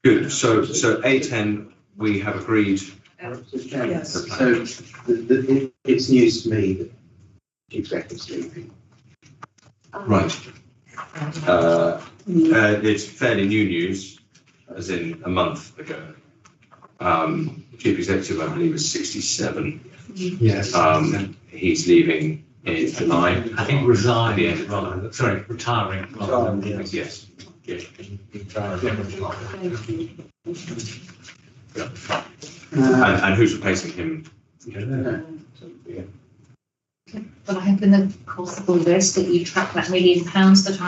Speaker 1: Good, so A10, we have agreed.
Speaker 6: Mr. Chairman,
Speaker 2: Yes.
Speaker 6: so it's news to me that the executive's leaving.
Speaker 1: Right. It's fairly new news, as in a month ago. Chief Executive, I believe, is 67.
Speaker 5: Yes.
Speaker 1: He's leaving in July.
Speaker 5: I think resigning rather than, sorry, retiring rather than.
Speaker 1: Yes. Yes. And who's replacing him?
Speaker 7: But I have in the course of all this that you track that £1 million that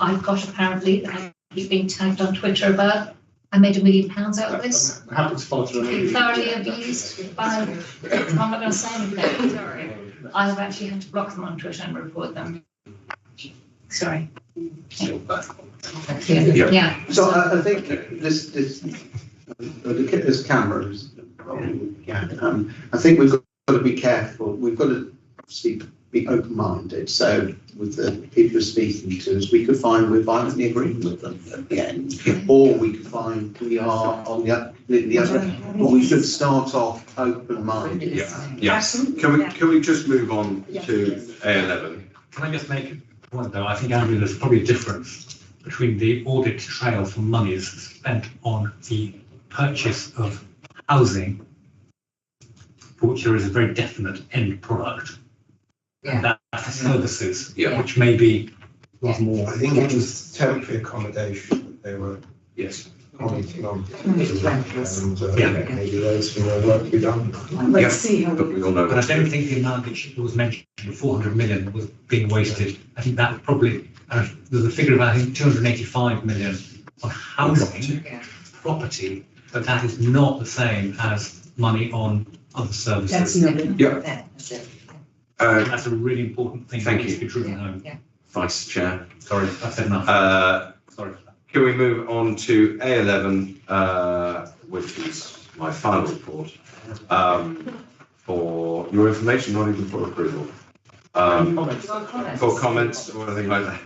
Speaker 7: I've got apparently, that you've been tagged on Twitter about. I made £1 million out of this.
Speaker 4: I'm happy to follow through.
Speaker 7: Been thoroughly abused by, I'm not going to say anything, sorry. I have actually had to block them on Twitter and report them. Sorry. Yeah.
Speaker 6: So I think this cameras. I think we've got to be careful. We've got to be open-minded. So with the people who are speaking to us, we could find we're violently agreeing with them at the end, or we could find we are on the other. But we should start off open-minded.
Speaker 1: Yeah. Can we just move on to A11?
Speaker 5: Can I just make a point though? I think, Andrew, there's probably a difference between the audit trail for monies spent on the purchase of housing, for which there is a very definite end product. And that's the services, which may be rather more.
Speaker 9: I think it was temporary accommodation that they were
Speaker 1: Yes.
Speaker 9: commenting on.
Speaker 5: Yeah.
Speaker 9: Maybe there's some more work to be done.
Speaker 2: Let's see how.
Speaker 1: But we all know
Speaker 5: But I
Speaker 1: that.
Speaker 5: don't think the amount that was mentioned, the 400 million, was being wasted. I think that would probably, there's a figure of, I think, 285 million on housing, property, but that is not the same as money on other services.
Speaker 2: That's noted.
Speaker 1: Yeah.
Speaker 5: That's a really important thing.
Speaker 1: Thank
Speaker 5: that needs
Speaker 1: you.
Speaker 5: to be driven home.
Speaker 1: Vice Chair.
Speaker 5: Sorry, I've said enough. Sorry for that.
Speaker 1: Can we move on to A11, which is my final report, for your information, not even for approval. For comments or anything like that.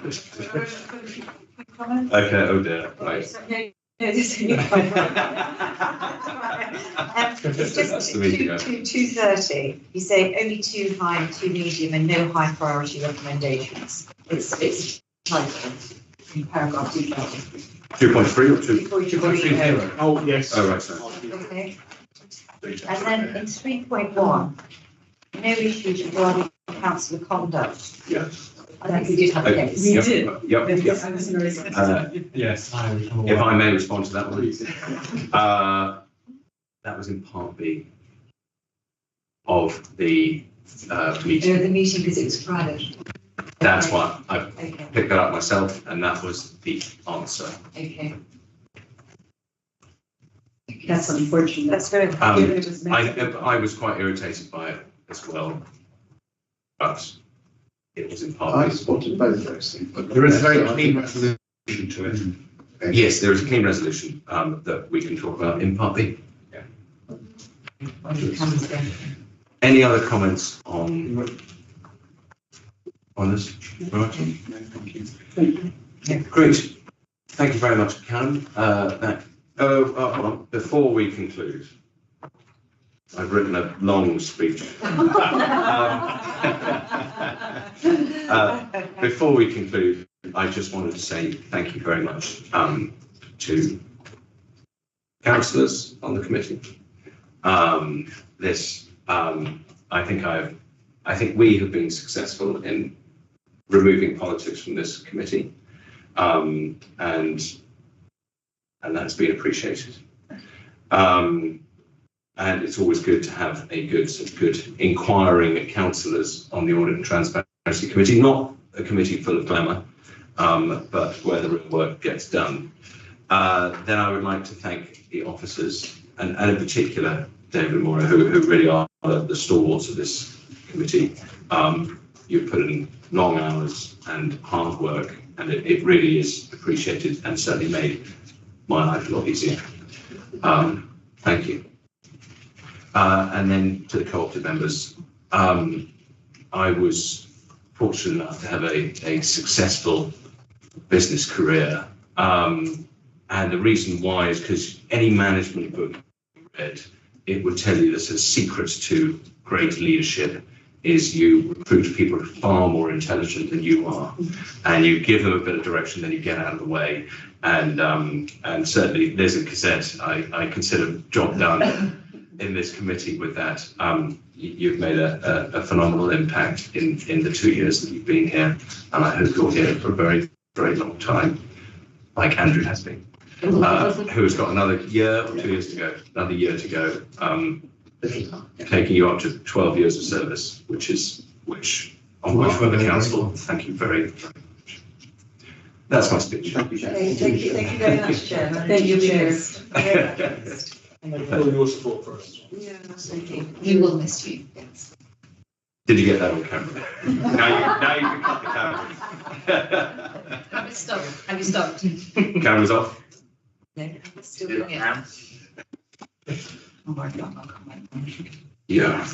Speaker 1: Okay, oh dear, right.
Speaker 3: It's just 2:30. You say only 2 high, 2 medium, and no high priority recommendations. It's title in paragraph 2.
Speaker 1: 2.3 or 2?
Speaker 5: 2.30.
Speaker 4: Oh, yes.
Speaker 1: Oh, right, sorry.
Speaker 3: Okay. And then in 3.1, no issues regarding councillor conduct.
Speaker 1: Yes.
Speaker 3: I think we did have a
Speaker 1: Okay.
Speaker 3: case.
Speaker 2: We
Speaker 1: Yep,
Speaker 2: did.
Speaker 1: Yep.
Speaker 2: Yes, I was very excited.
Speaker 5: Yes,
Speaker 1: If I may respond to that one. That was in part B of the meeting.
Speaker 3: The meeting because it was private.
Speaker 1: That's why I
Speaker 3: Okay,
Speaker 1: picked that up myself, and that was the answer.
Speaker 3: okay.
Speaker 2: That's unfortunate.
Speaker 3: That's very.
Speaker 1: Um,
Speaker 2: Given it was mentioned.
Speaker 1: I was quite irritated by it as well, but it was in part
Speaker 6: I
Speaker 1: B.
Speaker 6: spotted both those things.
Speaker 11: There is a very clean resolution to it.
Speaker 1: Yes, there is a clean resolution that we can talk about in part B. Any other comments on this? Right. Great. Thank you very much, Karen. Hold on. Before we conclude, I've written a long speech. Before we conclude, I just wanted to say thank you very much to councillors on the committee. I think we have been successful in removing politics from this committee, and that's been appreciated. And it's always good to have a good inquiring councillors on the Audit and Transparency Committee, not a committee full of glamour, but where the real work gets done. Then I would like to thank the officers, and in particular David and Maura, who really are the stalwarts of this committee. You've put in long hours and hard work, and it really is appreciated and certainly made my life a lot easier. Thank you. And then to the co-opted members, I was fortunate enough to have a successful business career. And the reason why is because any management book you read, it would tell you that a secret to great leadership is you recruit people who are far more intelligent than you are, and you give them a bit of direction, then you get out of the way. And certainly Liz and Cassette, I consider job done in this committee with that. You've made a phenomenal impact in the 2 years that you've been here, and I hope you're here for a very, very long time, like Andrew has been, who's got another year or 2 years to go, another year to go. Taking you up to 12 years of service, which on behalf of the council, thank you very, very much. That's my speech.
Speaker 6: Thank you, Chair.
Speaker 3: Thank you very much, Chairman.
Speaker 2: Thank you, Chair.
Speaker 4: Thank you for your support for us.
Speaker 3: Yeah, absolutely.
Speaker 7: We will miss you, yes.
Speaker 1: Did you get that on camera? now you can cut the camera.
Speaker 7: Have you stopped? Have you stopped?
Speaker 1: Camera's off.
Speaker 3: No, still doing it.
Speaker 7: Oh my God, I'll come back.
Speaker 1: Yeah.